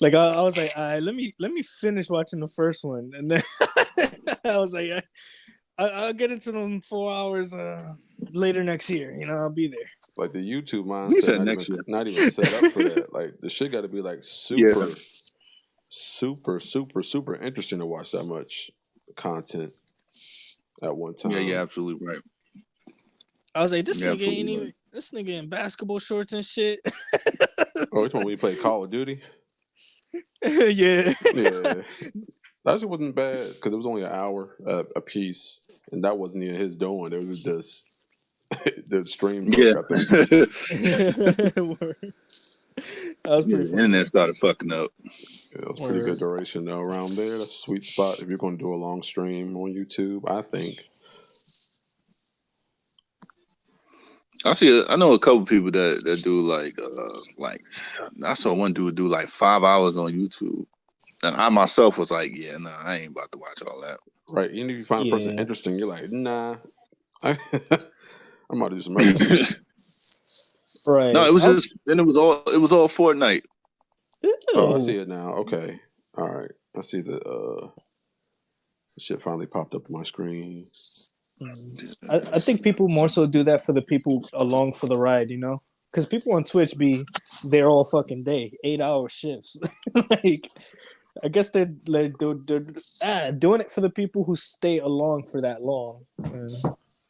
Like I was like, all right, let me finish watching the first one, and then I was like, I'll get into them 4 hours later next year. You know, I'll be there. Like the YouTube You mindset, said next year. not even set up for that. Like the shit got to be like Yeah. super interesting to watch that much content at one Yeah, time. you're absolutely right. I was like, You're absolutely right. this nigga in basketball shorts and shit. Oh, which one we play Call of Duty? Yeah. Yeah, that shit wasn't bad because it was only an hour a piece, and that wasn't even his doing. It was just the stream broke. Yeah. I think. That was Yeah, pretty the funny. internet started fucking up. Yeah, it was pretty good duration though around there. That's a sweet spot if you're going to do a long stream on YouTube. I think. I know a couple people that do like I saw one dude do like 5 hours on YouTube, and I myself was like, yeah, nah, I ain't about to watch all that. Right, even if you find a person Yeah. interesting, you're like, nah, I'm about to do some other shit. Right. No, it was just, and it was all Fortnite. Oh, I see it now. Okay, all right, I see the shit finally popped up on my screen. I think people more so do that for the people along for the ride, you know? Because people on Twitch be there all fucking day, 8-hour shifts. Like, I guess they're doing it for the people who stay along for that long.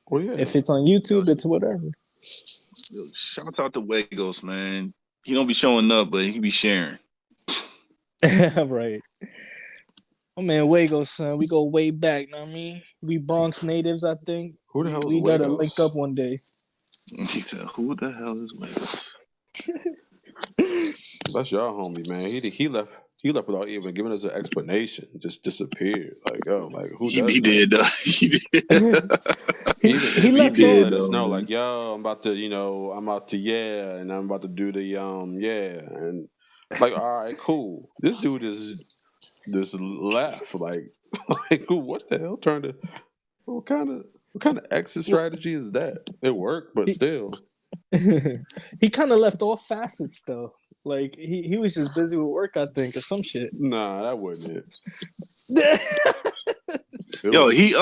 Well, yeah. If it's on YouTube, it's whatever. Yo, shout out to Wagos, man. He don't be showing up, but he be sharing. Right. Oh man, Wagos, son. We go way back, know what I mean? We Bronx natives, I think. Who the hell is we gotta Wagos? link up one day. He said, "Who the hell is Wagos?" That's y'all homie, man. He left. He left without even giving us an explanation. Just disappeared. Like, oh, like who does he did. He did. he left did off. let us know, like, yo, I'm about to, and I'm about to do the and like, all right, cool. This dude is this left, like what the hell? What kind of exit strategy is that? It worked, but still. He kind of left all facets though. Like he was just busy with work, I think, or some shit. Nah, that wasn't it. Yo, he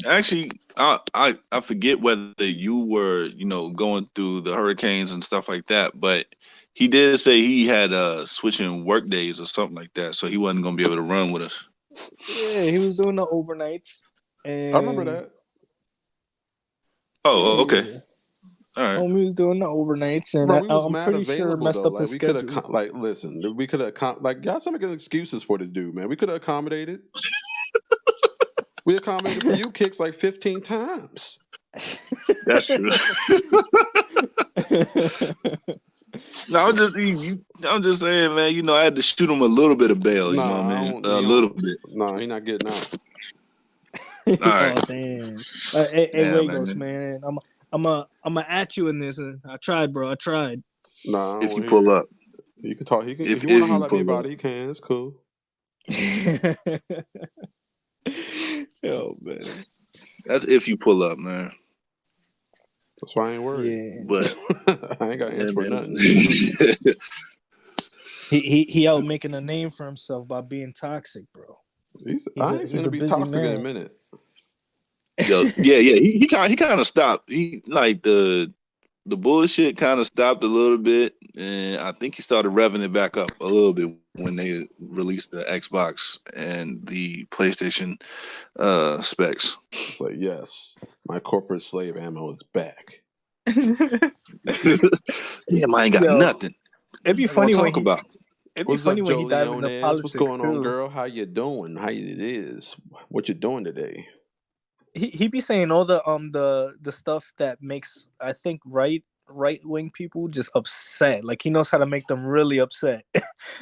actually I forget whether you were going through the hurricanes and stuff like that, but he did say he had switching work days or something like that, so he wasn't gonna be able to run with us. Yeah, he was doing the overnights. And I remember that. Oh, okay. Yeah. All right. Homie was doing the overnights, and Bro, we was I'm mad pretty available, sure messed though. up Like his we schedule. could have, listen, we could have, y'all some good excuses for this dude, man. We could have accommodated. We accommodated for you kicks like 15 times. That's true. No, I'm just saying, man. I had to shoot him a little bit of bail. You know what I mean? A little bit. No, he not getting out. All right. Oh damn! Hey, Wagos, man. I'm gonna at you in this. And I tried, bro. I tried. Nah, if you pull up, you can talk. He can. If you want to holler at me about it, he can. It's cool. Oh man. That's if you pull up, man. That's why I ain't worried. Yeah. But I ain't got answer for nothing. He out making a name for himself by being toxic, bro. I ain't seen him be toxic in a minute. Yo, yeah. He kind of stopped. He like the bullshit kind of stopped a little bit, and I think he started revving it back up a little bit when they released the Xbox and the PlayStation specs. It's like, yes, my corporate slave ammo is back. Damn, I ain't got nothing. It'd be funny when he It'd be funny when he dive into politics. What's going on, girl? How you doing? How it is? What you doing today? He be saying all the stuff that makes, I think, right wing people just upset. Like he knows how to make them really upset.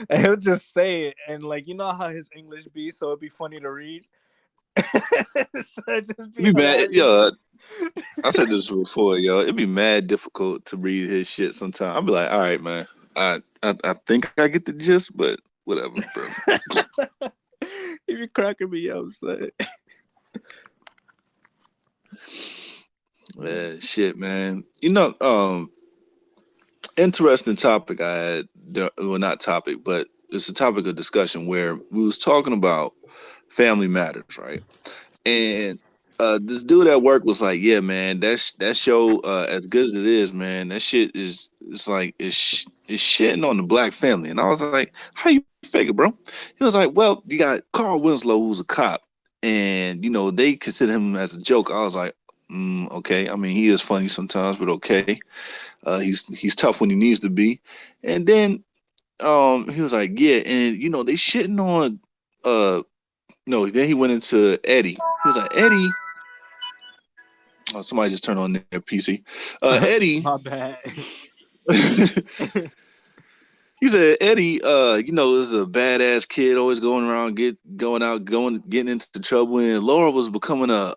And he'll just say it, and like how his English be, so it'd be funny to read. So be mad, yo. I said this before, yo. It'd be mad difficult to read his shit sometimes. I'll be like, all right, man. I think I get the gist, but whatever, bro. He be cracking me up, son. Shit, man. interesting topic I had. Well, not topic, but it's a topic of discussion where we was talking about family matters, right? And this dude at work was like, "Yeah, man, that show, as good as it is, man, that shit is it's like it's shitting on the black family." And I was like, "How you figure, bro?" He was like, "Well, you got Carl Winslow, who's a cop, and they consider him as a joke." I was like, "Okay, I mean, he is funny sometimes, but okay. He's tough when he needs to be." And then he was like, "Yeah, and they shitting on no." Then he went into Eddie. He was like, "Eddie." Oh, somebody just turned on their PC. Eddie. My bad. He said Eddie, is a badass kid, always going around, getting into trouble. And Laura was becoming a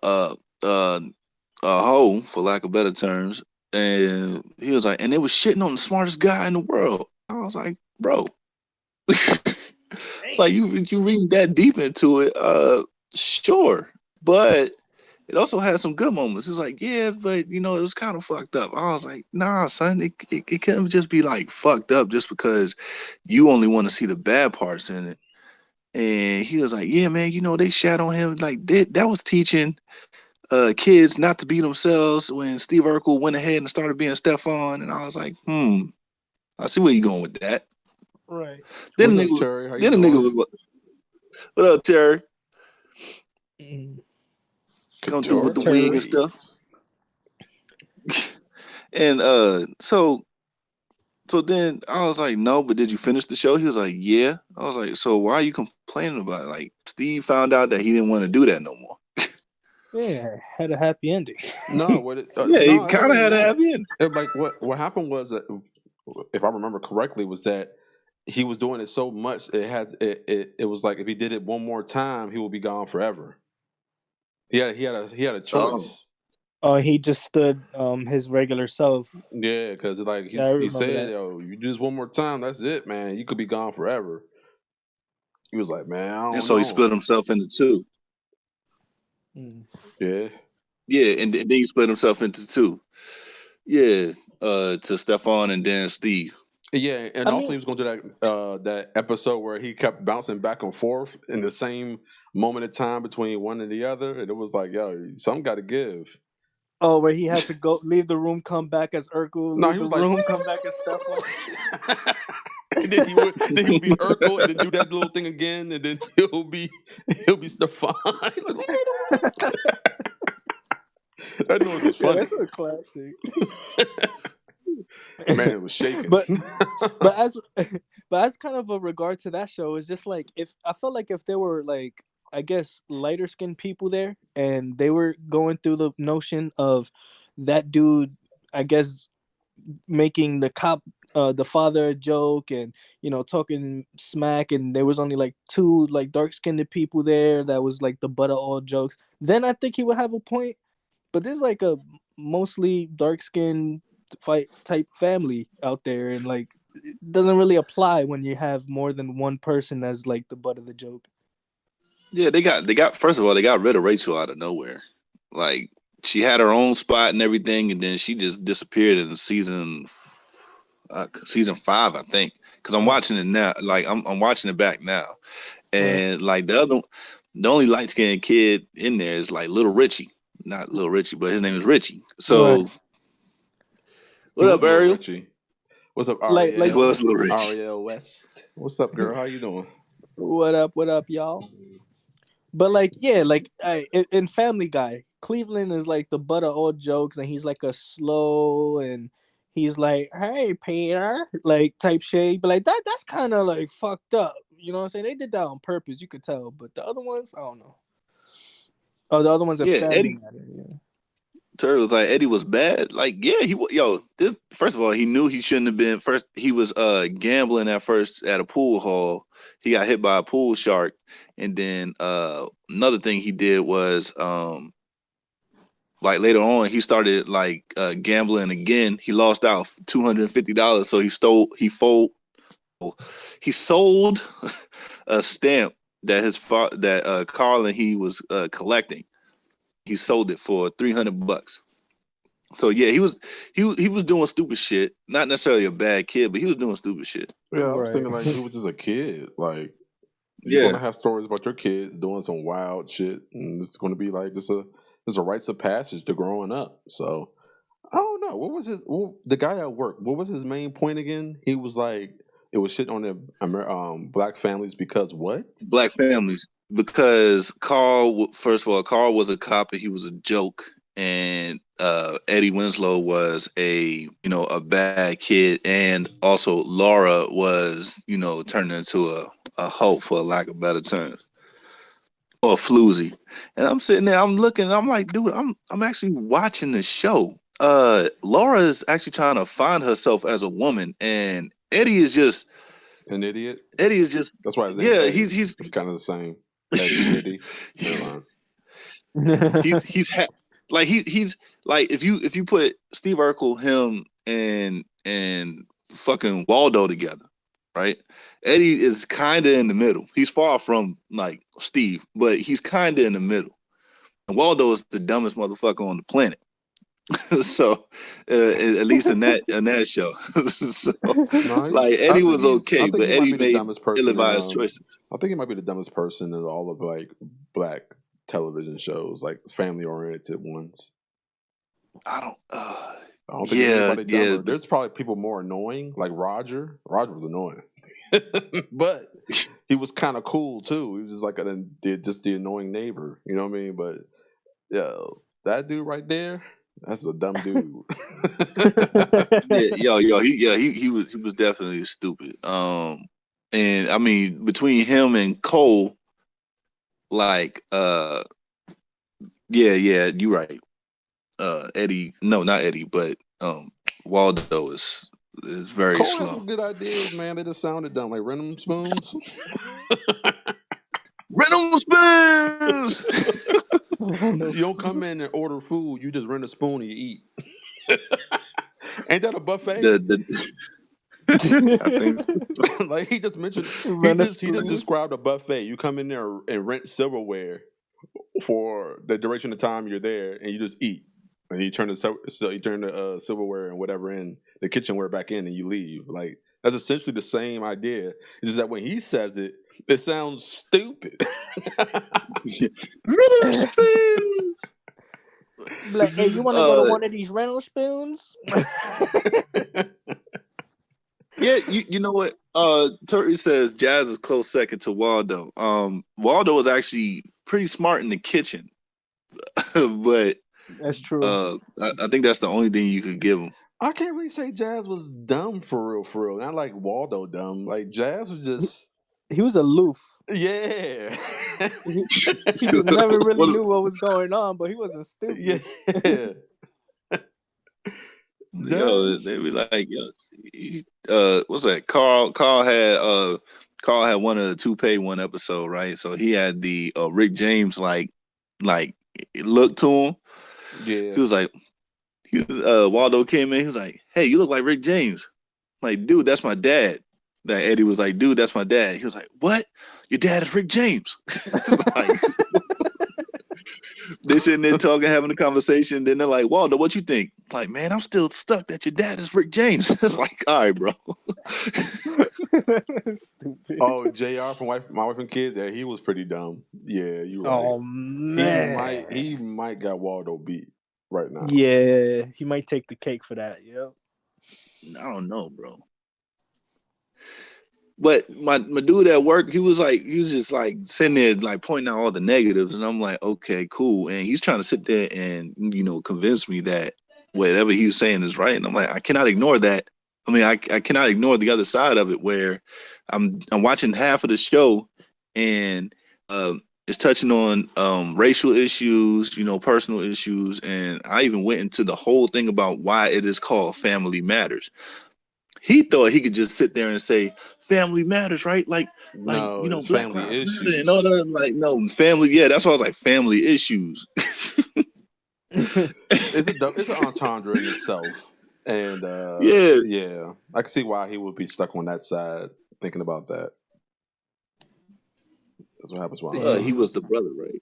hoe, for lack of better terms. And he was like, and they was shitting on the smartest guy in the world. I was like, bro, it's like you reading that deep into it. Sure, but it also had some good moments. It was like, yeah, but it was kind of fucked up. I was like, nah, son, it can't just be like fucked up just because you only want to see the bad parts in it. And he was like, yeah, man, they shat on him like that was teaching kids not to be themselves when Steve Urkel went ahead and started being Stefan. And I was like, I see where you going with that. Right. Then What's the up, nigga, Terry? How you then the nigga doing? was like, what up, Terry? Mm. Come through with Couture. the wig and Terry. stuff. And so then I was like, no, but did you finish the show? He was like, yeah. I was like, so why are you complaining about it? Like, Steve found out that he didn't want to do that no more. Yeah, had a happy ending. No, what it? Yeah, he No, it kind wasn't of even had a that. happy end. Like what happened was that, if I remember correctly, was that he was doing it so much it was like if he did it one more time, he would be gone forever. He had a Oh, choice. Oh, he just stood his regular self. Yeah, because like Yeah, I he remember said, that. yo, you do this one more time, that's it, man. You could be gone forever. He was like, man, I and don't so he know. split himself into two. Mm. Yeah. Yeah, and then he split himself into two. Yeah, to Stefan and then Steve. Yeah, and I also mean, he was going to do that episode where he kept bouncing back and forth in the same moment of time between one and the other, and it was like, yo, some got to give. oh, where he had to go leave the room, come back as Urkel, No, leave he the was like, room, come back as Stefan. and then he would be Urkel, and then do that little thing again, and then he'll be Stefan. That noise was Yeah, funny. that's a classic. Man, it was shaking. but but as but as kind of a regard to that show, it's just like if I felt like if there were like I guess lighter skinned people there and they were going through the notion of that dude, I guess making the cop the father a joke and talking smack and there was only like two like dark skinned people there that was like the butt of all jokes, then I think he would have a point. But there's like a mostly dark skinned fight type family out there and like it doesn't really apply when you have more than one person as like the butt of the joke. Yeah, they got first of all, they got rid of Rachel out of nowhere. Like, she had her own spot and everything, and then she just disappeared in season 5, I think. Because I'm Mm, watching it now. Like, I'm watching it back now, right. and like the only light skinned kid in there is like Little Richie, not Little Richie, but his name is Richie. Right. So what Who up, was Little Ariel? Richie? What's up, Like It Ariel? was Little Richie. Ariel West. What's up, girl? How you doing? What up, y'all? But like, yeah, like in Family Guy, Cleveland is like the butt of all jokes, and he's like a slow, and he's like, "Hey, Peter," like type shit. But like that's kind of like fucked up. You know what I'm saying? They did that on purpose. You could tell. But the other ones, I don't know. Oh, the other ones in Yeah, Family Eddie. Matter. Yeah. Terry was like, Eddie was bad. Like, yeah, yo, this first of all, he knew he shouldn't have been. First, he was gambling at first at a pool hall. He got hit by a pool shark. And then another thing he did was like later on he started like gambling again. He lost out $250, so he sold a stamp that Carl and he was collecting. He sold it for $300. So yeah, he was doing stupid shit. Not necessarily a bad kid, but he was doing stupid shit. Yeah, I was Right. thinking like he was just a kid. Like you're Yeah, gonna have stories about your kids doing some wild shit, and it's gonna be like just a rites of passage to growing up. So I don't know. What was the guy at work? What was his main point again? He was like, it was shit on the black families because what? black families because Carl. First of all, Carl was a cop and he was a joke, and Eddie Winslow was a bad kid, and also Laura was turned into a hoe for lack of better terms or a floozy. And I'm sitting there, I'm looking, I'm like, dude, I'm actually watching the show. Laura is actually trying to find herself as a woman, and An idiot. Eddie is just That's why his name yeah, Eddie. It's kind of the same. Eddie Diddy. Never mind. he's like he's like if you put Steve Urkel, him and fucking Waldo together, right? Eddie is kind of in the middle. He's far from like Steve, but he's kind of in the middle. And Waldo is the dumbest motherfucker on the planet. So at least in that show, so No, like I Eddie think was I okay, think but he might Eddie be the made dumbest person in ill-advised choices. I think he might be the dumbest person in all of like black television shows, like family oriented ones. I don't. I don't think there's Yeah, anybody yeah. dumber. There's probably people more annoying, like Roger. Roger was annoying, but he was kind of cool too. He was just like just the annoying neighbor. You know what I mean? But yeah, that dude right there, that's a dumb dude. He was definitely stupid. And I mean between him and Cole, like yeah, you're right. Eddie, no, not Eddie, but Waldo is very Cole had slow. some good ideas, man. They just sounded dumb, like random spoons. Rhythm spoons. You don't come in and order food. You just rent a spoon and you eat. Ain't that a buffet? the I think Like he just mentioned, Run a he just spoon. described a buffet. You come in there and rent silverware for the duration of time you're there, and you just eat. And you turn the silverware and whatever in the kitchenware back in, and you leave. Like that's essentially the same idea. It's just that when he says it, it sounds stupid. rhythm spoons. Like, hey, you want to go to Uh, one of these rental spoons? Yeah, you know what? Turkey says Jazz is close second to Waldo. Waldo was actually pretty smart in the kitchen, but That's true. I think that's the only thing you could give him. I can't really say Jazz was dumb for real, for real. Not like Waldo dumb. Like Jazz was just He was aloof. yeah. He just never really What- knew what was going on, but he wasn't stupid. Yeah. Yo, they be like, yo, what's that? Carl had one of the Toupee one episode, right? So he had the Rick James like look to him. Yeah. He was like, Waldo came in. He was like, "Hey, you look like Rick James." Like, dude, that's my dad. That Eddie was like, "Dude, that's my dad." He was like, "What? Your dad is Rick James?" It's like, they sitting there talking, having a conversation. Then they're like, "Waldo, what you think?" Like, man, I'm still stuck that your dad is Rick James. It's like, all right, bro. Stupid. Oh, JR from My Wife and Kids, yeah, he was pretty dumb. Yeah, you're right. Oh man. He might got Waldo beat right now. Yeah, he might take the cake for that. Yeah. I don't know, bro. But my dude at work, he was just like sitting there like pointing out all the negatives, and I'm like, okay, cool. And he's trying to sit there and convince me that whatever he's saying is right. And I'm like, I cannot ignore that. I mean, I cannot ignore the other side of it where I'm watching half of the show and it's touching on racial issues, personal issues, and I even went into the whole thing about why it is called Family Matters. He thought he could just sit there and say family matters, right? Like No, it's Black family Lives issues. Matter and all that. Like, no, family. Yeah, that's why I was like family issues. It's an entendre in itself. And Yeah. I can see why he would be stuck on that side thinking about that. That's what happens while He was the brother, right?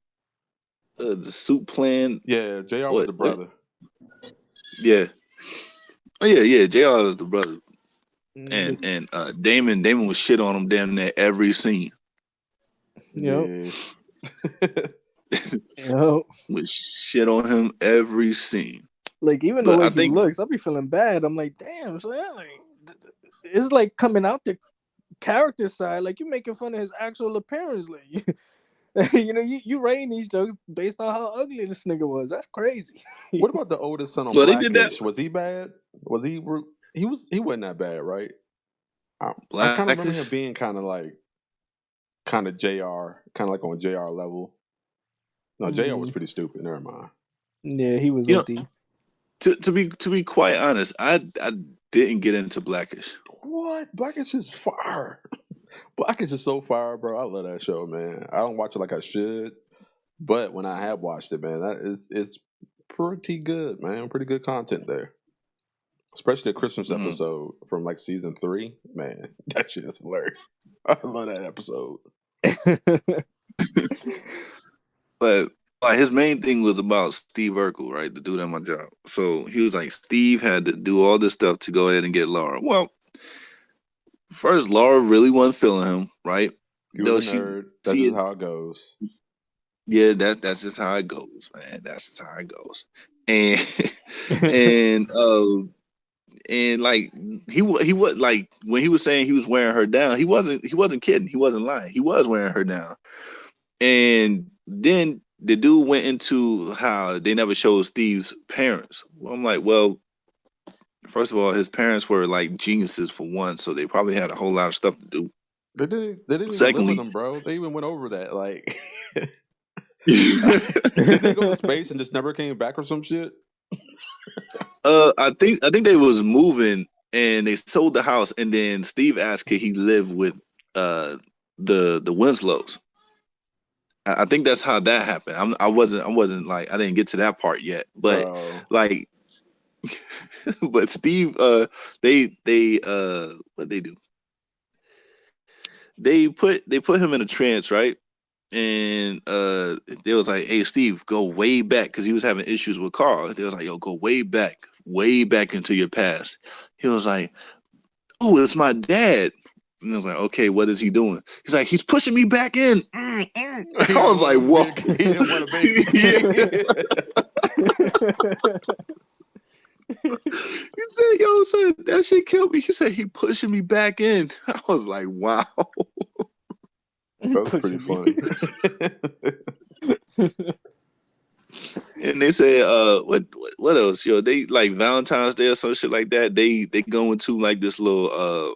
The soup plan. Yeah, JR was the brother. Yeah. Oh yeah. JR is the brother, Mm, and Damon was shit on him damn near every scene. Yep. Yeah. Yep. Was shit on him every scene. Like even the But way I he think looks, I'll be feeling bad. I'm like, damn, so like it's like coming out the character side, like you making fun of his actual appearance. Like you writing these jokes based on how ugly this nigga was. That's crazy. What about the oldest son on well they did that Blackish? Was he bad? Was he? He wasn't that bad, right? I kind of remember him Blackish. being kind of Jr. Kind of like on Jr. level. No, Jr. was Mm, pretty stupid. Never mind. yeah, he was You know, OD. to be quite honest, I didn't get into Blackish. What? Blackish is fire. Blackish is so fire, bro. I love that show, man. I don't watch it like I should, but when I have watched it, man, it's pretty good, man. Pretty good content there. Especially the Christmas Mhm. episode from like season 3. Man, that shit is hilarious. I love that episode. But like his main thing was about Steve Urkel, right? The dude at my job. So he was like, Steve had to do all this stuff to go ahead and get Laura. Well, first, Laura really wasn't feeling him, right? He was Though a she nerd. That's see just it, how it goes. yeah, that's just how it goes, man. That's just how it goes. And and and like he was like when he was saying he was wearing her down, he wasn't kidding. He wasn't lying. He was wearing her down. And then the dude went into how they never showed Steve's parents. Well, I'm like, well, first of all, his parents were like geniuses for one, so they probably had a whole lot of stuff to do. They didn't even live with Secondly, him, bro. They even went over that. Like, did they go to space and just never came back or some shit? I think they was moving and they sold the house, and then Steve asked could he live with uh the Winslows. I think that's how that happened. I wasn't like I didn't get to that part yet, but Oh, like, but Steve, they what they do? They put him in a trance, right? And they was like, "Hey, Steve, go way back," because he was having issues with Carl. They was like, "Yo, go way back into your past." He was like, "Oh, it's my dad." And I was like, "Okay, what is he doing?" He's like, "He's pushing me back in." he I didn't was want like, to be. "Whoa." He didn't want a baby. He said, "Yo, son, that shit killed me." He said he pushing me back in. I was like, "Wow." That was pretty Pushing me. funny. And they said, what else? Yo, they like Valentine's Day or some shit like that. They go into like this little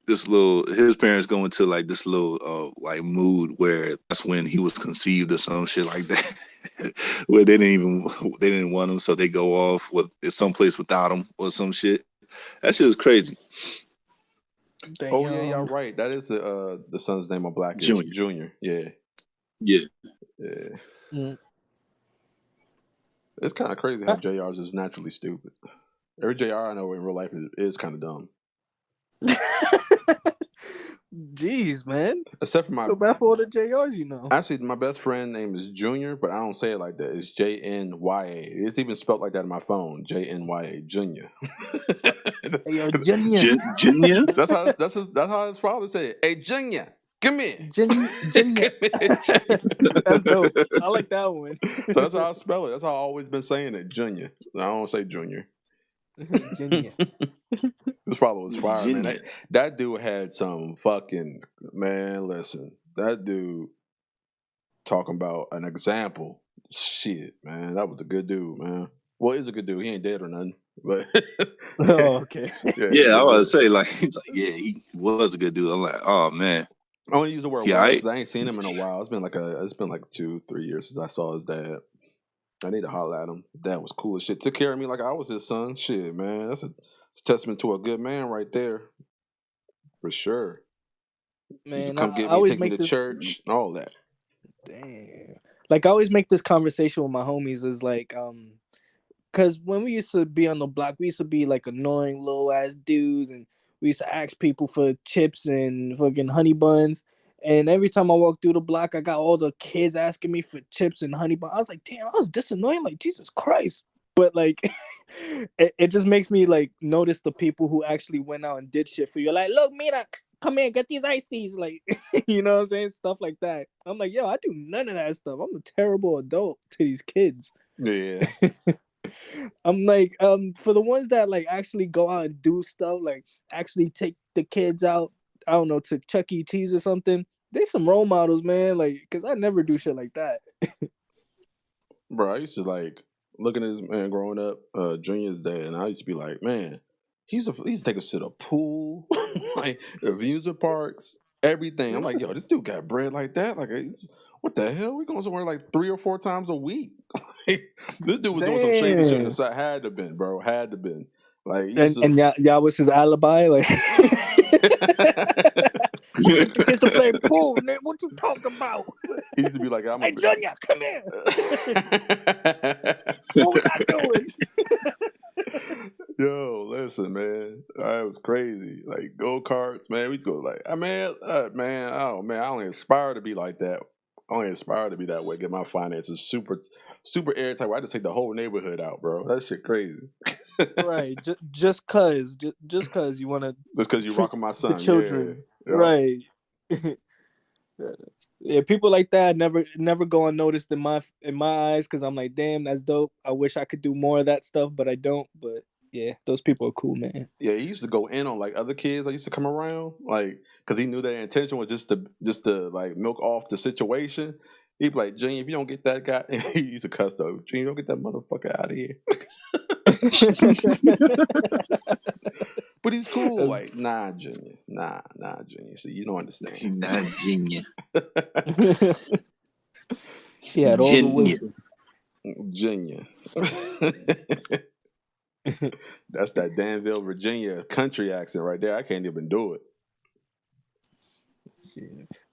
his parents go into like this little like mood where that's when he was conceived or some shit like that. Where they didn't want him, so they go off with someplace without him or some shit. That shit was crazy. Oh yeah, y'all Damn. right. That is the son's name on Blackish, Junior. Junior. Yeah, Yeah. yeah. Mm. It's kind of crazy how Jr. is just naturally stupid. Every Jr. I know in real life is kind of dumb. Jeez, man. Except for my Feel bad for all the JRs, you know. actually my best friend name is Junior, but I don't say it like that. It's JNYA. It's even spelled like that in my phone. JNYA Junior. Hey, yo, Junior. Junior. That's how his father said. Hey Junior, come here. Junior. Come here, Junior. That's dope. I like that one. So that's how I spell it. That's how I've always been saying it. Junior. I don't say Junior. Junior. His father was fire, man. Junior. That dude had some fucking man. Listen, that dude talking about an example. Shit, man, that was a good dude, man. Well, he's a good dude. He ain't dead or nothing, but Oh, okay. yeah, he's a Yeah, I good was dude. say like he's like, yeah, he was a good dude. I'm like, oh man. I only use the word Yeah, was I because I ain't seen him in a while. It's been like 2-3 years since I saw his dad. I need to holler at him. His dad was cool as shit. Took care of me like I was his son. Shit, man, it's a testament to a good man right there, for sure. He would Man, I, come I get me, always take me make to this. church, and all that. Damn. Like I always make this conversation with my homies is like, because when we used to be on the block, we used to be like annoying little ass dudes, and we used to ask people for chips and fucking honey buns. And every time I walk through the block, I got all the kids asking me for chips and honey buns. I was like, damn, I was this annoying. Like Jesus Christ. but like, it just makes me like notice the people who actually went out and did shit for you. Like, look, Mira, come here, get these iced teas. Like, you know what I'm saying? Stuff like that. I'm like, yo, I do none of that stuff. I'm a terrible adult to these kids. Yeah. I'm like, for the ones that like actually go out and do stuff, like actually take the kids out, I don't know, to Chuck E. Cheese or something. They some role models, man. Like, cause I never do shit like that. Bro, I used to like looking at this man growing up, Junior's dad, and I used to be like, man, he used to take us to the pool, like amusement parks, everything. I'm like, yo, this dude got bread like that. Like, what the hell? We going somewhere like 3 or 4 times a week. This dude was doing some shady shit on the side. Had to been, bro. Had to been. Like, he used to... and y'all was his alibi, like. Took the kids to play pool, Nick. What you talking about? He used to be like, hey, Junior, come here. What was I doing? Yo, listen, man. That was crazy. Like, go-karts, man. We go like, man, I only aspire to be like that. I only aspire to be that way. Get my finances super airtight. I just take the whole neighborhood out, bro. That shit crazy. Right. Just cause you want to. Just because you rocking my son. The children. Yeah. Right. Yeah, people like that never go unnoticed in my eyes, because I'm like, damn, that's dope. I wish I could do more of that stuff, but I don't. But yeah, those people are cool, man. Yeah, he used to go in on like other kids that used to come around, like, because he knew their intention was just to like milk off the situation. He'd be like, Junior, if you don't get that guy, and he used to cuss though, Junior, don't get that motherfucker out of here. But he's cool. Like, nah, Junior. Nah, Junior. See, you don't understand. Nah, Junior. Yeah, all the wisdom. Junior. That's that Danville, Virginia country accent right there. I can't even do it.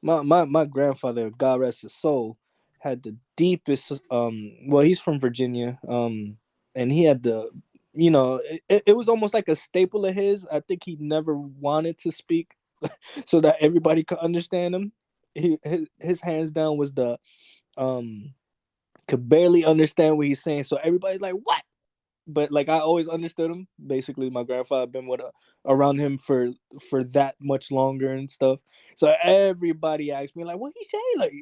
My grandfather, God rest his soul, had the deepest well, he's from Virginia, and he had the, it was almost like a staple of his. I think he never wanted to speak so that everybody could understand him. His hands down was the could barely understand what he's saying, so everybody's like, what? But like, I always understood him. Basically, my grandfather been around him for that much longer and stuff. So everybody asked me like, "What he say?" Like,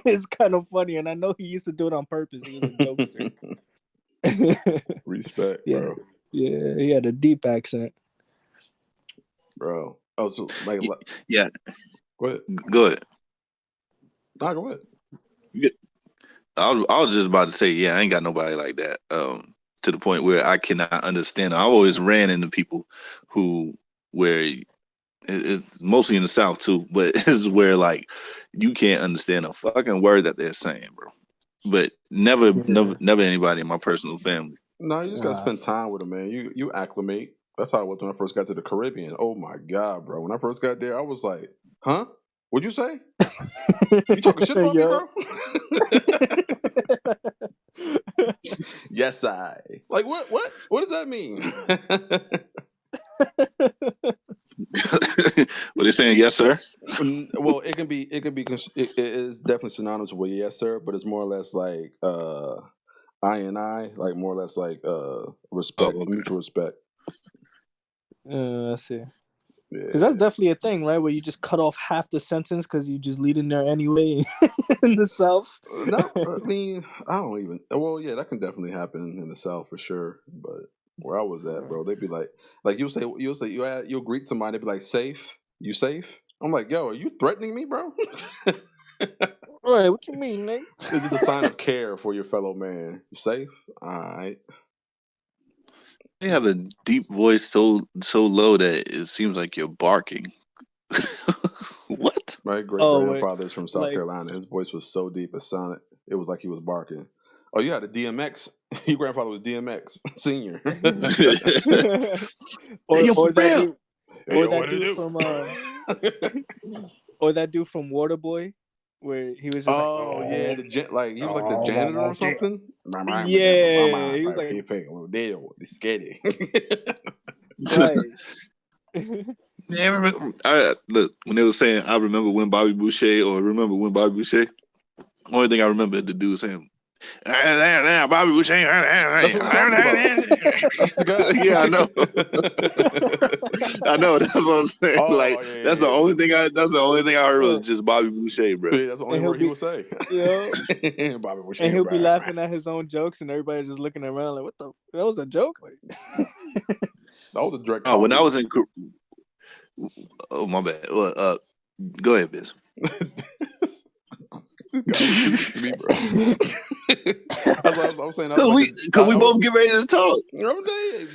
it's kind of funny, and I know he used to do it on purpose. He was a jokester. Respect, yeah, bro. Yeah, he had a deep accent, bro. Oh, so like, yeah. Go ahead. Go ahead. No, go ahead. I was just about to say, yeah, I ain't got nobody like that. To the point where I cannot understand. I always ran into people where it's mostly in the South too, but it's where like you can't understand a fucking word that they're saying, bro. But never anybody in my personal family. No, you just gotta spend time with them, man. You acclimate. That's how it was when I first got to the Caribbean. Oh my God, bro! When I first got there, I was like, "Huh? What'd you say? You talking shit about me, bro?" Yes, I. Like, what does that mean? What they saying? Yes, sir. Well, it is definitely synonymous with yes, sir, but it's more or less like I and I, like more or less like respect, mutual respect. I see. Because that's definitely a thing, right? Where you just cut off half the sentence because you just lead in there anyway in the South. No, I mean, I don't even. Well, yeah, that can definitely happen in the South for sure. But where I was at, bro, they'd be like you'll greet somebody, they'd be like, "Safe? You safe?" I'm like, "Yo, are you threatening me, bro?" Right? What you mean, nigga? It's just a sign of care for your fellow man. You safe? All right. They have a deep voice so low that it seems like you're barking. What? My great grandfather is from South Carolina. His voice was so deep, it was like he was barking. Oh, you had a DMX. Your grandfather was DMX Senior. Or that dude from Waterboy, where he was just he was like the janitor or something. Yeah, he was like scary. Right. Yeah, look, when they were saying, I remember when Bobby Boucher, or remember when Bobby Boucher, only thing I remember the dude saying, Bobby Boucher. That's what I'm talking about. That's the guy. Yeah, I know. I know. That's what I'm saying. Oh, like yeah, that's the yeah. only thing I. That's the only thing I heard was Yeah. just Bobby Boucher, bro. Yeah, that's the only And he'll word he be- would say. Yeah. Bobby Boucher. And he'll be laughing at his own jokes, and everybody's just looking around like, "What the? That was a joke." Like, That was a direct. Oh, when I comedy. was in. Oh my bad. Well, go ahead, Biz. This guy was stupid to me, bro. That's what I was saying. Because we both get ready to talk. I'm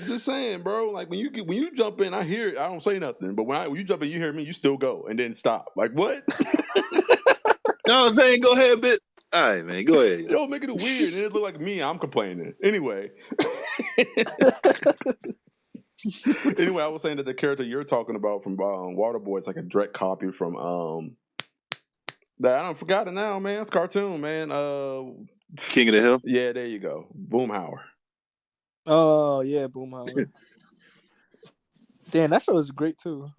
just saying, bro. Like when you jump in, I hear it. I don't say nothing. But when you jump in, you hear me. You still go and then stop. Like what? No, I'm saying go ahead, Biz. All right, man. Go ahead. Yo, making it weird. And it look like me. I'm complaining. Anyway. Anyway, I was saying that the character you're talking about from Waterboy is like a direct copy from that I don't forgot it now, man. It's a cartoon, man. King of the Hill. Yeah, there you go. Boomhauer. oh yeah, Boomhauer. Damn, that show was great too.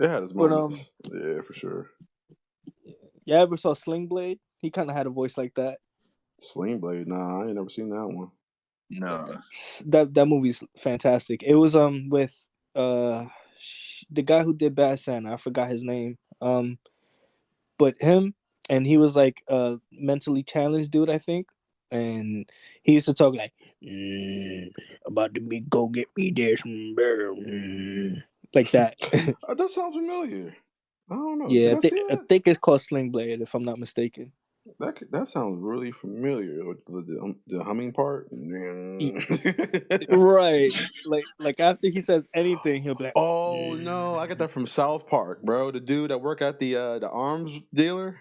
It had its But, moments. Yeah, for sure. You ever saw Sling Blade? He kind of had a voice like that. Sling Blade. Nah, I ain't never seen that one. No. That movie's fantastic. It was with the guy who did Bad Santa. I forgot his name. But him, and he was like a mentally challenged dude, I think. And he used to talk like, about to be go get me there some bear, like that. That sounds familiar. I don't know. Yeah, Did I see I that? think it's called Sling Blade, if I'm not mistaken. That sounds really familiar. The humming part. Right. Like after he says anything, he'll be like, Oh no, I got that from South Park, bro. The dude that worked at the arms dealer.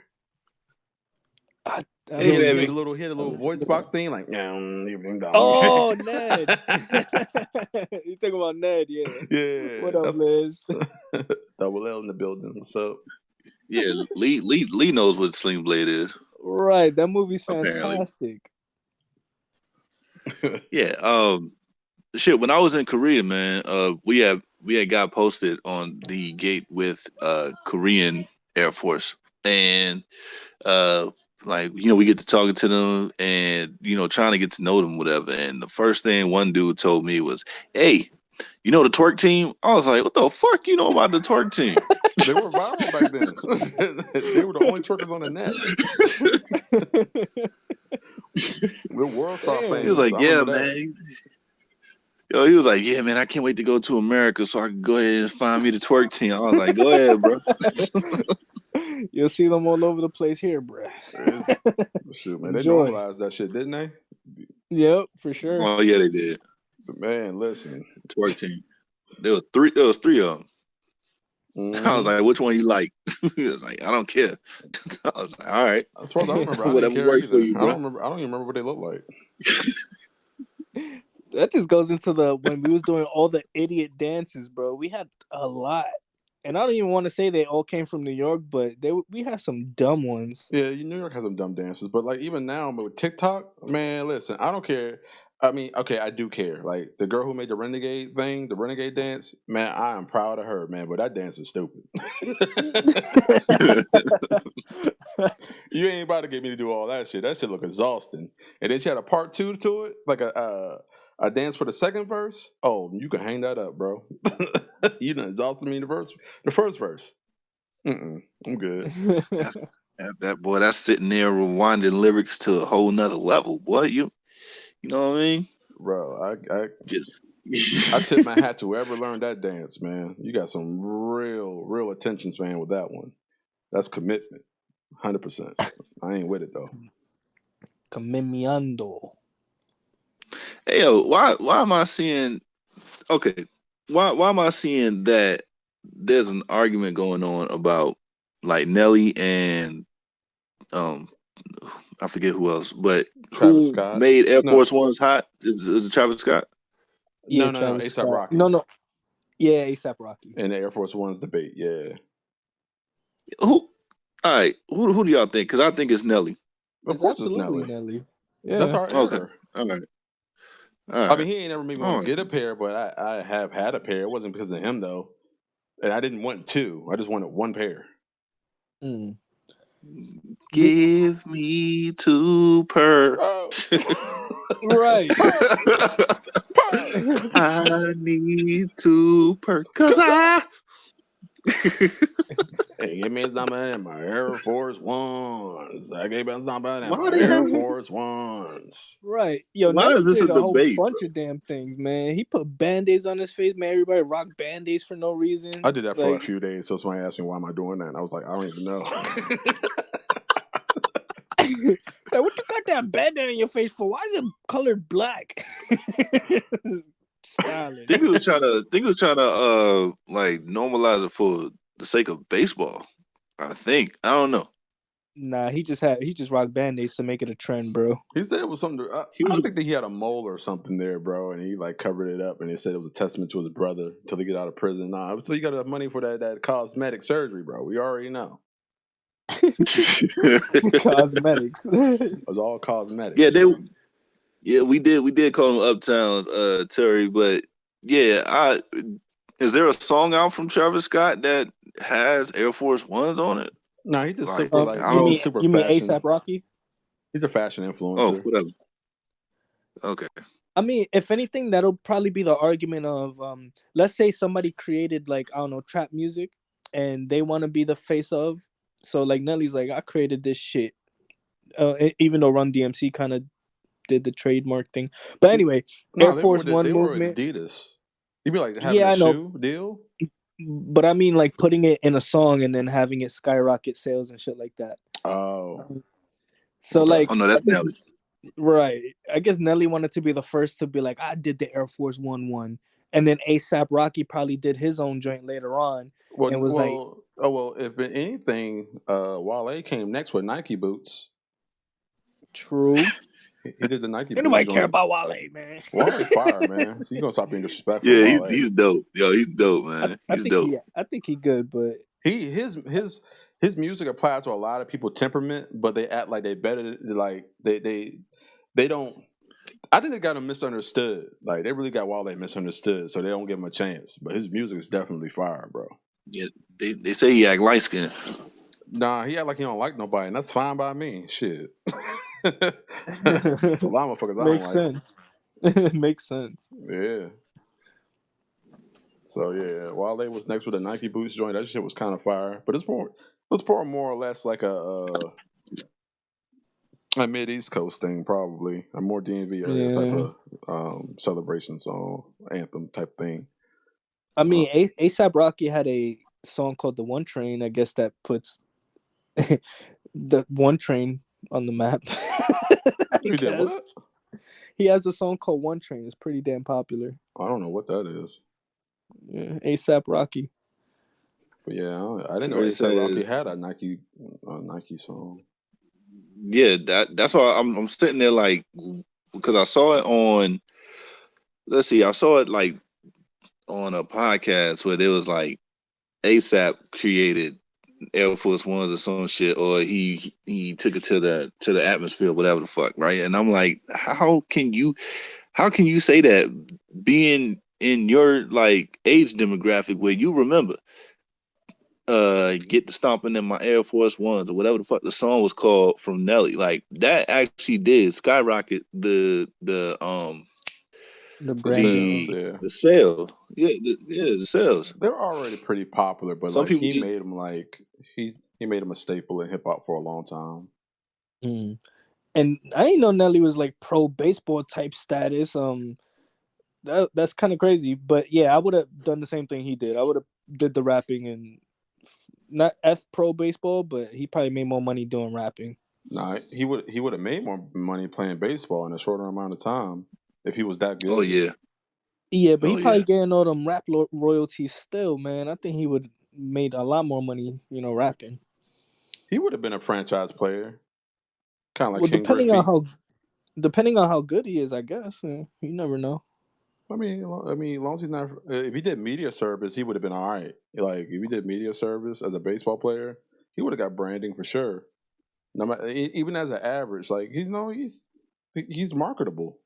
I He don't had know. a little voice box thing, like Oh, Ned. You talking about Ned, yeah. Yeah. What up, Liz? Double L in the building. What's up? Yeah, Lee knows what Sling Blade is. Right, that movie's Apparently. fantastic. Yeah. Shit. When I was in Korea, man, we had got posted on the gate with Korean Air Force, and like we get to talking to them and trying to get to know them, whatever. And the first thing one dude told me was, "Hey, you know the twerk team?" I was like, "What the fuck you know about the twerk team?" They were viral back then. They were the only twerkers on the net. The world star famous. He was like, I "Yeah, remember that. man." Yo, he was like, "Yeah, man, I can't wait to go to America so I can go ahead and find me the twerk team." I was like, "Go ahead, bro." You'll see them all over the place here, bro. Shoot, man, they Enjoy. normalized that shit, didn't they? Yep, for sure. Oh yeah, they did. But man, listen. Twerk team. There was three of them. Mm-hmm. I was like, "Which one you like?" He was like, "I don't care." I was like, "All right." As far as I remember, I Whatever didn't care works either. for you, I bro. don't even remember what they look like. That just goes into when we was doing all the idiot dances, bro. We had a lot. And I don't even want to say they all came from New York, but we had some dumb ones. Yeah, New York has some dumb dances, but like even now with TikTok, man, listen, I don't care. I mean, okay, I do care. Like the girl who made the renegade thing, the renegade dance, man, I am proud of her, man. But that dance is stupid. You ain't about to get me to do all that shit. That shit look exhausting. And then she had a part 2 to it, like a dance for the second verse. Oh, you can hang that up, bro. You done exhausted me in the first verse. I'm good. That's sitting there rewinding lyrics to a whole nother level, boy. You know what I mean? Bro, I Just tip my hat to whoever learned that dance, man. You got some real attention span with that one. That's commitment, 100%. I ain't with it though. Comimiando. Hey yo, why am I seeing? Okay, why am I seeing that there's an argument going on about like Nelly and I forget who else, but Travis who Scott made Air Force Ones hot? Is it Travis Scott? Yeah, no, Travis ASAP Scott. Rocky. No. Yeah, ASAP Rocky. And the Air Force One's debate, yeah. Who? All right, who do y'all think? Because I think it's Nelly. Of course it's Nelly. Yeah. That's our era. Okay, all right. I mean, he ain't never made me want to get a pair, but I have had a pair. It wasn't because of him though, and I didn't want two. I just wanted one pair. Give me 2 per. Oh. Right. I need 2 per. Cause I. Hey, give me his number in my Air Force Ones. I gave his number in Why my they Air having? Force Ones. Right. Yo, Why is Nelly this a did a whole debate, bunch bro? of damn things, man. He put band-aids on his face, man. Everybody rock band-aids for no I reason. did that for a few days, so somebody asked me why am I doing that, and I was like, I don't even know. Like, what you got that band-aid on your face for? Why is it colored black? Stylish. Think he was trying to like normalize it for the sake of baseball. I think. I don't know. Nah, he just rocked band-aids to make it a trend, bro. He said it was something. He I was think that he had a mole or something there, bro, and he like covered it up, and he said it was a testament to his brother until he get out of prison. Nah, until you got enough money for that cosmetic surgery, bro. We already know Cosmetics. it was all cosmetics. yeah, Bro. we did call him Uptown Terry, but yeah, is there a song out from Travis Scott that has Air Force Ones on it? No, he just Like super like I you don't mean super you mean fashion. ASAP Rocky? He's a fashion Oh, influencer. whatever. Okay. I mean, if anything, that'll probably be the argument of let's say somebody created like, I don't know, trap music and they want to be the face of. So like Nelly's like, I created this shit. Even though Run DMC kind of did the trademark thing. But anyway, No, Air Force One they were movement. Adidas. You be like having Yeah, a I know. shoe deal. But I mean like putting it in a song and then having it skyrocket sales and shit like that. Oh, So okay. like Oh no, that's Nelly. right. I guess Nelly wanted to be the first to be like, I did the Air Force One. And then ASAP Rocky probably did his own joint later on and was like, If anything, Wale came next with Nike boots. true. He did the Nike Ain't boots nobody care joint. about Wale, man. Wale fire, man. So you gonna stop being disrespectful, Yeah, Wale? he's dope. Yo, he's dope, man. I He's think dope. I think he good, but His music applies to a lot of people temperament, but they act like they better. Like they don't. I think they got him misunderstood. Like they really got Wale misunderstood, so they don't give him a chance. But his music is definitely fire, bro. Yeah, they say he act light skinned. Nah, he act like he don't like nobody, and that's fine by me. Shit. A lot of motherfuckers I don't makes like. sense. Makes sense. Yeah. So yeah, Wale was next with a Nike boots joint. That shit was kind of fire, but it's more or less like a mid East Coast thing, probably a more DMV area type Yeah. of celebration song, anthem type thing. I mean, ASAP Rocky had a song called "The One Train." I guess that puts the One Train on the map. You did what? He has a song called "One Train." It's pretty damn popular. I don't know what that is. Yeah, ASAP Rocky. But yeah, I didn't know Terry ASAP Rocky says, had a Nike song. yeah, that's why I'm sitting there like, because I saw it on. Let's see, I saw it like on a podcast where there was like ASAP created Air Force Ones or some shit, or he took it to the atmosphere, whatever the fuck, right? And I'm like, how can you say that being in your like age demographic where you remember get the stomping in my Air Force Ones or whatever the fuck the song was called from Nelly, like that actually did skyrocket the brand. the sale. Yeah, the sales. They're already pretty popular, but Some like people he just made them like he made them a staple in hip hop for a long time. Mm. And I didn't know Nelly was like pro baseball type status. That's kind of crazy. But yeah, I would have done the same thing he did. I would have did the rapping and not pro baseball, but he probably made more money doing rapping. Nah, he would have made more money playing baseball in a shorter amount of time if he was that good. Oh yeah. Yeah, but he probably yeah. getting all them rap royalties still, man. I think he would made a lot more money, rapping. He would have been a franchise player, kind of like Well, Ken Griffey. depending on how good he is, I guess. You never know. I mean, as long as he's not. If he did media service, he would have been all right. Like if he did media service as a baseball player, he would have got branding for sure. No matter, even as an average, like he's marketable.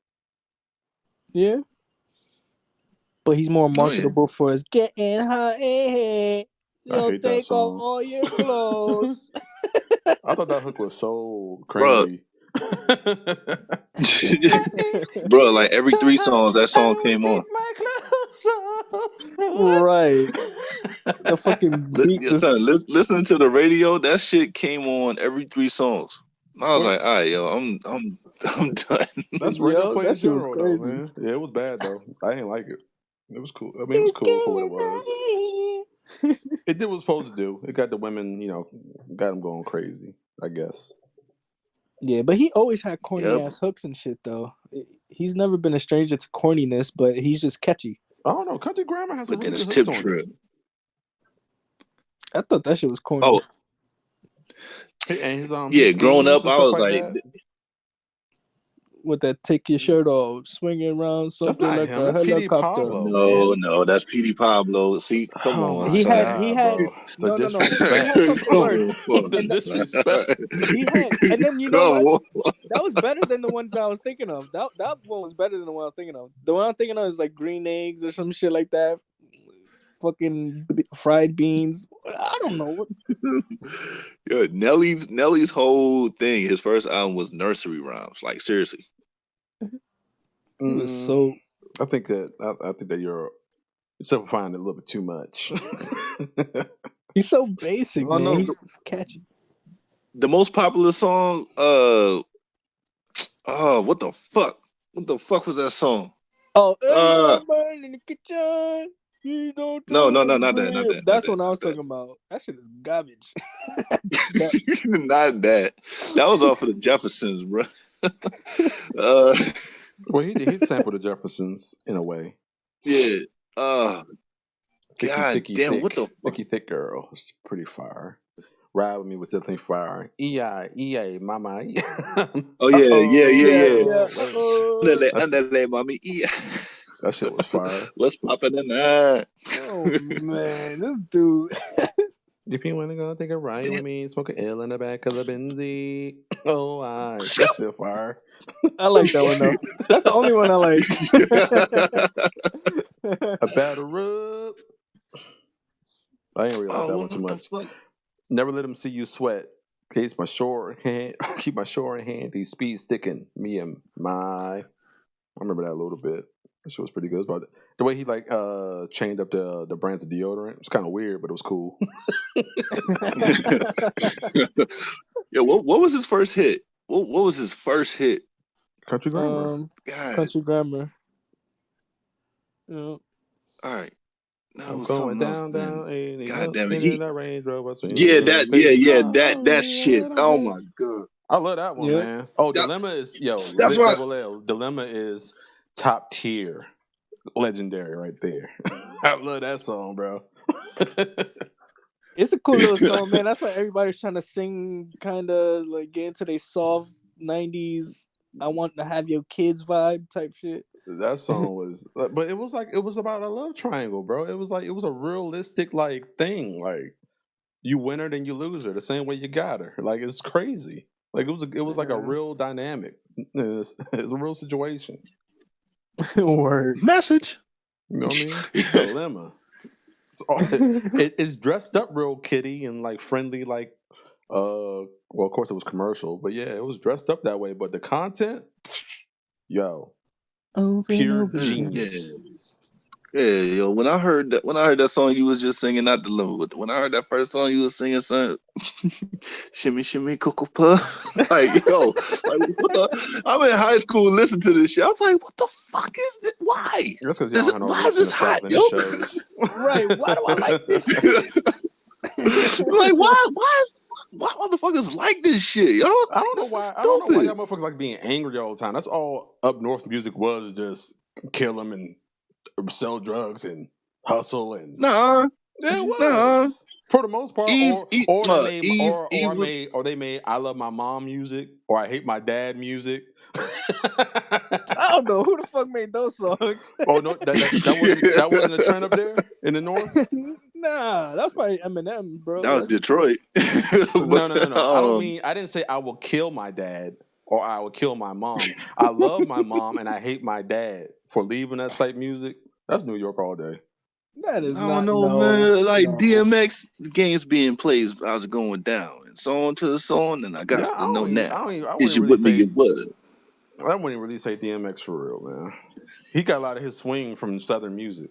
Yeah, but he's more Oh, yeah. marketable for his getting high. I You'll hate that take off song. all your clothes. I thought thought that hook was so Bruh. crazy. Bro, like every 3 songs, that song came on. Right. The fucking beat. Son, listening to the radio, that shit came on every 3 songs. And I was like, all right, yo, I'm done. That's radio play in that shit was general, though, crazy. man. Yeah, it was bad though. I didn't like it. It was cool. I mean, it was cool for what it was. It did what it was supposed to do. It got the women, got them going crazy, I guess. Yeah, but he always had corny Yep. ass hooks and shit though. He's never been a stranger to corniness, but he's just catchy. I don't know. Country Grammar has some But really then good it's hooks Tip on Trip. it. I thought that shit was corny. Oh, And his yeah, growing schemes up, and I stuff was like, that. With that take your shirt off, swinging around something not like him. a That's P.D. helicopter. Pablo. man. no, that's P.D. Pablo. See, come Oh on, my He son. had bro. no. He disrespect. had something worse. The And disrespect. He had, and then you know Come what? on. That was better than the one that I was thinking of. That one was better than the one I was thinking of. The one I'm thinking of is like green eggs or some shit like that. Fucking fried beans. I don't know what. Yeah, Nelly's whole thing, his first album was nursery rhymes. Like seriously. He was so. I think that you're simplifying it a little bit too much. He's so basic, Well, man. no, He's catchy. the most popular song, what the fuck? What the fuck was that song? Oh, Uh, burn in the kitchen. You don't no, do it not in the that. crib. That's what I was talking about. That shit is garbage. Not that. That was off of the Jeffersons, bro. Well, he sampled the Jeffersons in a way. Yeah. Thicky, damn, thick, what the fuck? thick girl. It's pretty fire. Ride with me was definitely fire. E-I, mama. Oh yeah. Yeah. Andale, mommy. Yeah. That shit was fire. Let's pop it in that. Oh man, this dude. If you wanna go take a ride with me, smoke an L in the back of the Benzie. Oh, that shit fire. I like that one though. That's the only one I like. A batter rub. I ain't really like that one too much. Never let him see you sweat. Keep my short hand handy. Speed sticking. Me and my. I remember that a little bit. That shit was pretty good. But the way he chained up the brands of deodorant, it's kind of weird, but it was cool. Yeah, what was his first hit? What was his first hit? Country Grammar. Country Grammar. Yeah. All right. No, I'm going down. God damn it! That shit. Oh my god. I love that one, man. Oh, Dilemma is That's what Dilemma is top tier, legendary right there. I love that song, bro. It's a cool little song, man. That's why everybody's trying to sing, kind of like get into their soft '90s. I want to have your kids vibe type shit. That song was, but it was about a love triangle, bro. It was a realistic thing. Like you win her, then you lose her. The same way you got her. Like it's crazy. Like it was like a real dynamic. It's a real situation. Word message. You know what I mean? Dilemma. It's dressed up real kitty and friendly, well, of course it was commercial, but yeah, it was dressed up that way. But the content, pure genius. Yeah, yo. When I heard that song you was just singing, not Dilemma, but when I heard that first song you was singing, son, shimmy, shimmy, cocoa puff. What the? I'm in high school listening to this shit. I was like, what the fuck is this? Why? That's because why is this hot, yo? Right? Why do I like this shit? Why motherfuckers like this shit, yo? I don't know why y'all motherfuckers like being angry all the time. That's all up north music was, just kill them and sell drugs and hustle and it was for the most part. They made I love my mom music or I hate my dad music. I don't know who the fuck made those songs. Oh no, that wasn't a trend up there in the north. Nah, that was probably Eminem, bro. That was Detroit. No. I didn't say I will kill my dad or I will kill my mom. I love my mom and I hate my dad for leaving that type music. That's New York all day. That is I don't not know, no. man. Like No. DMX, the game's being played. I was going down, and so on to the song, and I got Yeah, to know now. I Is wouldn't you really with me? say You was. I wouldn't really say DMX for real, man. He got a lot of his swing from Southern music.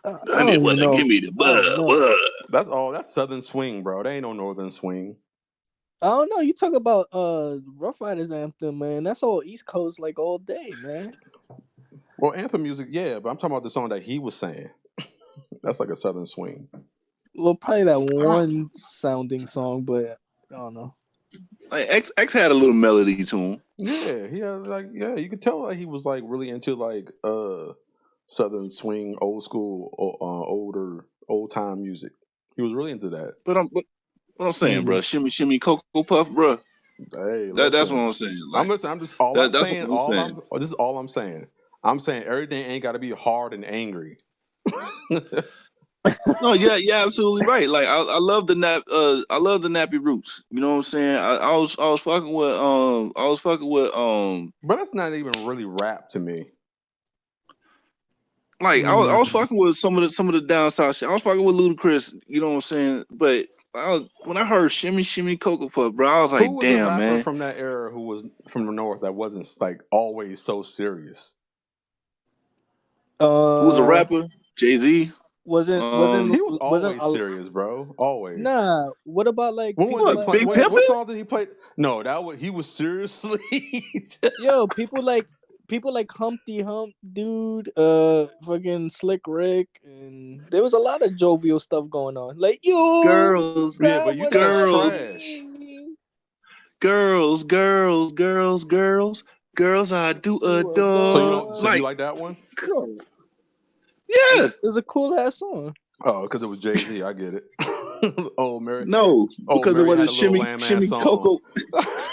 I I don't mean, even wanna know. give me the I don't know. bud. That's all. That's Southern swing, bro. They ain't no Northern swing. I don't know. You talk about Rough Riders anthem, man. That's all East Coast like all day, man. Well, anthem music, yeah, but I'm talking about the song that he was saying. That's like a Southern swing. Well, probably that one sounding song, but I don't know. Like X had a little melody to him. Yeah, he had like you could tell like he was like really into like Southern swing, old school, old time music. He was really into that. But what I'm saying, bro, shimmy shimmy cocoa puff, bro. Hey, That's listen. what I'm saying. I'm Like listening. I'm just all I'm that's saying. what I'm saying. This is all I'm saying. I'm saying everything ain't got to be hard and angry. No, yeah, absolutely right. Like I love the I love the nappy roots. You know what I'm saying? I was fucking with But that's not even really rap to me. like I was fucking with some of the down south shit. I was fucking with Ludacris, you know what I'm saying? But when I heard Shimmy Shimmy Cocoa Puff, bro, I was like, Who was a damn, rapper man. from that era who was from the north that wasn't like always so serious? Who was a rapper? Jay-Z. Wasn't He was wasn't always serious, bro. Always. Nah. What about like When was people he like playing? Big What Pimpin'? songs did he play? No, he was seriously. yo people like Humpty Hump dude, fucking Slick Rick, and there was a lot of jovial stuff going on. Like you, Girls, Yeah, but you think that's girls, trash. girls, I do adore. So you like that one? Yeah. It was a cool ass song. Oh, because it was Jay-Z. I get it. Oh, Mary. No, because it Mary had wasn't a little shimmy lamb-ass shimmy song. cocoa.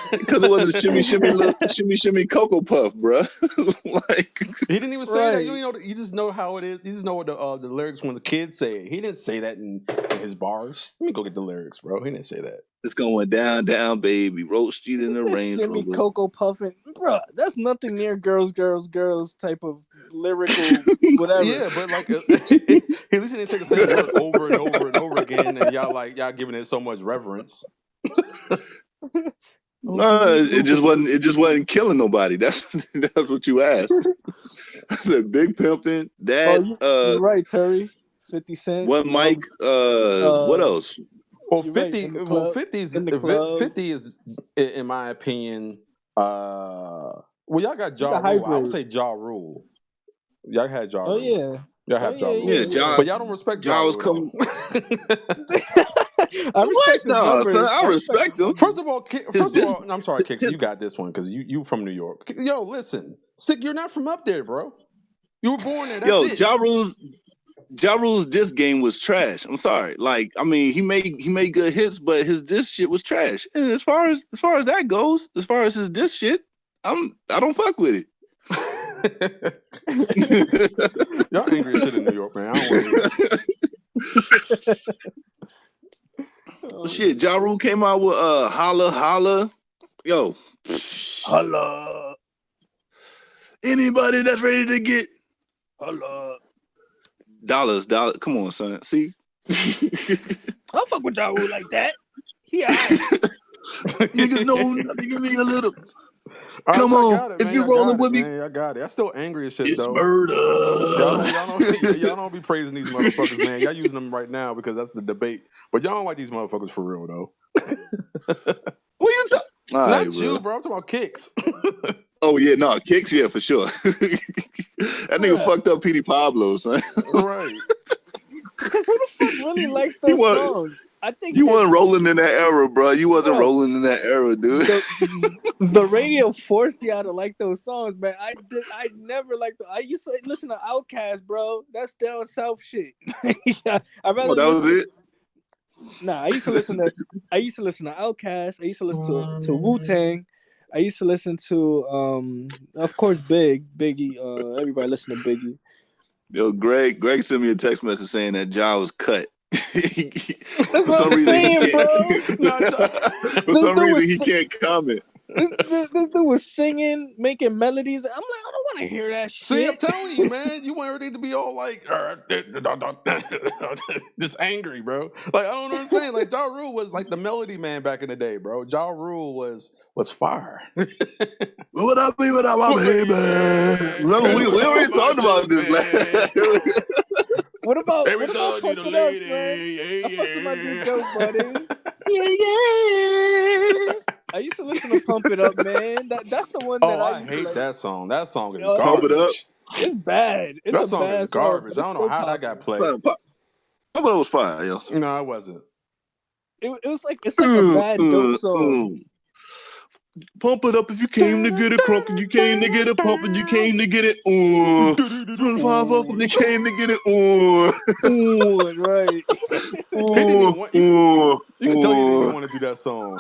Because it wasn't shimmy shimmy cocoa puff, bro. Like He didn't even say that. Right. You just know how it is. You just know what the lyrics when the kids say it. He didn't say that in his bars. Let me go get the lyrics, bro. He didn't say that. it's going down, down, baby. Road Street in the Range Shimmy Rover. Cocoa Puffin, bro. That's nothing near girls type of lyrical whatever. Yeah, but like at least he didn't say the same word over and over and over again, and y'all giving it so much reverence. It just wasn't killing nobody. That's what you asked. I said Big Pimpin', that you're right, Terry. 50 Cent. one mic. What else? Well, You're 50. right, Well, 50 is, in my opinion. Well, y'all got Ja Rule. I would say Ja Rule. Y'all had Ja Rule. Oh yeah. Y'all have Ja Rule. Yeah, Ja. But y'all don't respect Ja was Rule. coming. I respect his No, numbers. son, I respect him. First of all, I'm sorry, Kicks, you got this one because you from New York. Yo, listen, Sick, you're not from up there, bro. You were born there. That's it. Ja Rule's diss game was trash. I'm sorry. Like, I mean, he made good hits, but his diss shit was trash. And as far as that goes, as far as his diss shit, I don't fuck with it. Y'all angry as shit in New York, man. I don't want to Shit, Ja Rule came out with Holla Holla. Yo. Holla. Anybody that's ready to get Holla. dollars. Come on, son. See? I'll fuck with Ja Rule like that. Yeah. Niggas know nigga me a little. Right, come so on. If you're rolling with me. Man, I got it. I'm still angry as shit, it's though. Murder. Y'all don't be praising these motherfuckers, man. Y'all using them right now because that's the debate. But y'all don't like these motherfuckers for real, though. What you talking? Not you, bro. I'm talking about Kicks. Oh yeah, no, Kicks, yeah, for sure. That nigga fucked up Petey Pablo, son. Right. Because who the fuck really likes those songs? I think you wasn't rolling in that era, bro. You wasn't rolling in that era, dude. The radio forced you to like those songs, man. I never liked them. I used to listen to Outkast, bro. That's down south shit. Yeah, I'd rather. That was it. Nah, I used to listen to Outkast. I used to listen to Wu-Tang. I used to listen to of course Biggie. Everybody listen to Biggie. Yo, Greg sent me a text message saying that Ja was cut. That's what I'm saying, bro. For some reason, he can't comment. This dude was singing, making melodies. I'm like, I don't want to hear that shit. See, I'm telling you, man, you want everything to be all like just angry, bro. Like I don't understand. Like Ja Rule was like the melody man back in the day, bro. Ja Rule was fire. What up, me? What up, my baby? Remember, we already talked about this. What about Every Pump time It you Up, the lady, son? yeah, I fucks with my dude Joe Buddy. Yeah. I used to listen to Pump It Up, man. That's the one that Oh, I I used hate to like. that song. That song is Pump it up. garbage. It's bad. It's That a song is bad song, garbage. but I it's don't know still how that popular. got played. Pump it up was fine, yo. No, it wasn't. It was like it's like a bad dope song. Pump it up if you came to get it crunk and you came to get it pump and you came to get it 25 up and you came to get it Ooh, right. He didn't even want, you can tell he didn't even want to do that song.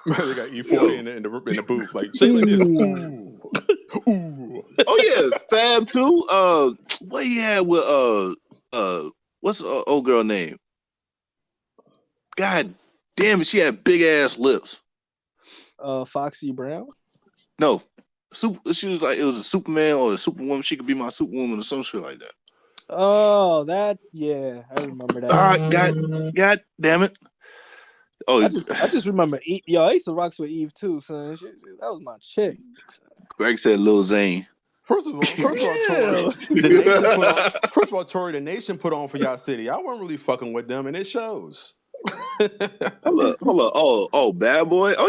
They got E40 in the booth, like say like this. Ooh. Oh yeah, Fab too. What he had with what's the old girl name? God damn it, she had big ass lips. Foxy Brown. No, she was like it was a Superman or a Superwoman. She could be my Superwoman or some shit like that. Oh, that yeah, I remember that. God damn it. Oh, I just remember Eve. Yo, I used to rock with Eve too, son. That was my chick. Greg said Lil Zane. First of all, Tori, the nation put on for y'all city. I wasn't really fucking with them, and it shows. Hold up. Oh, Bad Boy. Oh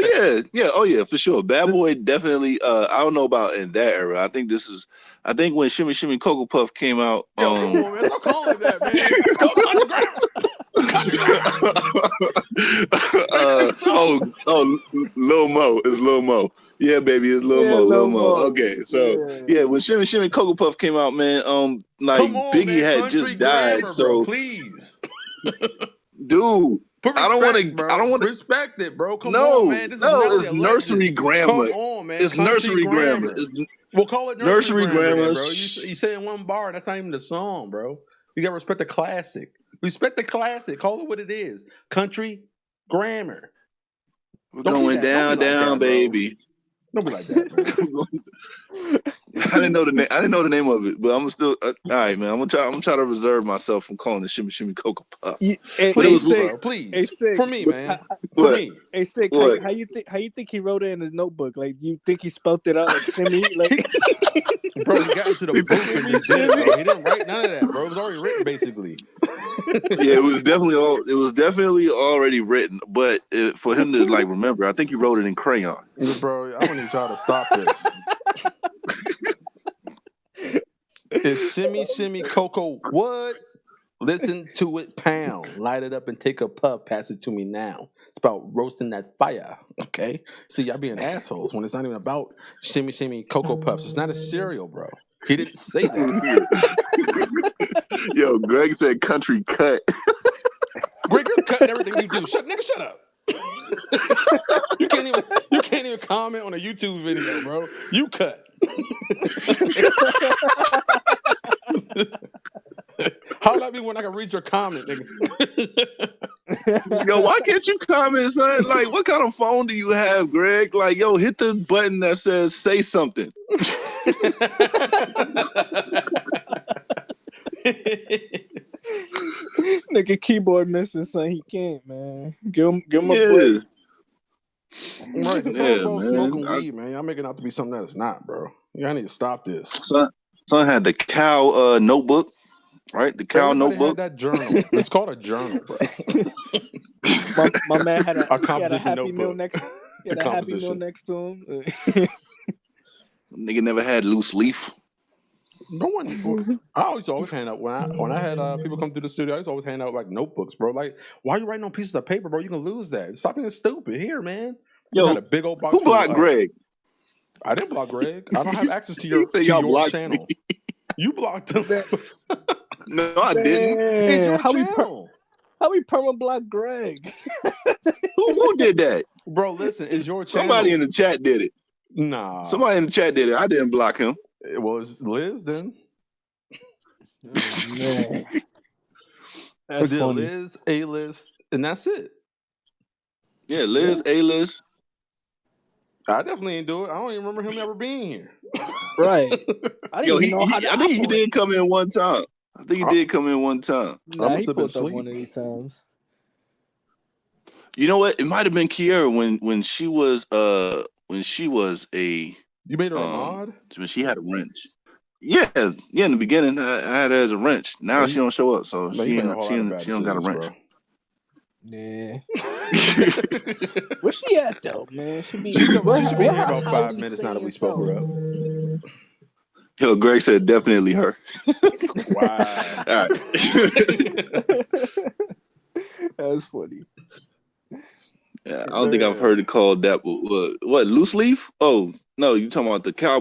yeah, for sure. Bad Boy definitely. I don't know about in that era. I think when Shimmy Shimmy Cocoa Puff came out. Yo, come on, man. Stop calling it that, man. It's called Country Grammar. Lil Mo. It's Lil Mo. Yeah, baby, it's Lil Mo. Lil Mo. Okay, so yeah, when Shimmy Shimmy Cocoa Puff came out, man, like come on, Biggie man. had just died. Grammar, so bro, please, dude. I don't want to respect it, bro. Come on, man. This is it's nursery grammar. Come on, man. It's nursery grammar. We'll call it nursery grammar, then, bro. You say in one bar, that's not even the song, bro. You gotta respect the classic. Respect the classic. Call it what it is. Country grammar. We're going down, baby. Don't be like that, man. I didn't know the name of it, but I'm still all right, man. I'm gonna try to reserve myself from calling it Shimmy Shimmy Cocoa Puff. Please, for me, man. For me. Hey, Sick, how you think he wrote it in his notebook? Like, you think he spelled it out like Shimmy? Like, bro, he got into the booth and just did it, bro. He didn't write none of that, bro. It was already written, basically. Yeah, it was definitely already written, but for him to like remember, I think he wrote it in crayon. Bro, I want to try to stop this. It's Shimmy Shimmy Cocoa what? Listen to it pound. Light it up and take a puff. Pass it to me now. It's about roasting that fire. Okay? See, y'all being assholes when it's not even about Shimmy Shimmy Cocoa Puffs. It's not a cereal, bro. He didn't say that. Yo, Greg said country cut. Greg, you're cutting everything you do. Shut up. You can't even comment on a YouTube video, bro. You cut. How would I be when I can read your comment, nigga? Yo, why can't you comment, son? Like, what kind of phone do you have, Greg? Like, yo, hit the button that says say something. Nigga, keyboard missing, son. He can't, man. Give him a break. Right, this whole smoking weed, man. Y'all making it out to be something that it's not, bro. Y'all need to stop this. Son had the cow notebook, right? The cow notebook. Had that journal. It's called a journal, bro. my man had a composition Happy Meal next. He had a Happy Meal next to him. Nigga never had loose leaf. No one. I always hand out when I had people come through the studio. I used to always hand out like notebooks, bro. Like, why are you writing on pieces of paper, bro? You can lose that. Stop being stupid. Here, man. Yo, had a big old box. Who blocked Greg? I didn't block Greg. I don't have access to your channel. You blocked him. No, I didn't. It's your channel. How we perma block Greg? Who did that? Bro, listen, it's your channel. Somebody in the chat did it. Nah. Somebody in the chat did it. I didn't block him. It was Liz then. Man. That's funny. Liz, A-list, and that's it. Yeah, Liz, A-list. I definitely ain't do it. I don't even remember him ever being here. Right. I didn't even know how to I think he operate. did come in one time. Nah, must he have been pulled up asleep. one of these times. You know what? It might have been Kiera when she was a You made her a mod? when she had a wrench. Yeah, in the beginning I had her as a wrench. Now she don't show up, so you made a whole lot of bad she don't got a decisions, wrench. bro. Yeah. Where's she at though, man? She She should be here her about 5 highly minutes now that we sane spoke her self. up. Yo, Greg said definitely her. Wow. All right. That's funny. Yeah, I don't think I've heard it called that. What loose leaf? Oh no, you talking about the cow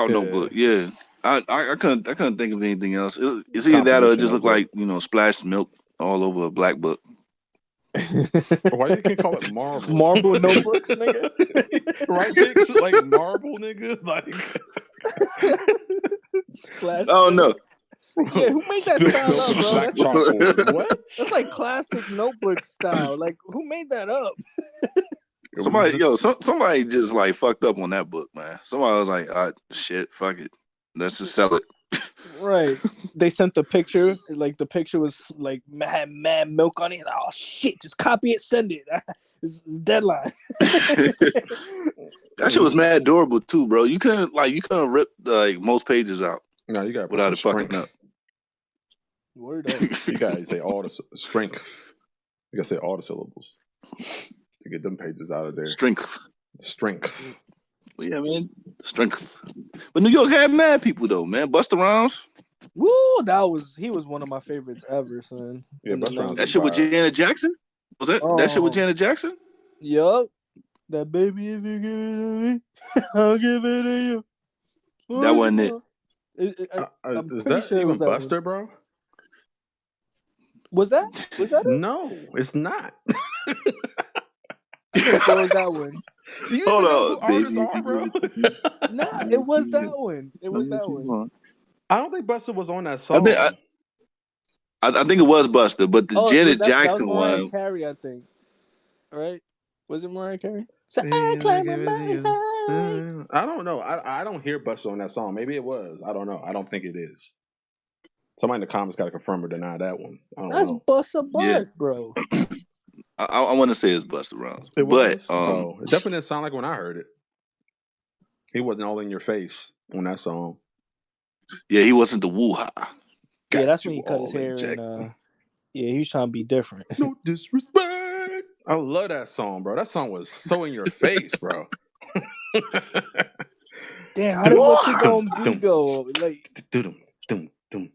notebook? Yeah, I couldn't think of anything else. It's either that or it just looked like splashed milk all over a black book. Why you can't call it marble? Marble notebooks, nigga. Right, Pix? Like marble, nigga. Like Splash. Oh no. Yeah, who made that style up, bro? Black chalkboard. What? That's like classic notebook style. Like, who made that up? Somebody just like fucked up on that book, man. Somebody was like, shit, fuck it. Let's just sell it. Right. They sent the picture. Like, the picture was like had mad milk on it. Oh shit, just copy it, send it. It's deadline. That shit was mad durable too, bro. You couldn't rip like most pages out. No, you got without it fucking up. Word up. You gotta say all the strength. You gotta say all the syllables to get them pages out of there. Strength. Well, yeah, man. Strength. But New York had mad people though, man. Busta Rhymes. Woo, he was one of my favorites ever, son. Yeah, Busta Rhymes. That shit with Janet Jackson? Was that shit with Janet Jackson? Yup. That baby, if you give it to me, I'll give it to you. That wasn't it. I'm is pretty that sure it even was that Buster, one. bro? Was that it? No, it's not. I could have thought it was that one. Do you Hold even know on, who artists are, bro? Nah, it was that one. It was that one. I don't think Buster was on that song. I think it was Buster, but the Janet Jackson that was Mariah one. Carey, I think. Right? Was it Mariah Carey? So I climb a mountain high. I don't know. I don't hear Buster on that song. Maybe it was. I don't know. I don't think it is. Somebody in the comments got to confirm or deny that one. I don't That's know. Buster Buzz, bro. I want to say it's Busta Rhymes. It was? It definitely didn't sound like when I heard it. He wasn't all in your face on that song. Yeah, he wasn't the woo-ha. Yeah, that's when he cut his hair and yeah, he was trying to be different. No disrespect. I love that song, bro. That song was so in your face, bro. Damn, how did What You Gonna Be go? Like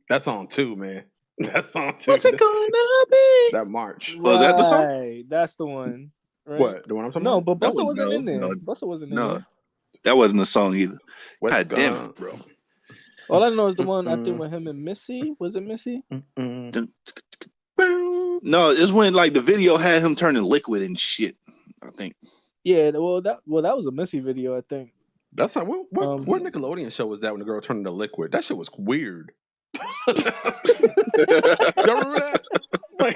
that song too, man. That song too. What's it gonna be? That march. Right. Was that the song? That's the one. Right? What? The one I'm talking about? No, but Busta wasn't in there. Busta wasn't in there. That wasn't a song either. God damn it, bro. All I know is the one I think with him and Missy. Was it Missy? No, it's when like the video had him turning liquid and shit. I think. Yeah, well that was a Missy video, I think. That's not what Nickelodeon show was that when the girl turned into liquid? That shit was weird. Y'all remember that? Like,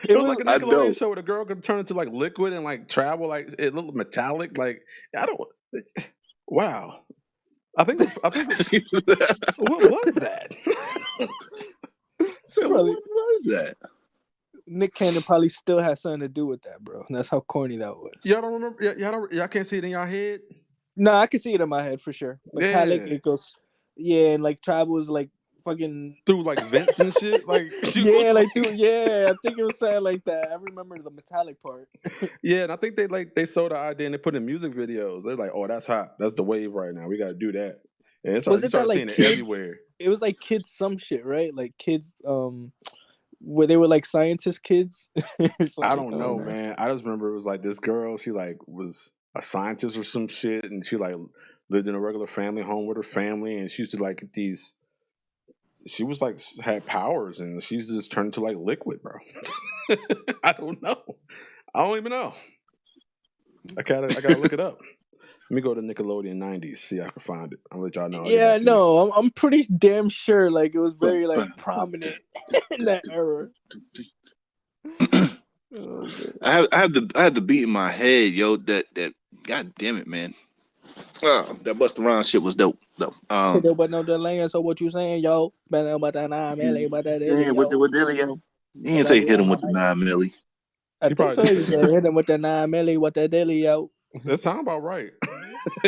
it was like a Nickelodeon show where the girl could turn into like liquid and like travel, like it looked metallic. Like I don't. Wow. I think. What was that? What was that? Nick Cannon probably still had something to do with that, bro. And that's how corny that was. Y'all don't remember? Y'all can't see it in y'all head? No, I can see it in my head for sure. Metallic, it goes, and like Tribe was like fucking through like vents and shit. Like I think it was something like that. I remember the metallic part. Yeah, and I think they sold the idea and they put in music videos. They're like, oh, that's hot. That's the wave right now. We got to do that. And it's was it that, like, seeing kids, it everywhere. It was like kids some shit, right? Like kids, where they were like scientist kids. I don't know, man. I just remember it was like this girl. She like was a scientist or some shit, and she like lived in a regular family home with her family, and she used to like get these. She was like had powers, and she used to just turn into like liquid, bro. I don't know. I don't even know. I gotta look it up. Let me go to Nickelodeon 90s, see if I can find it. I'll let y'all know. Yeah, no, I'm pretty damn sure like it was very like prominent in that era. Oh, I had the beat in my head, yo. That God damn it, man. That Busta Rhymes shit was dope, though. there wasn't no delay, so what you saying, yo? What What the hell, yo? He didn't say hit him with the 9 milli. I think so. He said hit him with the 9 milli. What the dilly, yo? That sounds about right.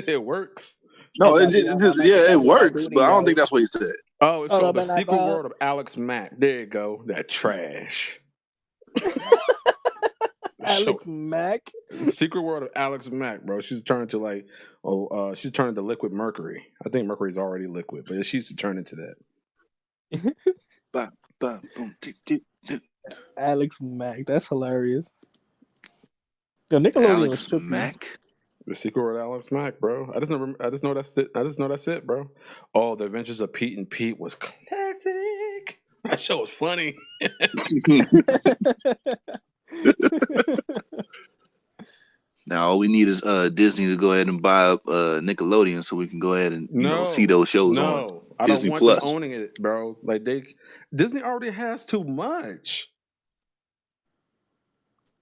It works. No, it works, but I don't think that's what he said. Oh, it's called The Secret World of Alex Mack. There you go. That trash. Alex Mack? Secret World of Alex Mack, bro. She's turned to she's turned to liquid mercury. I think mercury's already liquid, but she's turned into that. Alex Mack. That's hilarious. Yo, Nickelodeon was tripping. Mack. The Secret World of Alex Mack, bro. I just know that's it. I just know that's it, bro. Oh, The Adventures of Pete and Pete was classic. That show was funny. Now all we need is Disney to go ahead and buy up Nickelodeon so we can go ahead and see those shows on Disney I don't want Plus. them owning it, bro. Like Disney already has too much.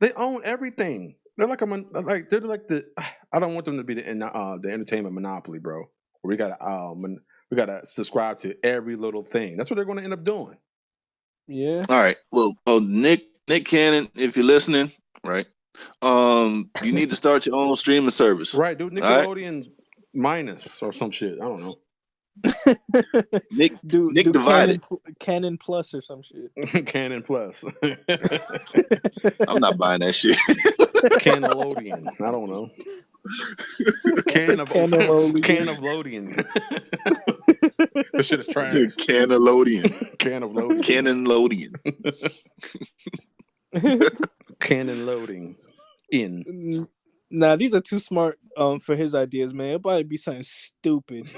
They own everything. They're like I don't want them to be the entertainment monopoly, bro. We gotta subscribe to every little thing. That's what they're going to end up doing. Yeah. All right. Well, Nick Cannon, if you're listening, right? You need to start your own streaming service. Right, dude. Nickelodeon minus or some shit. I don't know. Nick divided. Canon Plus or some shit. Canon Plus. I'm not buying that shit. Canelodian. I don't know. Can of Lodian. This shit is trash. Canelodian. Can of Lodian. Canelodian. Cannon loading in. Nah, these are too smart for his ideas, man. It'll probably be something stupid.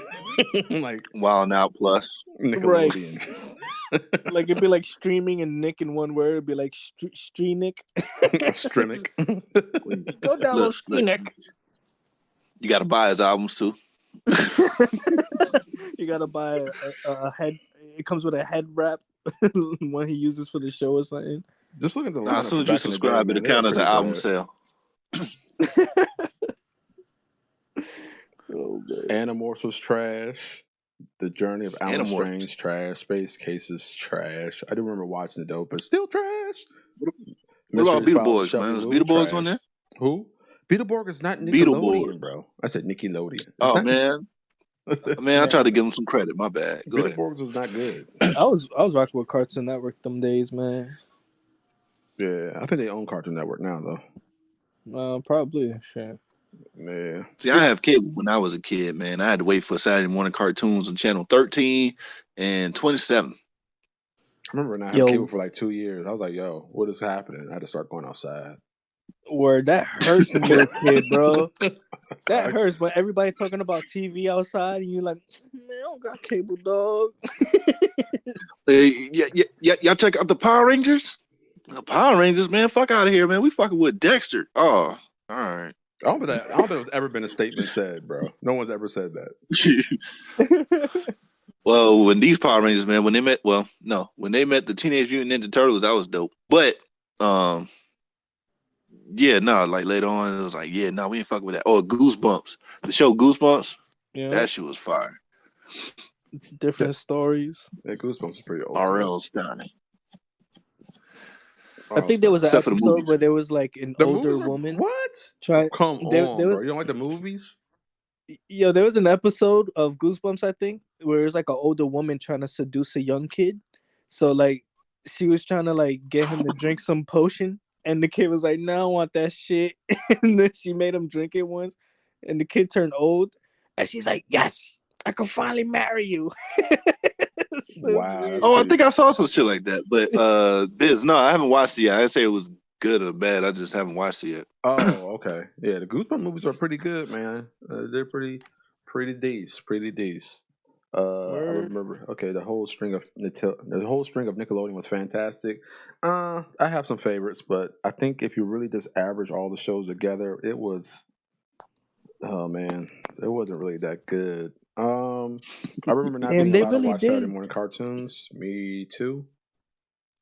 Like Wild Out Plus. Nickelodeon. Right. Like it'd be like streaming and Nick in one word. It'd be like Streenick. Strinick. Go download Streenick. You gotta buy his albums too. You gotta buy a head. It comes with a head wrap when he uses for the show or something. Just look at the as soon as you subscribe, it'll count as an album sale. Oh, Animorphs was trash. The Journey of Alan Strange trash. Space Cases trash. I do remember watching it though, but still trash. What about Beetleborgs, man? Was Beetleborgs on there? Who? Beetleborg is not Nickelodeon, bro. I said Nickelodeon. Man. Man, I tried to give him some credit. My bad. Go ahead. Beetleborgs was not good. I was rocking with Cartoon Network them days, man. Yeah, I think they own Cartoon Network now, though. Probably. Sure. Yeah. See, I have cable when I was a kid, man. I had to wait for Saturday morning cartoons on channel 13 and 27. I remember when I had cable for like 2 years. I was like, yo, what is happening? I had to start going outside. Word, that hurts when you're a kid, bro. That hurts when everybody talking about TV outside and you're like, man, I don't got cable, dog. Y'all check out the Power Rangers? The Power Rangers, man, fuck out of here, man. We fucking with Dexter. Oh, all right. I don't think there's ever been a statement said, bro. No one's ever said that. Well, when these Power Rangers, man, when they met the Teenage Mutant Ninja Turtles, that was dope. But, like later on, it was like, we ain't fucking with that. Oh, Goosebumps. The show Goosebumps, that shit was fire. Different stories. Yeah, Goosebumps is pretty old. R.L. Stein. I think there was an episode where there was like an older woman. What? Come on, bro. You don't like the movies? Yo, there was an episode of Goosebumps, I think, where it was like an older woman trying to seduce a young kid. So like she was trying to like get him to drink some potion, and the kid was like, "No, I don't want that shit." And then she made him drink it once, and the kid turned old, and she's like, "Yes, I can finally marry you." Wow. I think I saw some shit like that. But I haven't watched it yet. I didn't say it was good or bad. I just haven't watched it yet. Oh, okay. Yeah, the Goosebumps movies are pretty good, man. They're pretty decent. I remember. Okay, the whole string of Nickelodeon was fantastic. I have some favorites, but I think if you really just average all the shows together, it was Oh man, it wasn't really that good. I remember not And being they allowed to really watch Saturday did. morning cartoons. Me too.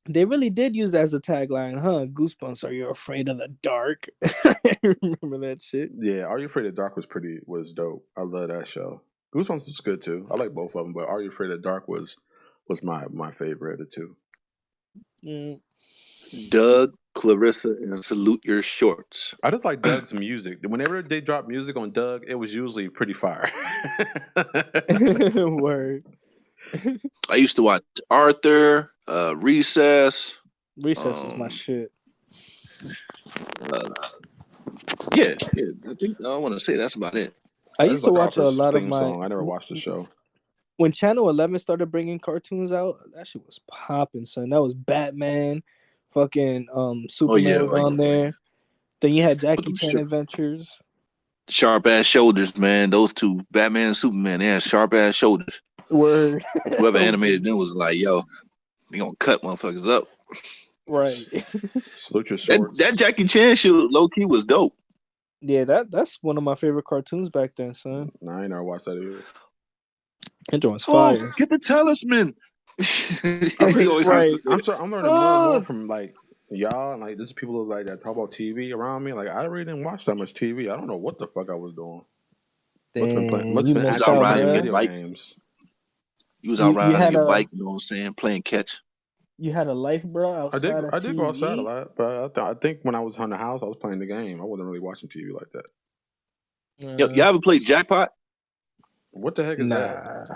They really did use that as a tagline, huh? Goosebumps. Are you afraid of the dark? I remember that shit. Yeah, Are You Afraid of the Dark was dope. I love that show. Goosebumps was good too. I like both of them, but Are You Afraid of the Dark was my favorite of the two. Mm. Doug, Clarissa, and Salute Your Shorts. I just like Doug's music. Whenever they drop music on Doug, it was usually pretty fire. Word. I used to watch Arthur, Recess. Recess was my Um, shit. yeah. I think I want to say that's about it. I I used just to like watch a Arthur's lot of theme my song. I never watched the show. when Channel 11 started bringing cartoons out. That shit was popping, son. That was Batman, fucking Oh Superman yeah, was on there. Then you had but Jackie them Chan Adventures. sharp ass shoulders, man. Those two, Batman and Superman, they had sharp ass shoulders. Word. Whoever animated them was like, yo, they gonna cut motherfuckers up. Right. Salute Your That Shorts. Jackie Chan shit, low key, was dope. Yeah, that's one of my favorite cartoons back then, son. No, I ain't never watched that either. That joint's Oh, fire. get the talisman. I'm, He always I'm, Right. used to I'm, say, sorry, I'm learning more and more oh. from like y'all and like this is people like that talk about TV around me. Like I really didn't watch that much TV. I don't know what the fuck I was doing. Damn, Must you have been You was missed out actually out, riding playing your bruh. video bike. games. You was out You riding had your a bike, you know what I'm saying, playing catch. you had a life, bro, outside of I did go outside a TV. lot, but I think when I was on the house, I was playing the game. I wasn't really watching TV like that. Yo, y'all ever played jackpot? What the heck is that? Nah.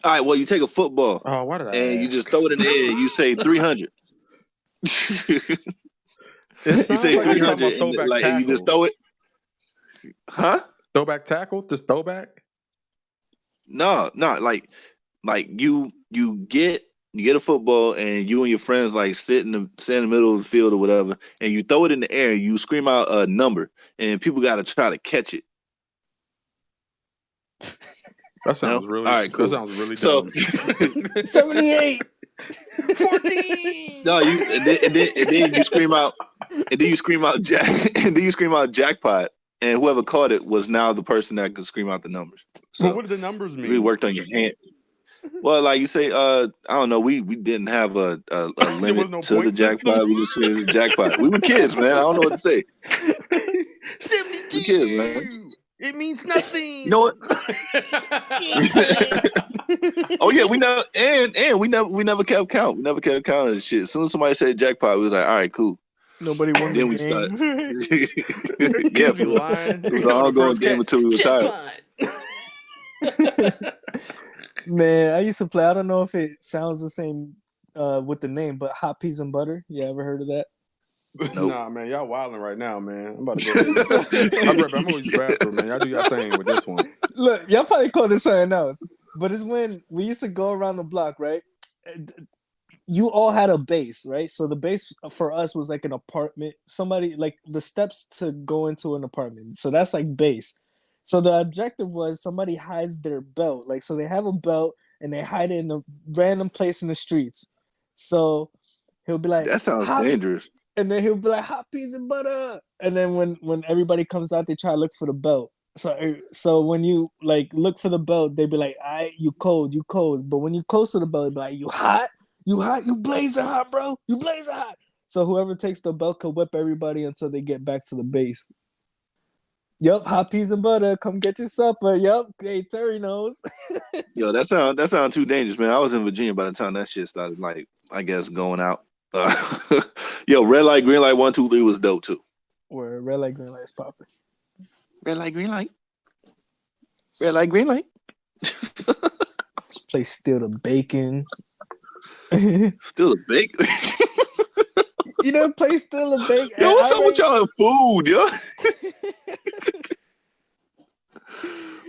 All right, well, you take a football Oh, why did I and you just ask? throw it in the air and you say 300. It You sounds say like you're talking 300 about and throwback like and you just tackle. throw it. Huh? Throwback tackle? Just throwback? No, like you get a football and you and your friends like sit in the middle of the field or whatever, and you throw it in the air, you scream out a number, and people gotta try to catch it. That No? sounds really All right, that cool. sounds really So dumb. 78. 14. no, and then you scream out jack and then you scream out jackpot, and whoever caught it was now the person that could scream out the numbers. But So what do the numbers you really mean? worked on your hand. Well, like you say, I don't know. We didn't have a There was limit no to the point system. jackpot. We just said the jackpot. We were kids, man. I don't know what to say. 72. We kids, man. It means nothing. You know what? Oh yeah, we never we never kept count. We never kept count of the shit. As soon as somebody said jackpot, we was like, all right, cool. Nobody won the Then we start. game. Yeah, Kids be lying. it was an ongoing game until we were tired. Man, I used to play. I don't know if it sounds the same with the name, but hot peas and butter. You ever heard of that? Nope. Nah, man, y'all wilding right now, man. I'm about to go. I'm going to use the bathroom, man. Y'all do your thing with this one. Look, y'all probably call it something else, but it's when we used to go around the block, right? You all had a base, right? So the base for us was like an apartment. Somebody like the steps to go into an apartment. So that's like base. So the objective was somebody hides their belt. Like so they have a belt and they hide it in a random place in the streets. So he'll be like, That sounds hot, dangerous. and then he'll be like hot peas and butter. And then when everybody comes out, they try to look for the belt. So when you like look for the belt, they be like, you cold. But when you close to the belt, they be like, you hot, you blazing hot, bro. You blazing hot. So whoever takes the belt could whip everybody until they get back to the base. Yup, hot peas and butter. Come get your supper. Yup. Hey, Terry knows. Yo, that sound too dangerous, man. I was in Virginia by the time that shit started, like, I guess, going out. Yo, red light, green light, 1, 2, 3 was dope too. Where red light, green light is popping. Red light, green light. Red light, green light. Let's play Steal the Bacon. Still a bake. You never play Steal the Bacon? Yo, what's up with y'all and food, yo?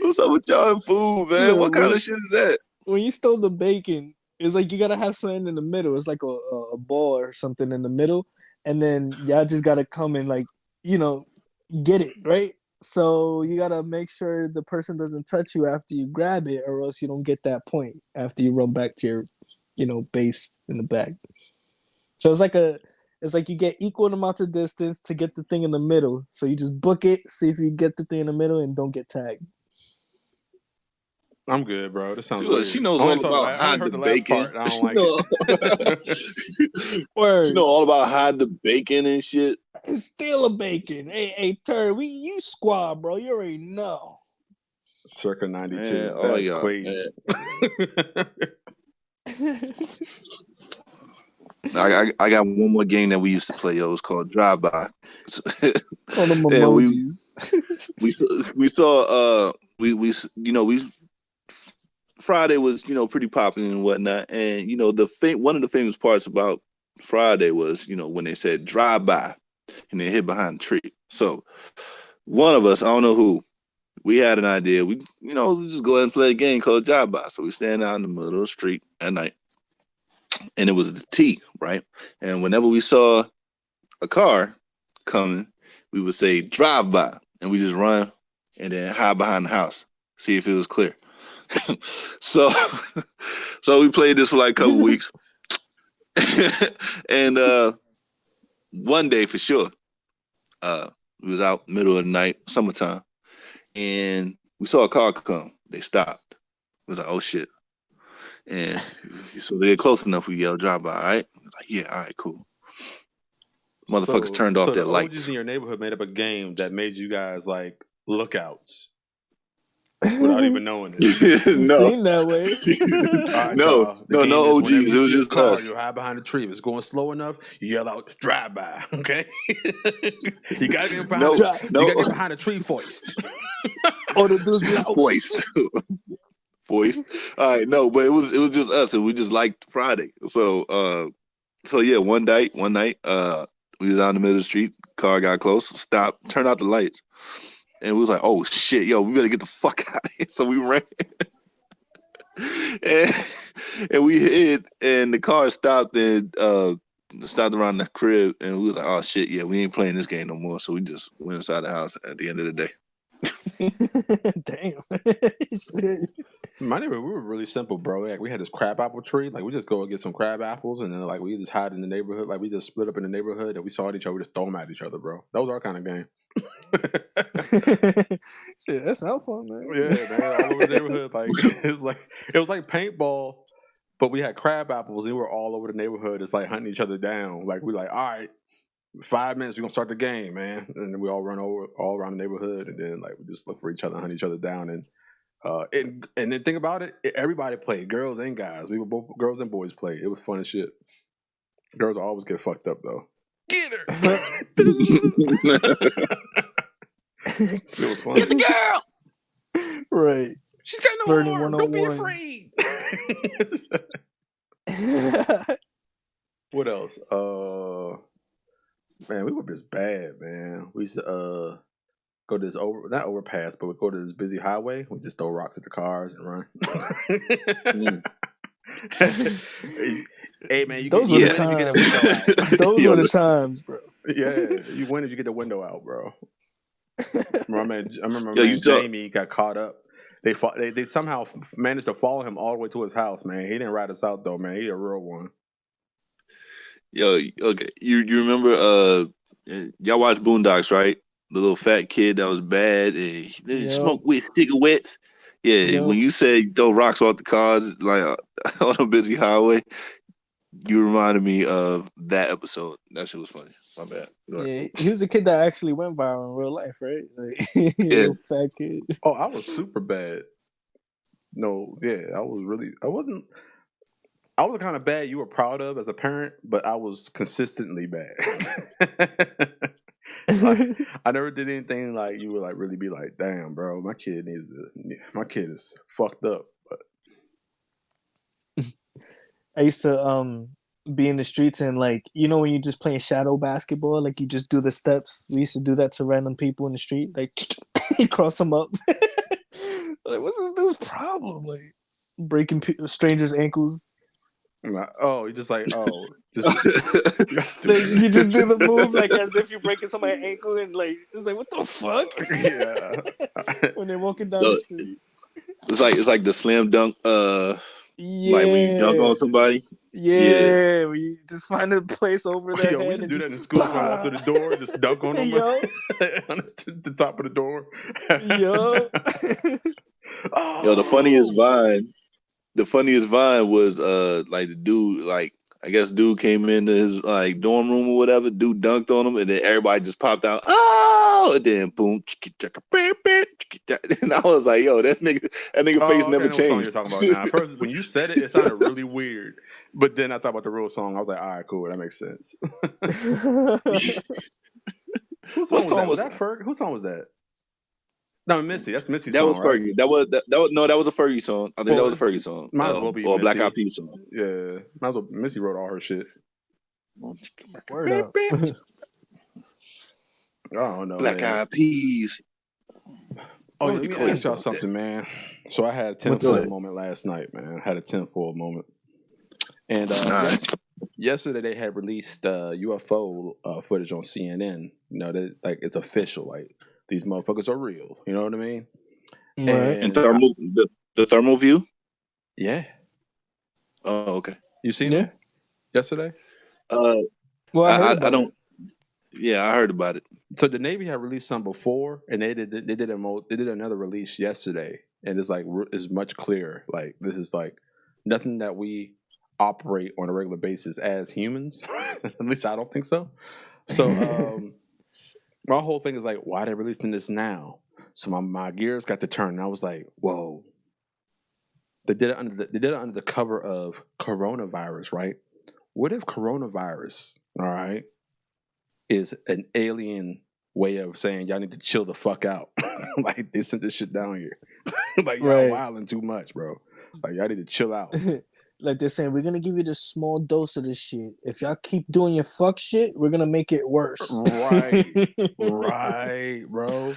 What's up with y'all and food, man? Yo, What kind of shit is that? When you stole the bacon, it's like you gotta have something in the middle. It's like a ball or something in the middle, and then y'all just gotta come and like get it right. So you gotta make sure the person doesn't touch you after you grab it, or else you don't get that point after you run back to your base in the back. So it's like It's like you get equal amounts of distance to get the thing in the middle. So you just book it, see if you get the thing in the middle, and don't get tagged. I'm good, bro. This sounds weird. She knows I only all saw about I only hiding heard the the last bacon. part. And I don't She like know, it. Word. she know all about hiding the bacon and shit. It's still a bacon. Hey, Turd, you squad, bro. You already know. Circa 92. Man, oh, That's yeah, crazy. I got one more game that we used to play. Yo, it was called Drive By. All them Yeah, emojis. we Friday was pretty popular and whatnot, and one of the famous parts about Friday was when they said drive by and they hid behind a tree. So one of us, I don't know who, we had an idea. We just go ahead and play a game called drive by. So we stand out in the middle of the street at night, and it was the T, right? And whenever we saw a car coming, we would say drive by, and we just run and then hide behind the house, see if it was clear. so we played this for like a couple weeks. And one day for sure, we was out middle of the night, summertime, and we saw a car come. They stopped. It was like, oh shit. And so they get close enough, we yell drive by, all right? Like, yeah, all right, cool. Motherfuckers turned off their lights. So the OGs in your neighborhood made up a game that made you guys like lookouts without even knowing it. No. Seemed that way. All right, No OGs. It was just car, us. you hide behind a tree. If it's going slow enough, you yell out drive by. Okay, you gotta get behind. You gotta get behind a tree first. Or the dudes be like, oh, voiced. All right, no, but it was just us, and we just liked Friday. So yeah, one night, we was out in the middle of the street. Car got close, stopped, turned out the lights, and we was like, "Oh shit, yo, we better get the fuck out of here." So we ran, and we hid, and the car stopped and stopped around the crib, and we was like, "Oh shit, yeah, we ain't playing this game no more." So we just went inside the house at the end of the day. Damn. My neighborhood, we were really simple, bro. Like we had this crab apple tree. Like we just go and get some crab apples, and then like we just hide in the neighborhood. Like we just split up in the neighborhood, and we saw each other. We just throw them at each other, bro. That was our kind of game. Shit, that sounds fun, man. Yeah, man. All over the neighborhood, like it was like paintball, but we had crab apples, and we were all over the neighborhood. It's like hunting each other down. Like we like, all right, 5 minutes, we're gonna start the game, man. And then we all run over all around the neighborhood, and then like we just look for each other, hunt each other down, and then think about it, everybody played, girls and guys. We were both girls and boys played. It was fun as shit. Girls always get fucked up though. Get her. It was fun. Get the girl. Right. She's got no arm. Don't be afraid. What else? Man, we were just bad, man. We used to go to this not overpass, but we go to this busy highway. We just throw rocks at the cars and run. Hey man, those were the times. Those were the times, bro. Yeah, you win if you get the window out, bro. I remember my man Jamie got caught up. They somehow managed to follow him all the way to his house, man. He didn't rat us out though, man. He a real one. Yo, okay. You remember y'all watch Boondocks, right? The little fat kid that was bad and he smoked with cigarettes. Yeah, when you said you throw rocks off the cars like on a busy highway, you reminded me of that episode. That shit was funny. My bad. Yeah, he was a kid that actually went viral in real life, right? Like, yeah, fat kid. Oh, I was super bad. No, yeah, I wasn't kind of bad you were proud of as a parent, but I was consistently bad. I never did anything like you would like really be like, damn, bro, my kid is fucked up. But I used to be in the streets and like, you know, when you're just playing shadow basketball, like you just do the steps. We used to do that to random people in the street, like cross them up. Like, what's this dude's problem? Like breaking strangers' ankles. Oh, you just like, just you just do the move like as if you're breaking somebody's ankle and like it's like what the fuck? Yeah. When they're walking down the street. It's like the slam dunk Like when you dunk on somebody. Yeah, we just find a place over their Yo, head we should and do just that in school. Somebody walk through the door, just dunk on them Yo. on the top of the door. Yo. Yo, the funniest vine was like the dude, like I guess dude came into his like dorm room or whatever, dude dunked on him, and then everybody just popped out, oh, and then boom, and I was like, yo, that nigga face never I know what song changed. you're talking about now. First, when you said it, it sounded really weird. But then I thought about the real song. I was like, all right, cool, that makes sense. Whose song was that? Was that Ferg? Whose song was that? No, Missy. That's Missy's song, was Fergie. right? That was a Fergie song. I think that was a Fergie song. Might as well be or a Missy. Black Eyed Peas song. Yeah, might as well. Missy wrote all her shit. Word up. I don't know. Black Eyed Peas. Oh, yeah, let me ask y'all something, man. So I had a tinfoil moment last night, man. I had a tinfoil moment. And yesterday they had released UFO footage on CNN. You know, that like it's official. Like these motherfuckers are real. You know what I mean? Right. And the thermal view? Yeah. Oh, okay. You seen it yesterday? Well, I don't. Yeah, I heard about it. So the Navy had released some before, and they did another release yesterday, and it's like it's much clearer. Like this is like nothing that we operate on a regular basis as humans. At least I don't think so. So my whole thing is like, why are they releasing this now? So my gears got to turn, and I was like, whoa. They did it under the cover of coronavirus, right? What if coronavirus, all right, is an alien way of saying y'all need to chill the fuck out? Like they sent this shit down here. Like y'all wilding too much, bro. Like y'all need to chill out. Like they're saying, we're gonna give you this small dose of this shit. If y'all keep doing your fuck shit, we're gonna make it worse. Right, bro.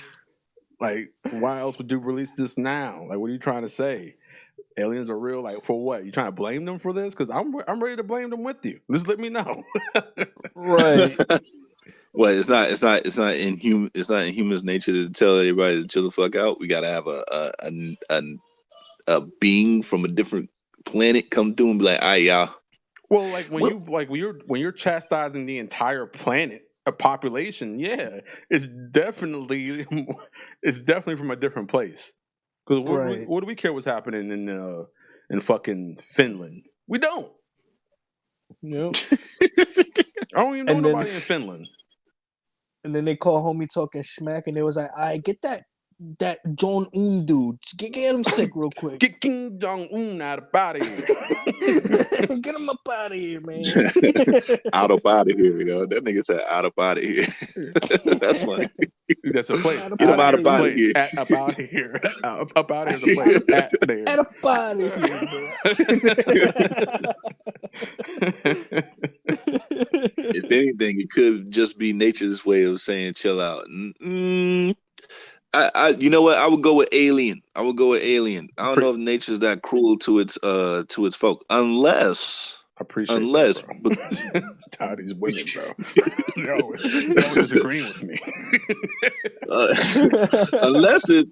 Like, why else would you release this now? Like, what are you trying to say? Aliens are real? Like, for what? You trying to blame them for this? Because I'm ready to blame them with you. Just let me know. Right. Well, it's not in humans' nature to tell everybody to chill the fuck out. We gotta have a being from a different planet come through and be like, "All right, y'all." Well, like when you're chastising the entire planet, a population, yeah, it's definitely from a different place. Because what do we care what's happening in fucking Finland? We don't. Nope. I don't even know nobody in Finland. And then they call homie talking smack, and they was like, "I get that Jong Un dude. Get him sick real quick. Get Kim Jong Un out of here. Get him up out of here, man. Out of here, you know. That nigga said out of here. That's funny. That's a place. Get him out of here. Up out of here. Up out of here is a place. At there. Out of here, bro. If anything, it could just be nature's way of saying chill out. I you know what? I would go with alien. I don't know if nature's that cruel to its folk, unless. I appreciate that, bro. Tired of these women, bro. Y'all disagreeing with me. Unless it's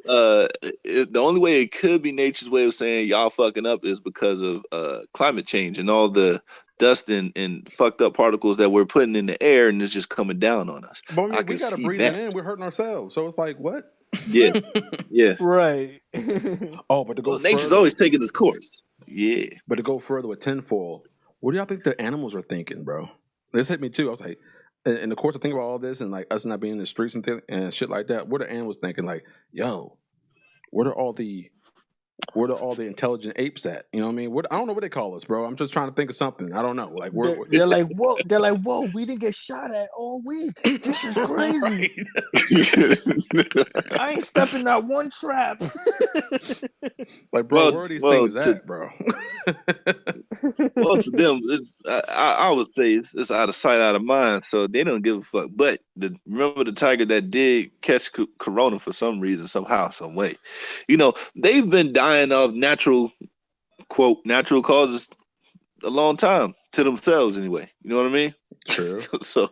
the only way it could be nature's way of saying y'all fucking up is because of climate change and all the dust and fucked up particles that we're putting in the air, and it's just coming down on us. But I mean, we gotta breathe it in. We're hurting ourselves. So it's like, what? Yeah. Right. Oh, but to go nature's further, always taking its course. Yeah. But to go further with tinfoil, what do y'all think the animals are thinking, bro? This hit me too. I was like, and of course, I think about all this and like us not being in the streets and shit like that. What are animals thinking? Like, yo, where are all the intelligent apes at? You know what I mean? I don't know what they call us, bro. I'm just trying to think of something. I don't know. Like they're like, whoa, we didn't get shot at all week. This is crazy. I ain't stepping out one trap. Like, bro, where are these things at, bro? Well, to them, I would say it's out of sight, out of mind. So they don't give a fuck. But remember the tiger that did catch corona for some reason, somehow, some way. You know, they've been dying of natural causes a long time to themselves, anyway. You know what I mean? True. So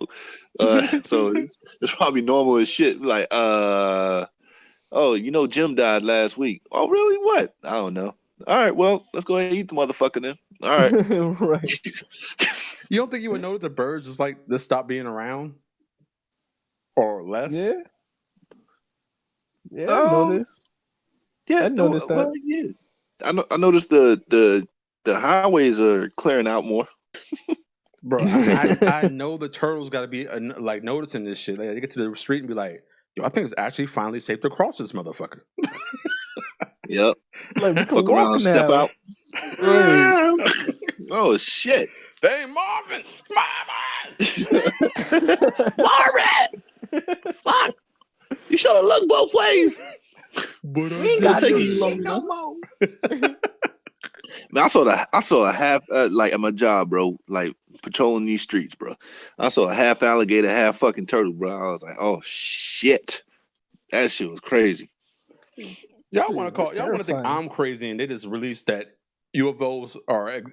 it's probably normal as shit. Like, oh, Jim died last week. Oh, really? What? I don't know. All right, well, let's go ahead and eat the motherfucker then. All right. Right. You don't think you would notice the birds just stop being around or less? Yeah. Yeah, I noticed. Yeah. I noticed that. Well, yeah. I noticed the highways are clearing out more. Bro, I know the turtles got to be like noticing this shit. Like, they get to the street and be like, "Yo, I think it's actually finally safe to cross this motherfucker." Yep. Like we can Fuck walk around, step now. out. Right. Oh shit. They ain't Marvin, Marvin. Marvin! Fuck! You should have looked both ways. But We ain't It'll got take this you shit long no enough. more. Man, I saw a half like at my job, bro. Like patrolling these streets, bro. I saw a half alligator, half fucking turtle, bro. I was like, oh shit, that shit was crazy. Y'all want to That's y'all want to think terrifying. I'm crazy and they just released that UFOs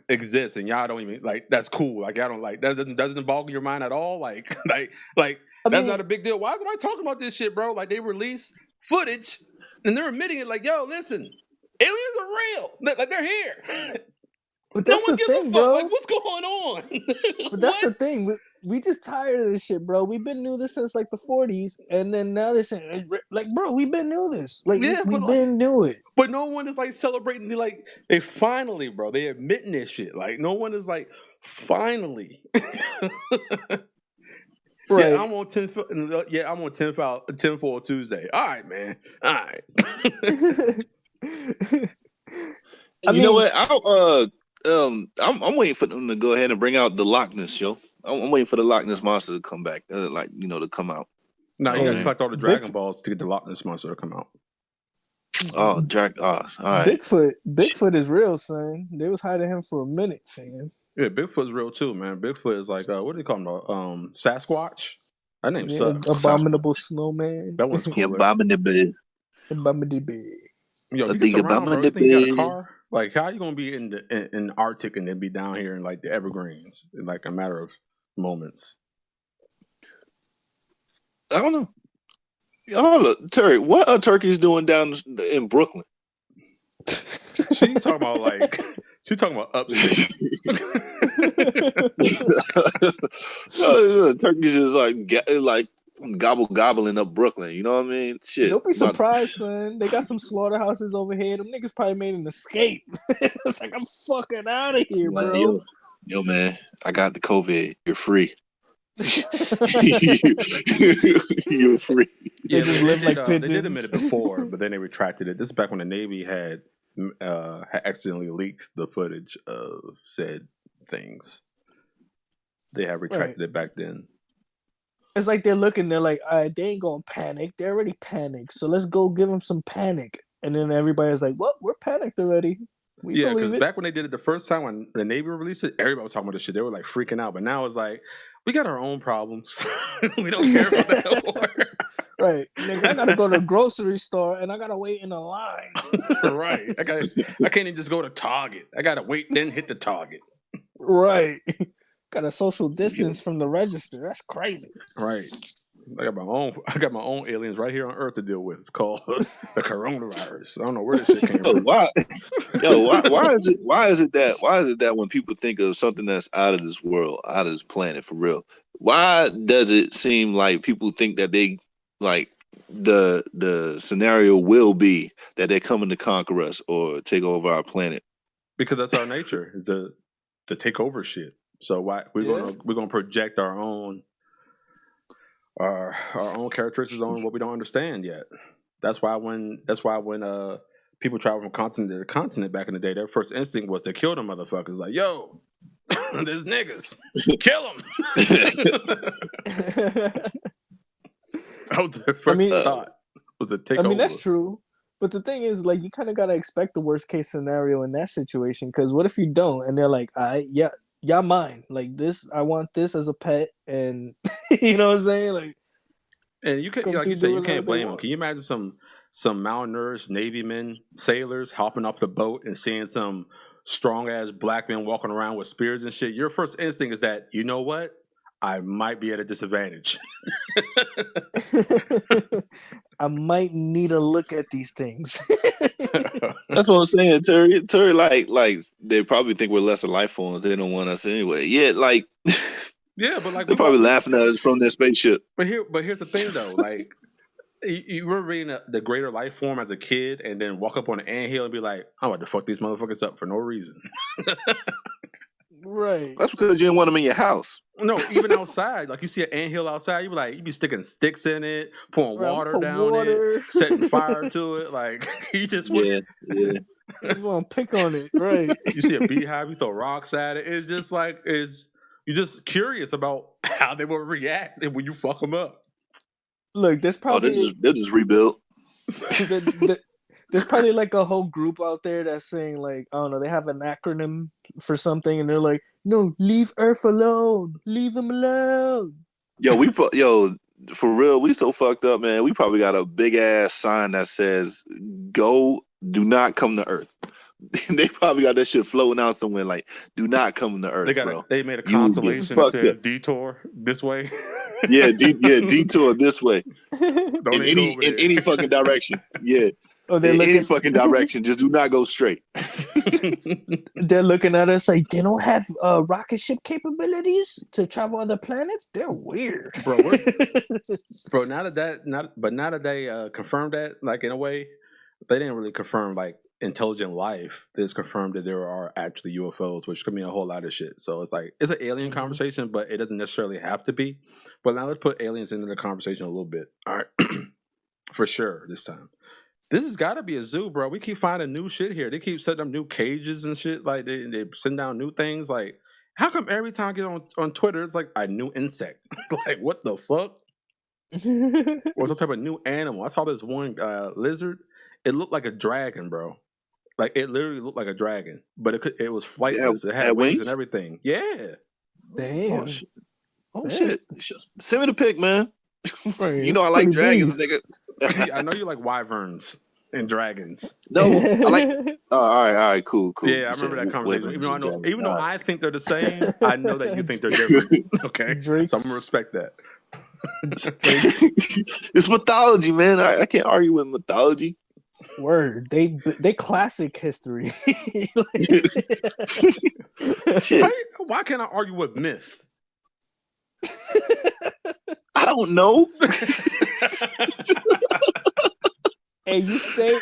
exist and y'all don't even like that's cool. Like y'all don't like that doesn't boggle your mind at all. Like I that's mean, not a big deal. Why am I talking about this shit, bro? Like they release footage and they're admitting it. Like, yo, listen, aliens are real. Like they're here. but No that's one the gives a thing, fuck. bro. Like, what's going on? But that's What? the thing. We just tired of this shit, bro. We've been knew this since like the 40s, and then now they're saying, like, bro, we've been knew this. Like, Yeah, we but like, been knew it. but no one is like celebrating. They finally, bro. They admitting this shit. Like, no one is like finally. Right. Yeah, I'm on 10. Yeah, I'm on 10 for Tuesday. All right, man. All right. You know what? I'm waiting for them to go ahead and bring out the Loch Ness, yo. I'm waiting for the Loch Ness monster to come back, to come out. Now you got to man. collect all the Dragon Balls to get the Loch Ness monster to come out. Oh, Jack. Oh, all right. Bigfoot is real, son. They was hiding him for a minute, fam. Yeah, Bigfoot's real too, man. Bigfoot is like what do they call him? Sasquatch. That name Yeah, sucks. abominable snowman. That one's cooler. Abominable. Abominable. Yo, I you think get around, bro. You think you got a abominable. car? Like, how you gonna be in the Arctic and then be down here in like the Evergreens in like a matter of moments? I don't know. Hold up, Terry. What are turkeys doing down in Brooklyn? She talking about like she talking about upstate. Turkeys is like gobbling up Brooklyn. You know what I mean? Shit. Don't be surprised, son. They got some slaughterhouses over here. Them niggas probably made an escape. It's like, I'm fucking out of here, bro. Yo, man, I got the COVID. You're free. You're free. Yeah, just live like they did pigeons. admit it before, but then they retracted it. This is back when the Navy had accidentally leaked the footage of said things. They have retracted it back then. It's like they're looking, they're like, all right, they ain't gonna panic. They already panicked. So let's go give them some panic. And then everybody's like, well, we're panicked already. Yeah, because back when they did it the first time when the Navy released it, everybody was talking about this shit. They were like freaking out. But now it's like, we got our own problems. We don't care about that no more. Right. Nigga, I gotta go to the grocery store and I gotta wait in a line. Right. I can't even just go to Target. I gotta wait, then hit the Target. Right. Got a social distance from the register. That's crazy. Right. I got my own aliens right here on Earth to deal with. It's called the coronavirus. I don't know where this shit came from. Why is it that when people think of something that's out of this world, out of this planet for real, why does it seem like people think that they like the scenario will be that they're coming to conquer us or take over our planet? Because that's our nature, is to take over shit. So why we're gonna project our own characteristics on what we don't understand yet. That's why when people travel from continent to continent back in the day, their first instinct was to kill them motherfuckers. Like, yo, there's niggas, kill them. That was their first thought was to take over. I mean, that's true. But the thing is, like, you kind of gotta expect the worst case scenario in that situation. Because what if you don't? And they're like, y'all mine. Like this, I want this as a pet, and you know what I'm saying? Like, and you can, like you said, you can't blame them. Can you imagine some malnourished Navy men, sailors hopping off the boat and seeing some strong ass black men walking around with spears and shit? Your first instinct is that, you know what? I might be at a disadvantage. I might need a look at these things. That's what I'm saying, Terry. Terry, like they probably think we're lesser life forms. They don't want us anyway. Yeah, like Yeah, but like they're probably laughing at us from their spaceship. But here's the thing though, like you were reading the greater life form as a kid, and then walk up on an anthill and be like, "I'm about to fuck these motherfuckers up for no reason." Right. That's because you didn't want them in your house. No, even outside, like you see an anthill outside, you be sticking sticks in it, pouring water down it, setting fire to it. Like you just yeah. You want to pick on it, right? You see a beehive, you throw rocks at it. It's just like you're just curious about how they will react when you fuck them up. Look, there's probably they'll just rebuild. There's probably like a whole group out there that's saying like, I don't know, they have an acronym for something, and they're like, "No, leave Earth alone, leave them alone." Yo, for real, we so fucked up, man. We probably got a big ass sign that says, "Go, do not come to Earth." They probably got that shit floating out somewhere like, "Do not come to Earth." They made a constellation that says "Detour this way." Detour this way. Don't in any fucking direction. Yeah. Oh, they're any fucking direction. Just do not go straight. They're looking at us like they don't have rocket ship capabilities to travel other planets. They're weird, bro. Now that they confirmed that, like in a way, they didn't really confirm like intelligent life. They just confirmed that there are actually UFOs, which could mean a whole lot of shit. So it's like it's an alien conversation, but it doesn't necessarily have to be. But now let's put aliens into the conversation a little bit. All right, for sure this time. This has got to be a zoo, bro. We keep finding new shit here. They keep setting up new cages and shit. Like they send down new things. Like, how come every time I get on Twitter, it's like a new insect? Like, what the fuck? Or some type of new animal. I saw this one lizard. It looked like a dragon, bro. Like it literally looked like a dragon, but it was flightless. It had wings and everything. Yeah. Damn. Oh shit! Send me the pic, man. Right, you know I like dragons, nigga. I know you like wyverns and dragons. No, I like. All right, cool. Yeah, I remember that conversation. Even though I think they're the same, I know that you think they're different. Okay, so I'm gonna respect that. It's mythology, man. I can't argue with mythology. Word, they classic history. Shit. Why can't I argue with myth? I don't know. Hey, you say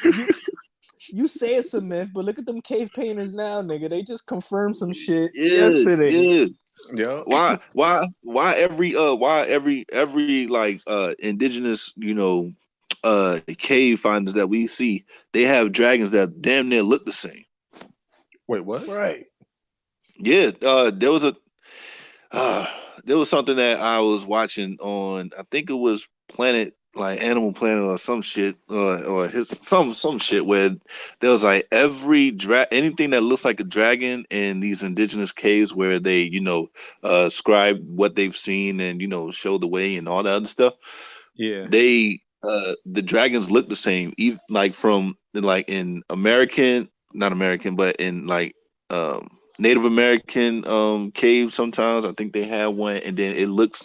it's a myth, but look at them cave painters now, nigga. They just confirmed some shit yesterday. Yeah. Why every like indigenous, cave finders that we see, they have dragons that damn near look the same. Wait, what? Right. Yeah, there was something that I was watching on, I think it was Animal Planet or some shit, or some shit where there was like anything that looks like a dragon in these indigenous caves where they, scribe what they've seen and, show the way and all that other stuff. Yeah. They the dragons look the same, even like from like in not American, but in like Native American caves. Sometimes I think they have one, and then it looks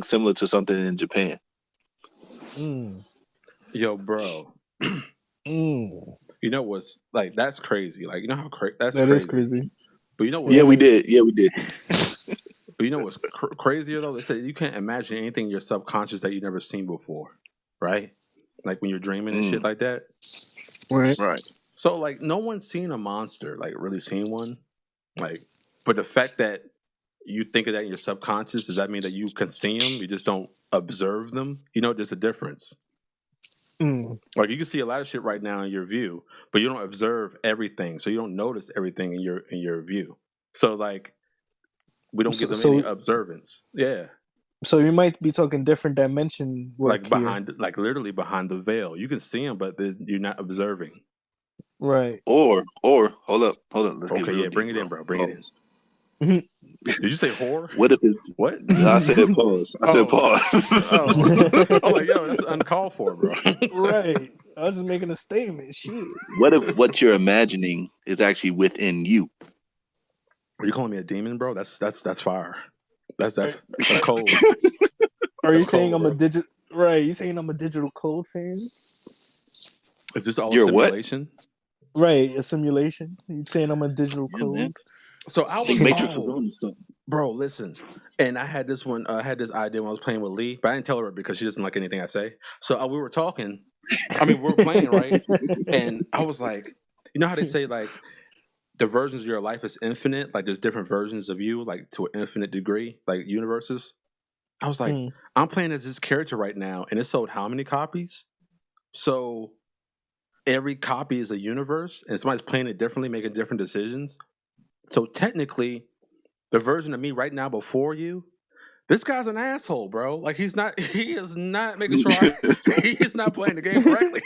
similar to something in Japan. Yo, bro. You know what's like? That's crazy. Like, you know how crazy that is crazy. But you know, yeah, we did. But you know what's crazier though? They say you can't imagine anything in your subconscious that you've never seen before, right? Like when you're dreaming and shit like that. Right. So like, no one's seen a monster, like really seen one, like. But the fact that you think of that in your subconscious, does that mean that you can see them? You just don't observe them. There's a difference. Like you can see a lot of shit right now in your view, but you don't observe everything, so you don't notice everything in your view. So like, we don't give them any observance. Yeah. So you might be talking different dimension work like literally behind the veil. You can see them, but you're not observing. Right. Or hold up. Let's okay, yeah, bring it in, bro. Bring it in. Did you say whore? What if it's what? I said pause. I said pause. I'm like, yo, that's uncalled for, bro. Right. I was just making a statement. Shit. What if what you're imagining is actually within you? Are you calling me a demon, bro? That's fire. That's cold. Are you That's saying cold, I'm a bro. digital? Right? You saying I'm a digital code fan? Is this all You're what? simulation? Right, a simulation. You saying I'm a digital Yeah, man. code? So I I think was Matrix was on to something. bro, listen. And I had this one. I had this idea when I was playing with Lee, but I didn't tell her because she doesn't like anything I say. So we were talking. I mean, we were playing, right? And I was like, you know how they say like the versions of your life is infinite, like there's different versions of you, like to an infinite degree, like universes. I was like, I'm playing as this character right now, and it sold how many copies? So every copy is a universe, and somebody's playing it differently, making different decisions. So technically, the version of me right now before you, this guy's an asshole, bro. Like he is not making sure he is not playing the game correctly.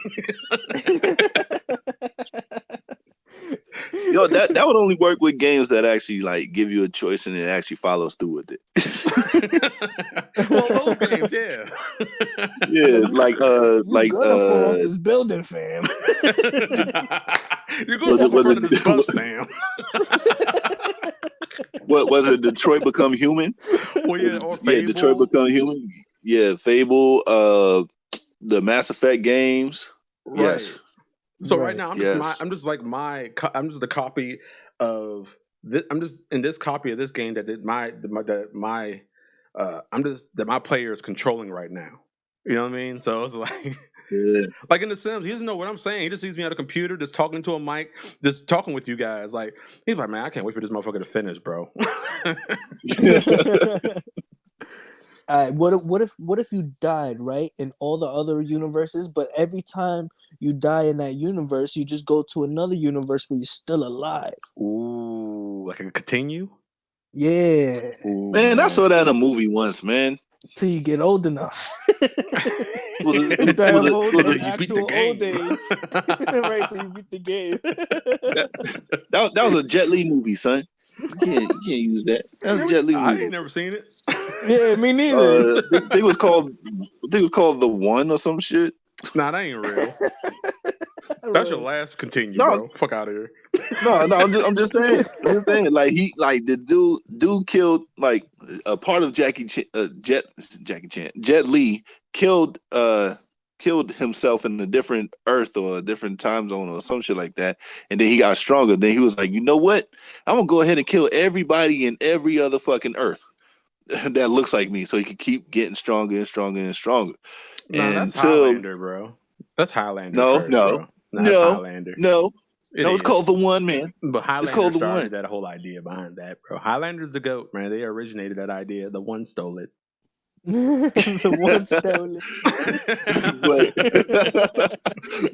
Yo, that would only work with games that actually like give you a choice and it actually follows through with it. Well, those games, yeah. Yeah, You're gonna fall off this building, fam. You're gonna walk in front of this bus, fam. What was it? Detroit Become Human? Well, yeah, or Fable. Yeah, Detroit Become Human. Yeah, Fable. The Mass Effect games. Right. Yes. So right now, I'm just the copy of this. I'm just in this copy of this game that my player is controlling right now. You know what I mean? So it's like. Yeah. Like in The Sims, he doesn't know what I'm saying. He just sees me at a computer, just talking to a mic, just talking with you guys. Like he's like, man, I can't wait for this motherfucker to finish, bro. All right, what if you died, right, in all the other universes, but every time you die in that universe, you just go to another universe where you're still alive? Ooh, like I can continue? Yeah. Ooh, man, I saw that in a movie once, man. Till you get old enough. Was You it- die was of it- old, was it- you beat the actual game. old age. Right, till you beat the game. that was a Jet Li movie, son. You can't use that. That's a Jet Li I movie. ain't never seen it. Yeah, me neither. They was called The One or some shit. Nah, that ain't real. That's your last continue, No. bro. Fuck out of here. No, I'm just saying. Like the dude killed like a part of Jet Li killed himself in a different Earth or a different time zone or some shit like that, and then he got stronger. Then he was like, you know what? I'm gonna go ahead and kill everybody in every other fucking Earth that looks like me, so he could keep getting stronger and stronger and stronger. Nah, that's Until Highlander, bro. That's Highlander curse, bro. Nah, that's Highlander. It's called The One, man. But Highlander called The started One. that whole idea behind that, bro. Highlander's the GOAT, man. They originated that idea. The One stole it. The One stole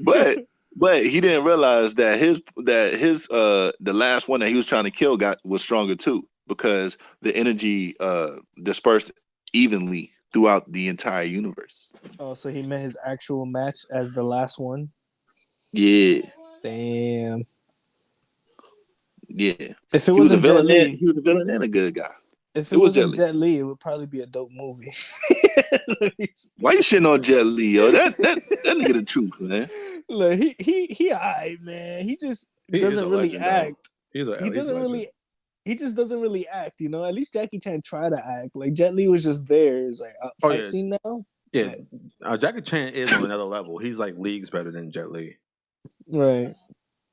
it. but he didn't realize that his the last one that he was trying to kill was stronger too, because the energy dispersed evenly throughout the entire universe. Oh, so he met his actual match as the last one? Yeah. Damn. Yeah. If it wasn't Jet Li, he was a villain and a good guy. If it wasn't Jet Li, it would probably be a dope movie. Why you shitting on Jet Li, yo? That nigga the truth, man. Look, he alright, man. He doesn't really act. He just doesn't really act, you know. At least Jackie Chan tried to act. Like Jet Li was just there. It's like fight scene now. Yeah, Jackie Chan is on another level. He's like leagues better than Jet Li. Right.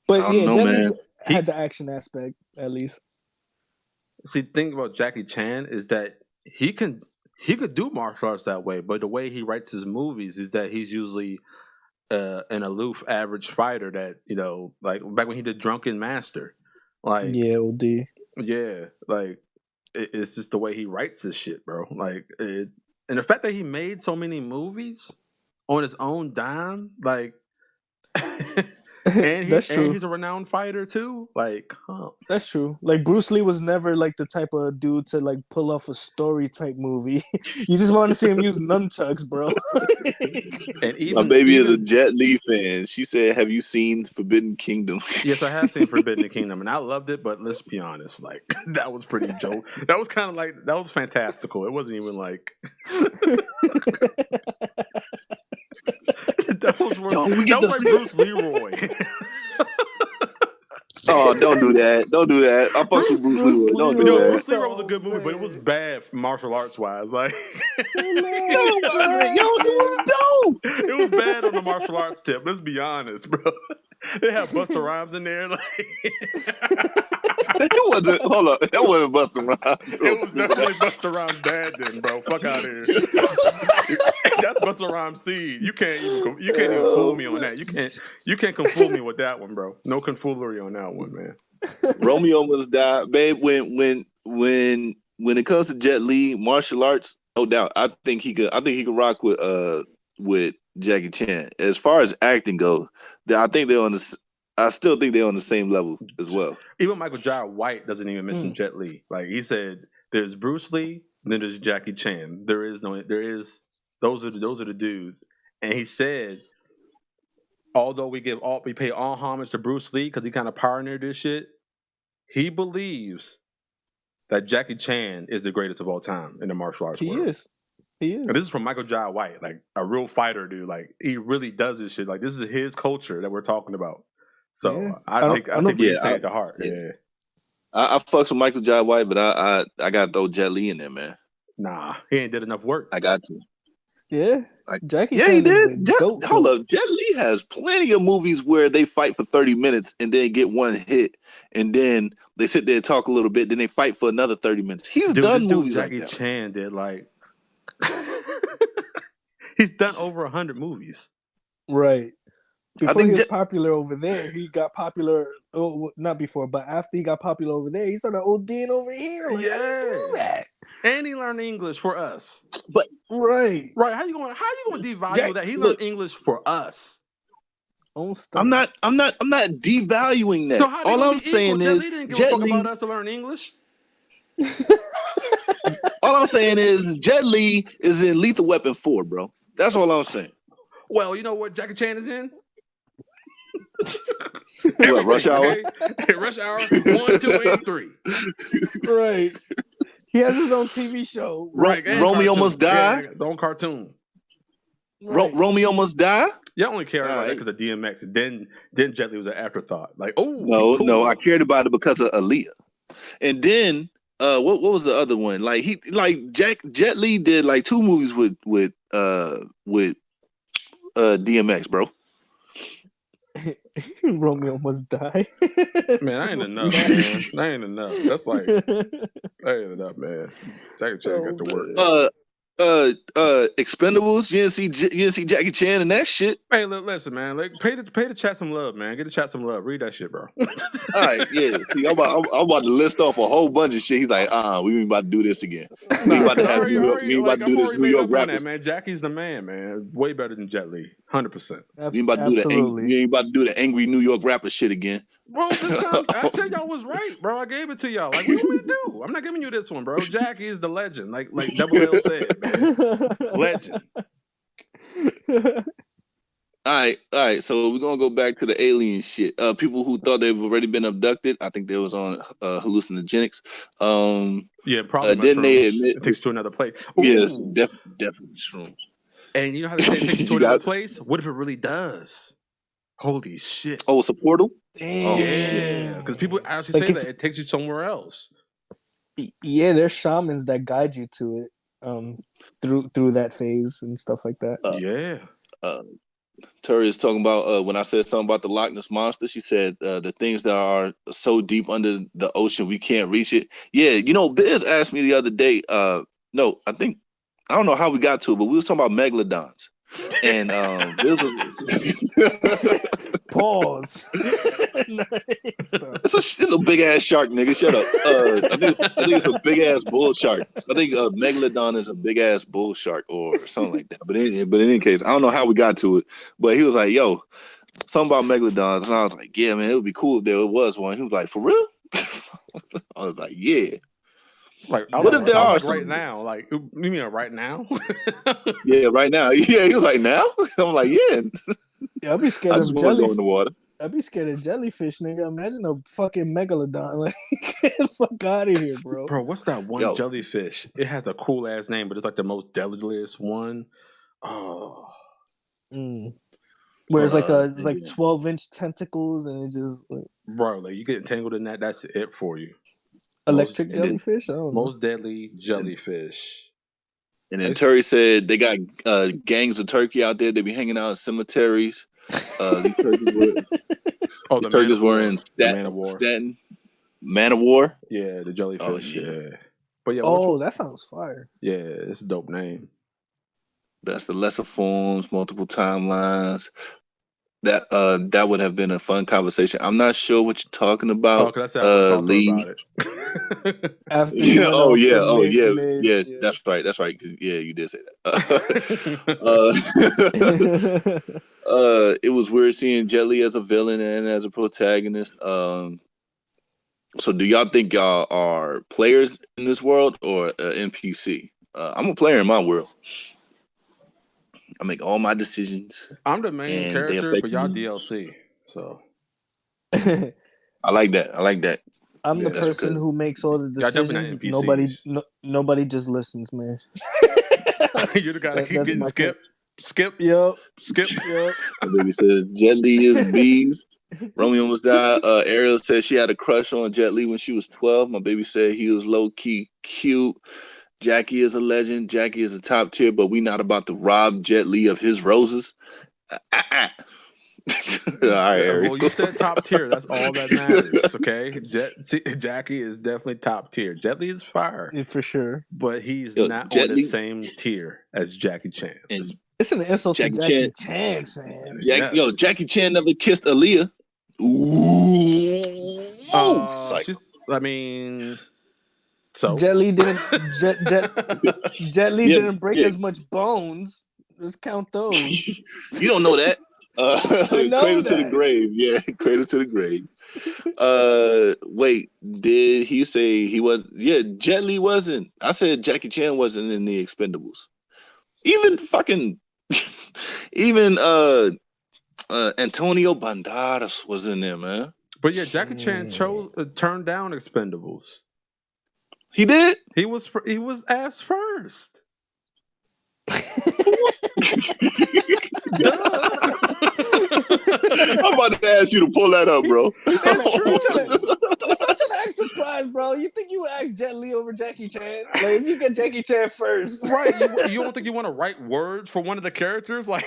But Jet man. Li had the action aspect at least. See, the thing about Jackie Chan is that he could do martial arts that way, but the way he writes his movies is that he's usually an aloof, average fighter that, you know, like back when he did Drunken Master. Like, yeah, OD. Yeah, like it's just the way he writes this shit, bro. Like, and the fact that he made so many movies on his own dime, like. And that's true. And he's a renowned fighter too. Like, that's true. Like Bruce Lee was never like the type of dude to like pull off a story type movie. You just want to see him use nunchucks, bro. And my baby is a Jet Li fan. She said, "Have you seen Forbidden Kingdom?" Yes, I have seen Forbidden Kingdom, and I loved it. But let's be honest, like that was pretty joke. That was kind of like that was fantastical. It wasn't even like. That was like Bruce Leroy. Oh, don't do that. Don't do that. I fucked with Bruce Lee. Don't do Yo, that. Bruce Lee was a good movie, but it was bad martial arts wise. Like, No, it wasn't. Yo, it was dope. it was bad on the martial arts tip. Let's be honest, bro. They had Busta Rhymes in there. Like, It wasn't. Hold up. That wasn't Busta Rhymes. it was definitely Busta Rhymes' dad, then, bro. Fuck out of here. That's Busta Rhymes' seed. You can't even fool me on that. You can't confool me with that one, bro. No confoolery on that one, man. Romeo must die, babe. When it comes to Jet Li martial arts, no doubt. I think he could rock with Jackie Chan. As far as acting goes, I still think they're on the same level as well. Even Michael Jai White doesn't even mention Jet Li. Like he said, there's Bruce Lee, then there's Jackie Chan. Those are the dudes. And he said, although we pay all homage to Bruce Lee because he kind of pioneered this shit, he believes that Jackie Chan is the greatest of all time in the martial arts world. He is. And this is from Michael Jai White, like a real fighter, dude. Like he really does this shit. Like this is his culture that we're talking about. So Yeah. I think he's saying it to heart. Yeah. I fucks with Michael Jai White, but I got to throw Jet Li in there, man. Nah, he ain't did enough work. I got to. Yeah. Jackie Yeah, Chan he is did. the GOAT. Hold up. Jet Li has plenty of movies where they fight for 30 minutes and then get one hit, and then they sit there and talk a little bit, then they fight for another 30 minutes. He's done movies Jackie like that. Chan did like he's done over 100 movies. Right. Before think he was popular over there, he got popular. Oh, not before, but after he got popular over there, he started ODing over here. Like, how do you do that? And he learned English for us. But right. How you going to devalue that? He learned English for us. I'm not devaluing that. So how all I'm saying Jet is Li didn't give a fuck about us to learn English. All I'm saying is Jet Li is in Lethal Weapon 4, bro. That's all I'm saying. Well, you know what Jackie Chan is in? What, Rush Hour? Okay? Rush Hour 1, 2, and 3. Right. He has his own TV show. Right. Romeo Must Die. Yeah, his own cartoon. Right. Romeo Must Die. Yeah, I only cared about that because of DMX. Then Jet Li was an afterthought. Like, no, I cared about it because of Aaliyah. And then what was the other one? Like Jet Li did like 2 movies with DMX, bro. Romeo Must Die. Man, I ain't enough, man. That ain't enough. That's like that ain't enough, man. Jackie Chan got to work. Expendables. You didn't see Jackie Chan and that shit. Hey, look, listen, man. Like, pay the chat some love, man. Get the chat some love. Read that shit, bro. All right, yeah. See, I'm about to list off a whole bunch of shit. He's like, we ain't about to do this again. We ain't about to have we ain't about to do this New York rappers. Man, Jackie's the man. Way better than Jet Li, 100%. We ain't about to do the angry New York rapper shit again. Bro, this time I said y'all was right, bro. I gave it to y'all. Like, what do we do? I'm not giving you this one, bro. Jackie is the legend. Like Double L said, man. Legend. All right. So we're gonna go back to the alien shit. People who thought they've already been abducted. I think they was on hallucinogenics. Yeah, probably. Then they admit it takes you to another place. Yes, definitely shrooms. And you know how they say it takes you to another place? What if it really does? Holy shit! Oh, it's a portal. Damn. Yeah, because people actually say that it takes you somewhere else. Yeah, there's shamans that guide you to it through that phase and stuff like that. Terry is talking about when I said something about the Loch Ness Monster. She said the things that are so deep under the ocean we can't reach it. Yeah, Biz asked me the other day. No, I don't know how we got to it, but we was talking about megalodons. And Pause. It's a big ass shark, nigga. Shut up. I think it's a big ass bull shark. I think megalodon is a big ass bull shark or something like that. But in any case, I don't know how we got to it. But he was like, "Yo, something about megalodons," and I was like, "Yeah, man, it would be cool if there was one." He was like, "For real?" I was like, "Yeah." Like, what if there are right now? Like, you mean right now? Yeah, right now. Yeah, he was like, "Now?" I'm like, "Yeah." Yeah, I'd be scared of jellyfish in the water. I'd be scared of jellyfish, nigga. Imagine a fucking megalodon. Like, get the fuck out of here, bro. Bro, what's that one jellyfish? It has a cool ass name, but it's like the most deadliest one. Oh. Yeah, Where it's And like then 12-inch tentacles and it just like, Bro, like you get entangled in that, that's it for you. electric and then jellyfish. I don't know. Most deadly jellyfish. and then It's- Terry said they got gangs of turkey out there. They be hanging out in cemeteries. These the man of were war. in The man of war. Staten. Man of War. Yeah, the jellyfish. Oh, yeah. Yeah. But yeah, Oh, that sounds fire. yeah, it's a dope name. That's the lesser forms, multiple timelines. That would have been a fun conversation. I'm not sure what you're talking Oh, about. because I said I want to talk to her Lee. about it. After you went off the mid, yeah. That's right. Yeah, you did say that. It was weird seeing Jet Li as a villain and as a protagonist. So do y'all think y'all are players in this world or NPC? I'm a player in my world. I make all my decisions. I'm the main And they character, affect but y'all me. DLC. So I like that. I'm the Yeah, that's person because who makes all the y'all definitely not decisions. NPCs. Nobody just listens, man. You're the guy that keep That's getting my skip. Yep. Skip. Yep. my baby says Jet Li is bees. Romeo almost died. Ariel said she had a crush on Jet Li when she was 12. My baby said he was low key cute. Jackie is a legend. Jackie is a top tier, but we not about to rob Jet Li of his roses. All right, Ariel. Well, you said top tier. That's all that matters. Okay, Jackie is definitely top tier. Jet Li is fire, Yeah, for sure. but he's Yo, not Jet on the Li same tier as Jackie Chan. and It's an insult Jackie to Jackie Chan, fam. Yes. Jackie Chan never kissed Aaliyah. Ooh. She's. I mean, so Jet Li didn't Jet Li Yeah, didn't break yeah. as much bones. Let's count those. You don't know that. I know Cradle to the that. grave. Yeah, cradle to the grave. Wait, did he say he was? Yeah, Jet Li wasn't. I said Jackie Chan wasn't in the Expendables. Even fucking, even Antonio Banderas was in there, man. but yeah, Jackie Chan turned down Expendables. He did. He was asked first. I'm about to ask you to pull that up, bro. It's true. Stop trying to act surprised, bro. You think you would ask Jet Li over Jackie Chan? Like, if you get Jackie Chan first, Right? You don't think you want to write words for one of the characters, like?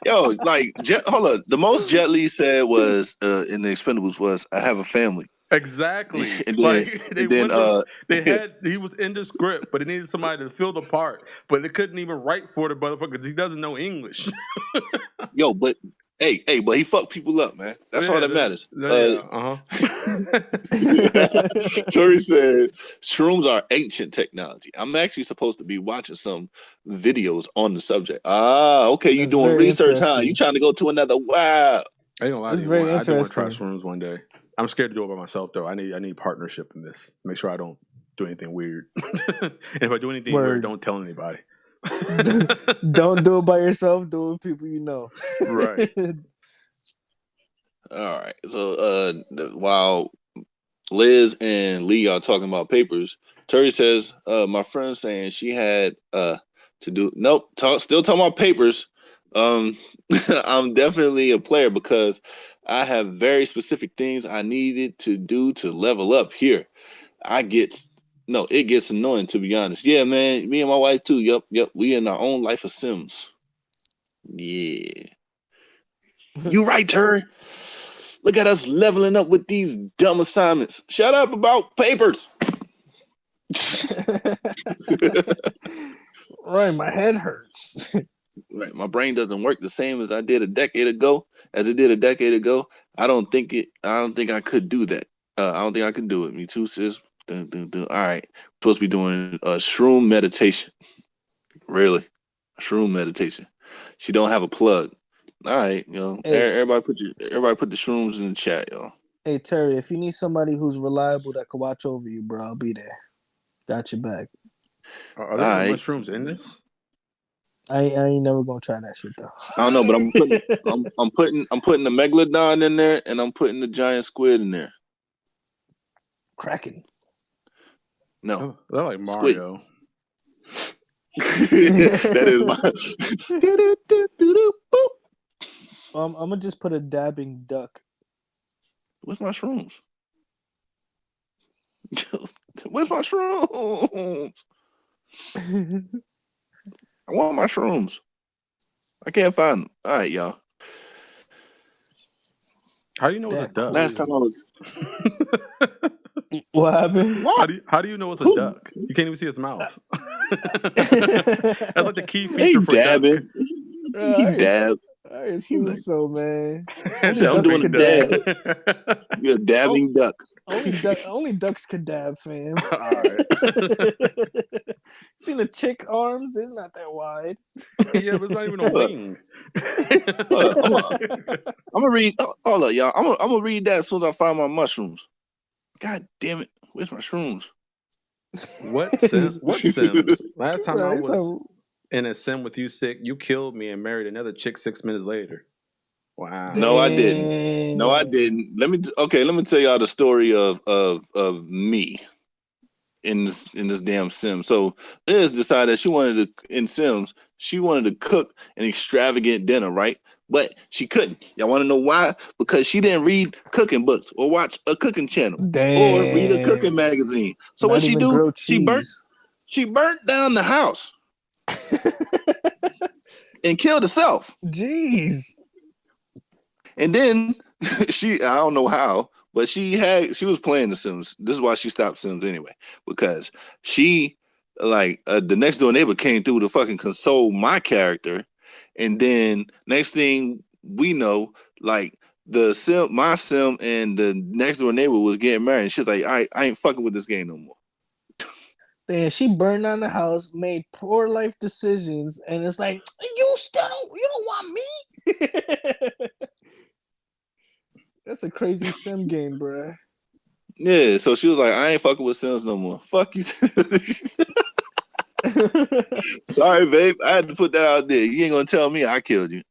Yo, like, hold on. The most Jet Li said was in the Expendables was, "I have a family." Exactly. And then, like he was in the script, but it needed somebody to fill the part, but they couldn't even write for the motherfucker because he doesn't know English. Yo, but but he fucked people up, man. That's all that matters. Tori said shrooms are ancient technology. I'm actually supposed to be watching some videos on the subject. Okay, you doing research, huh? You trying to go to another wow. I ain't gonna lie to you. I do want to try shrooms one day. I'm scared to do it by myself though. I need partnership in this. Make sure I don't do anything weird. And if I do anything weird, don't tell anybody. Don't do it by yourself. Do it with people you know. Right. All right. So while Liz and Lee are talking about papers, Terry says, my friend saying she had to do still talking about papers. I'm definitely a player because I have very specific things I needed to do to level up here. It gets annoying, to be honest. Yeah, man, me and my wife too. Yep. We in our own life of Sims. Yeah. You right, Terry. Look at us leveling up with these dumb assignments. Shut up about papers. Right, my head hurts. Right, my brain doesn't work the same as it did a decade ago. I don't think I could do that. I don't think I could do it. Me too, sis. All right, supposed to be doing a shroom meditation. Really, shroom meditation. She don't have a plug. All right, hey. Everybody put the shrooms in the chat, y'all. Hey Terry, if you need somebody who's reliable that can watch over you, bro, I'll be there. Got your back. Are there mushrooms in this? I ain't never gonna try that shit though. I don't know, but I'm putting the megalodon in there, and I'm putting the giant squid in there. Kraken. No, they're like Mario. That is my. I'm gonna just put a dabbing duck. Where's my shrooms? Where's my shrooms? I want my shrooms. I can't find them. All right, y'all. How do you know it's a That duck? Last time I was. What happened? What? How do you know it's a Who? duck? You can't even see his mouth. That's like the key He feature for duck. dabbing. He dab. I assume so, man. Only Say, I'm ducks doing a could dab. dab. You're a dabbing duck. Only ducks could dab, fam. All right. Seen the chick arms? It's not that wide. Yeah, but it's not even a wing. I'm gonna read. Hold up, y'all. I'm gonna read that as soon as I find my mushrooms. God damn it! Where's my shrooms? What Sims? Last time I was in a sim with you sick, you killed me and married another chick 6 minutes later. Wow. No, I didn't. No, I didn't. Let me tell y'all the story of me in this damn sim. So Liz decided she wanted to cook an extravagant dinner, right? But she couldn't. Y'all want to know why? Because she didn't read cooking books or watch a cooking channel or read a cooking magazine. So what she do? She burnt down the house and killed herself. Jeez. And then I don't know how, but she was playing The Sims. This is why she stopped Sims anyway, because she the next door neighbor came through to fucking console my character, and then next thing we know, my sim and the next door neighbor was getting married. And she's like, I ain't fucking with this game no more. Then she burned down the house, made poor life decisions, and it's like, you don't want me. That's a crazy sim game, bruh. Yeah, so she was like, I ain't fucking with Sims no more. Fuck you. Sorry, babe. I had to put that out there. You ain't gonna tell me I killed you.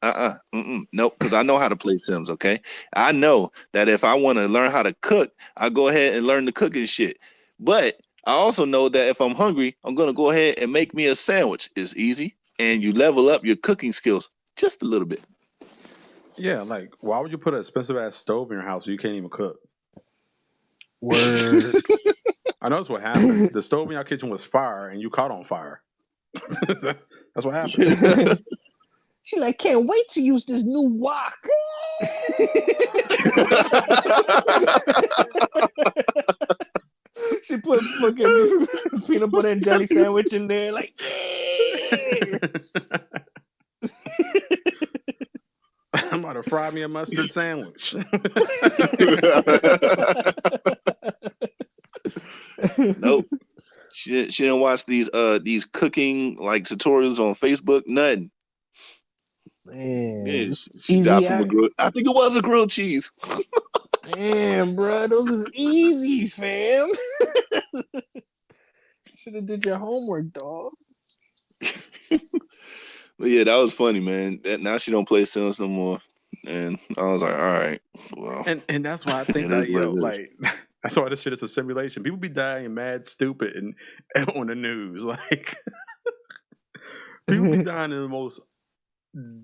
Nope, because I know how to play Sims, okay? I know that if I want to learn how to cook, I go ahead and learn the cooking shit. But I also know that if I'm hungry, I'm gonna go ahead and make me a sandwich. It's easy, and you level up your cooking skills just a little bit. Yeah, like why would you put an expensive ass stove in your house so you can't even cook? Word. I know that's what happened. The stove in your kitchen was fire and you caught on fire. That's what happened. She like, can't wait to use this new wok. She put fucking peanut butter and jelly sandwich in there, like, yeah. I'm about to fry me a mustard sandwich. Nope. She didn't watch these cooking like tutorials on Facebook. Nothing. Man, Yeah, she got from I think it was a grilled cheese. Damn, bro, those is easy, fam. Should have did your homework, dog. But yeah, that was funny, man. Now she don't play Sims no more, and I was like, all right, well. And that's why I think that that's why this shit is a simulation. People be dying mad stupid and on the news, like people be dying in the most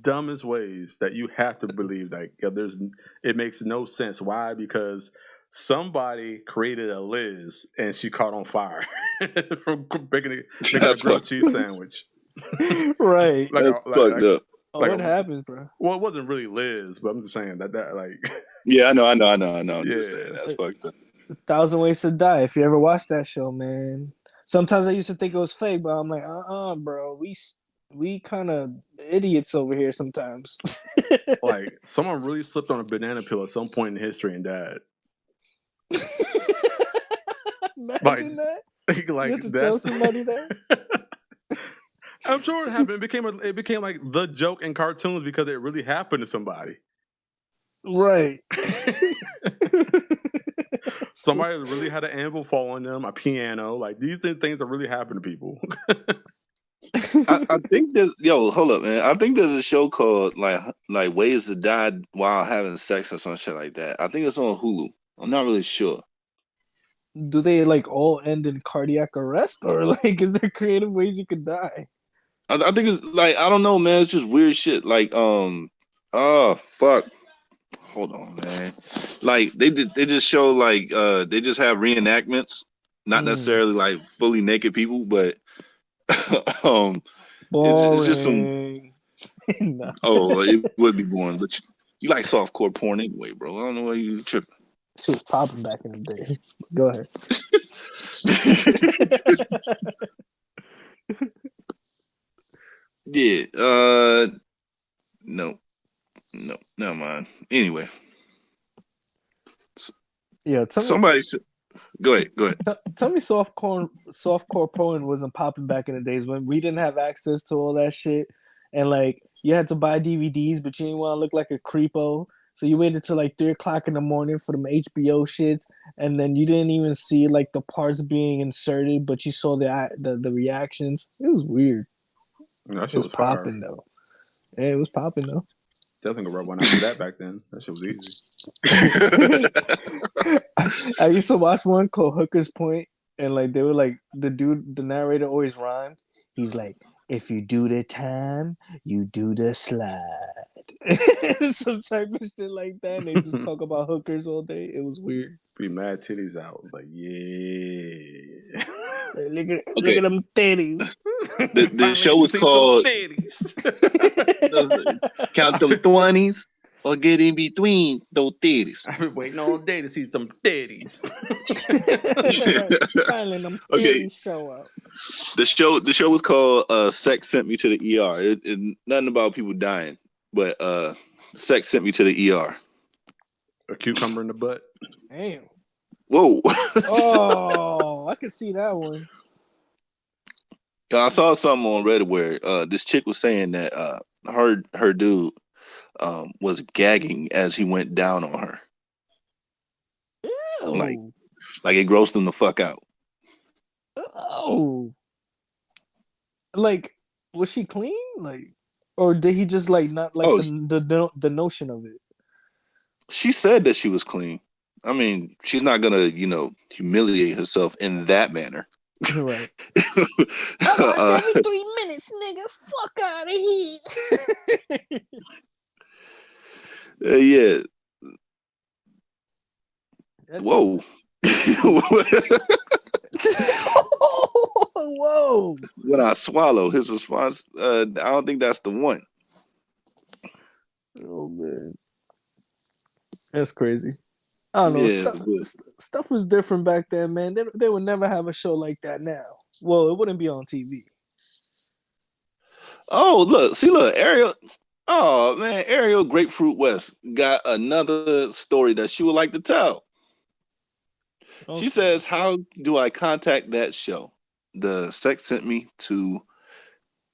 dumbest ways that you have to believe. Like it makes no sense. Why? Because somebody created a Liz and she caught on fire from making a grilled cheese sandwich. Right. That's fucked up. What happens, bro? Well, it wasn't really Liz, but I'm just saying that like. Yeah, I know. I'm just saying that's fucked up. 1,000 Ways to Die. If you ever watched that show, man. Sometimes I used to think it was fake, but I'm like, bro. We kind of idiots over here sometimes. Like someone really slipped on a banana peel at some point in history and died. Imagine that. Like you have to tell somebody that. I'm sure it happened. It became like the joke in cartoons because it really happened to somebody. Right. Somebody really had an anvil fall on them, a piano. Like these things that really happen to people. I think there's hold up, man. I think there's a show called like Ways to Die While Having Sex or some shit like that. I think it's on Hulu. I'm not really sure. Do they like all end in cardiac arrest, or like is there creative ways you could die? I think it's like I don't know, man. It's just weird shit. Like I Oh fuck. Hold on, man. Like they just show like they just have reenactments, not necessarily like fully naked people, but um it's just some. Boring. No. Oh, it would be boring, but you like softcore porn anyway, bro. I don't know why you tripping. She was popping back in the day. Go ahead. Yeah. No, never mind. Anyway, Yeah, tell me. somebody should go ahead. Go ahead. Tell me, softcore porn wasn't popping back in the days when we didn't have access to all that shit, and like you had to buy DVDs, but you didn't want to look like a creepo, so you waited till like 3 o'clock in the morning for them HBO shits, and then you didn't even see like the parts being inserted, but you saw the reactions. It was weird. That It shit was was hard. popping though. Yeah, it was popping though. Definitely gonna rub one out of that back then. That shit was easy. I used to watch one called Hooker's Point, and like they were like the narrator always rhymed. He's like, if you do the time, you do the slide. Some type of shit like that. And they just talk about hookers all day. It was weird. Be mad titties out. Like, yeah. Like, look at them titties. The show was called Count Them 20s or Get In Between Those Titties. I've been waiting all day to see some titties. Finally, them titties show up. The show was called Sex Sent Me to the ER. It nothing about people dying, but Sex Sent Me to the ER. A cucumber in the butt. Damn. Whoa. Oh, I can see that one. I saw something on Reddit where this chick was saying that her dude was gagging as he went down on her. Ew. Like it grossed him the fuck out. Oh. Like, was she clean? Like, or did he just like not like the notion of it? She said that she was clean. I mean, she's not gonna, humiliate herself in that manner. Right. I watch every 3 minutes, nigga. Fuck out of here. Yeah. Whoa. Whoa. When I swallow, his response, I don't think that's the one. Oh, man. That's crazy. I don't know. Yeah, Stuff was different back then, man. They would never have a show like that now. Well, it wouldn't be on TV. Oh, look, Ariel. Oh, man, Ariel Grapefruit West got another story that she would like to tell. She says, how do I contact that show? The Sex Sent Me to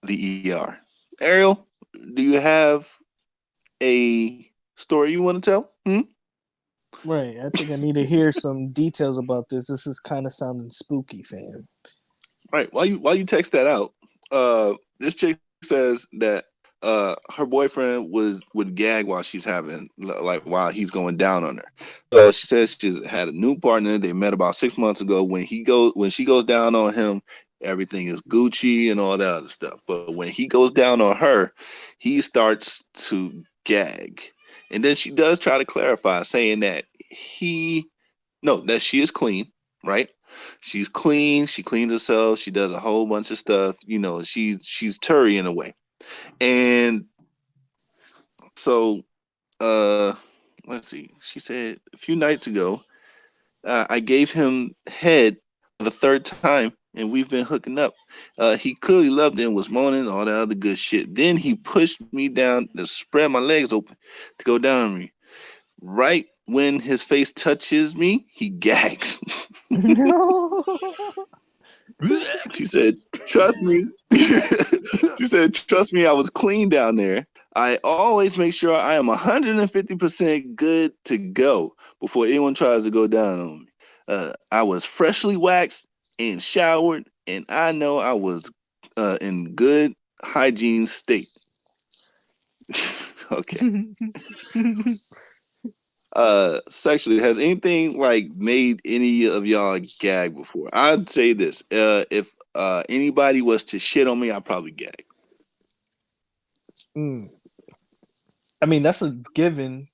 the ER. Ariel, do you have a story you want to tell? Right. I think I need to hear some details about this. This is kind of sounding spooky, fam. Right. While you text that out, this chick says that her boyfriend would gag while she's while he's going down on her. So she says she's had a new partner. They met about 6 months ago. When she goes down on him, everything is Gucci and all that other stuff. But when he goes down on her, he starts to gag. And then she does try to clarify, saying that that she is clean, right? She's clean. She cleans herself. She does a whole bunch of stuff. She's Turi in a way. And so, let's see. She said a few nights ago, I gave him head for the third time, and we've been hooking up. He clearly loved it and was moaning, all that other good shit. Then he pushed me down to spread my legs open to go down on me. Right when his face touches me, he gags. No. She said, trust me. She said, trust me, I was clean down there. I always make sure I am 150% good to go before anyone tries to go down on me. I was freshly waxed and showered, and I know I was in good hygiene state. Okay. Sexually, has anything like made any of y'all gag before? I'd say this: if anybody was to shit on me, I'd probably gag. I mean, that's a given.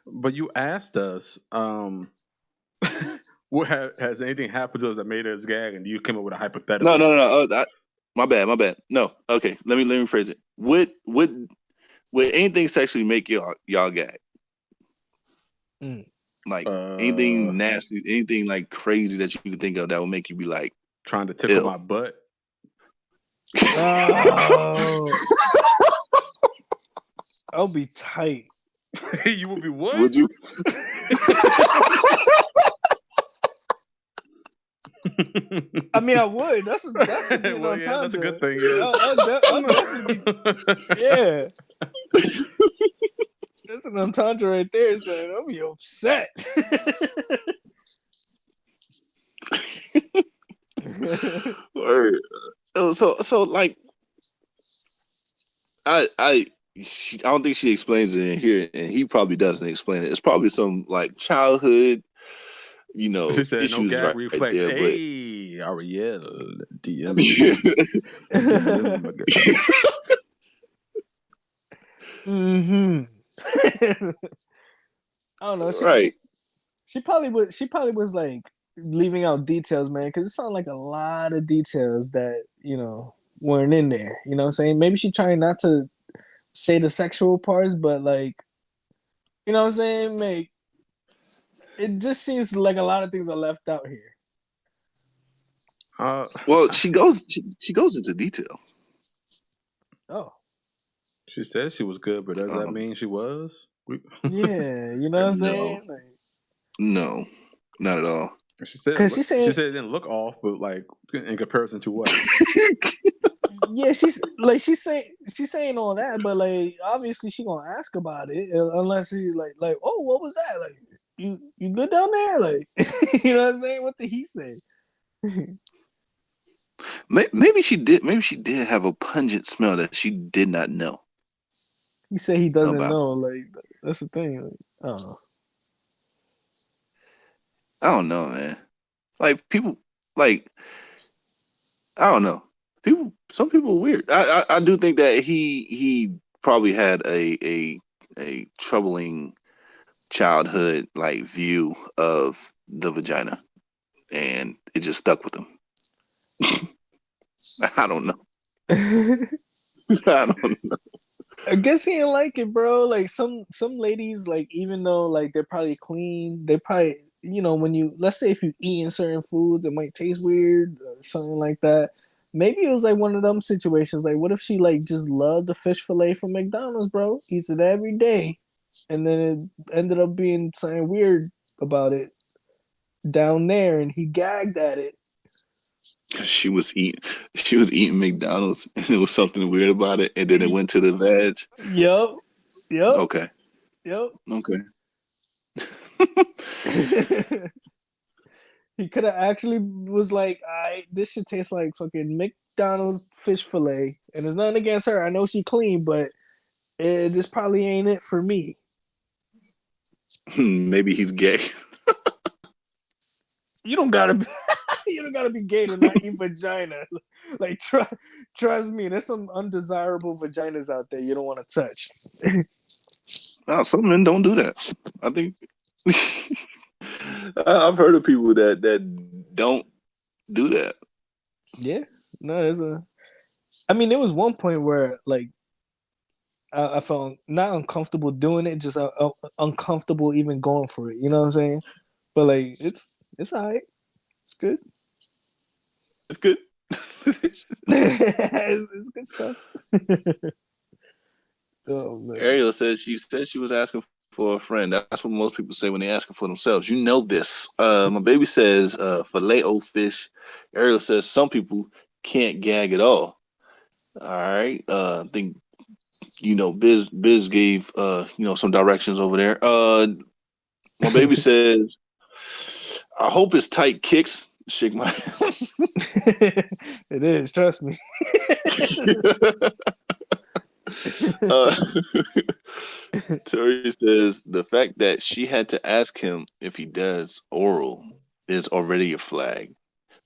But you asked us, what has anything happened to us that made us gag, and you came up with a hypothetical. No. My bad. No. Okay, let me rephrase it. Would anything sexually make y'all gag? Like anything nasty, anything like crazy that you could think of that would make you be like trying to tickle my butt. Oh, I'll be tight. You would be what? Would you? I mean, I would. That's a that's a good thing. Yeah. I'll definitely be, yeah. That's an entendre right there, son. I'll be upset. So like, I don't think she explains it in here, and he probably doesn't explain it. It's probably some like childhood, she said, issues no gag right reflex. there. Hey, Ariel, DM. I don't know. Right. She probably was like leaving out details, man, because it sounded like a lot of details that weren't in there. You know what I'm saying? Maybe she trying not to say the sexual parts, but like, you know what I'm saying? Like, it just seems like a lot of things are left out here. Well, she goes into detail. Oh. She said she was good, but does that mean she was? Yeah, you know what I'm saying? Like, no, not at all. She said she said it didn't look off, but like in comparison to what? Yeah, she's saying all that, but like obviously she gonna ask about it unless she like oh, what was that? Like you good down there? Like you know what I'm saying? What did he say? Maybe she did. Maybe she did have a pungent smell that she did not know. He said he doesn't know. Like that's the thing. Like, I don't know. I don't know, man. Like people, like I don't know. Some people are weird. I do think that he probably had a troubling childhood like view of the vagina, and it just stuck with him. I don't know. I don't know. I guess he didn't like it, bro. Like some ladies, like even though like they're probably clean, they probably when you let's say if you eating certain foods, it might taste weird or something like that. Maybe it was like one of them situations. Like, what if she like just loved the fish fillet from McDonald's, bro? Eats it every day, and then it ended up being something weird about it down there, and he gagged at it. She was eating McDonald's, and there was something weird about it, and then it went to the veg. Yep. Okay. Yep. Okay. He could have actually was like, this should taste like fucking McDonald's fish fillet. And there's nothing against her. I know she clean, but this probably ain't it for me. Maybe he's gay. You don't gotta be gay to not eat vagina. Like trust me, there's some undesirable vaginas out there you don't want to touch. No, some men don't do that. I think I've heard of people that don't do that. Yeah, no, there was one point where like I felt not uncomfortable doing it, just uncomfortable even going for it. You know what I'm saying? But like it's alright. It's good. It's good. it's good stuff. Oh man. Ariel said she was asking for a friend. That's what most people say when they're asking for themselves. You know this. My baby says filet o fish. Ariel says some people can't gag at all. All right. I think Biz gave some directions over there. My baby says, I hope it's tight kicks. Shake my It is, trust me. Tori says the fact that she had to ask him if he does oral is already a flag.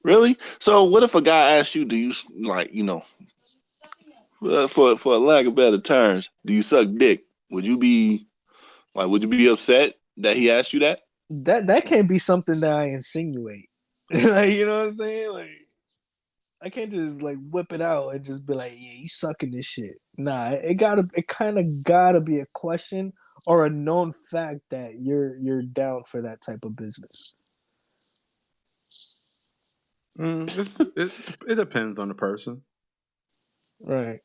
Really? So what if a guy asks you, do you for a lack of better terms, do you suck dick? Would you be upset that he asked you that? That can't be something that I insinuate. Like, you know what I'm saying? Like, I can't just like whip it out and just be like, "Yeah, you sucking this shit." Nah, it kind of gotta be a question or a known fact that you're down for that type of business. It depends on the person. Right.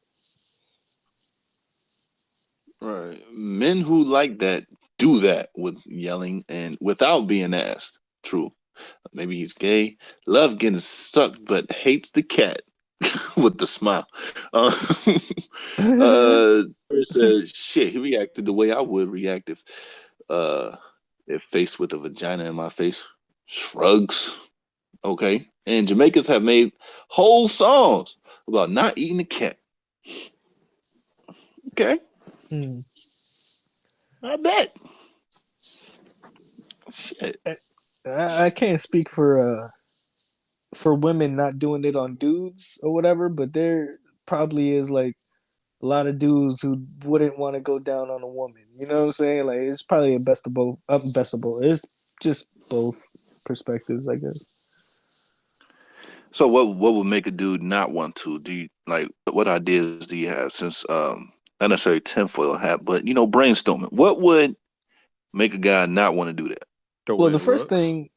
Right. Men who like that do that with yelling and without being asked. True. Maybe he's gay. Love getting sucked, but hates the cat with the smile. Says shit. He reacted the way I would react uh if faced with a vagina in my face. Shrugs. Okay. And Jamaicans have made whole songs about not eating a cat. Okay. Hmm. I bet. Shit. I can't speak for women not doing it on dudes or whatever, but there probably is like a lot of dudes who wouldn't want to go down on a woman. You know what I'm saying? Like it's probably a best of both. Best of both. It's just both perspectives, I guess. So what would make a dude not want to? Do you like what ideas do you have since not necessarily tinfoil hat, but brainstorming. What would make a guy not want to do that? The Well, way the it first looks. thing,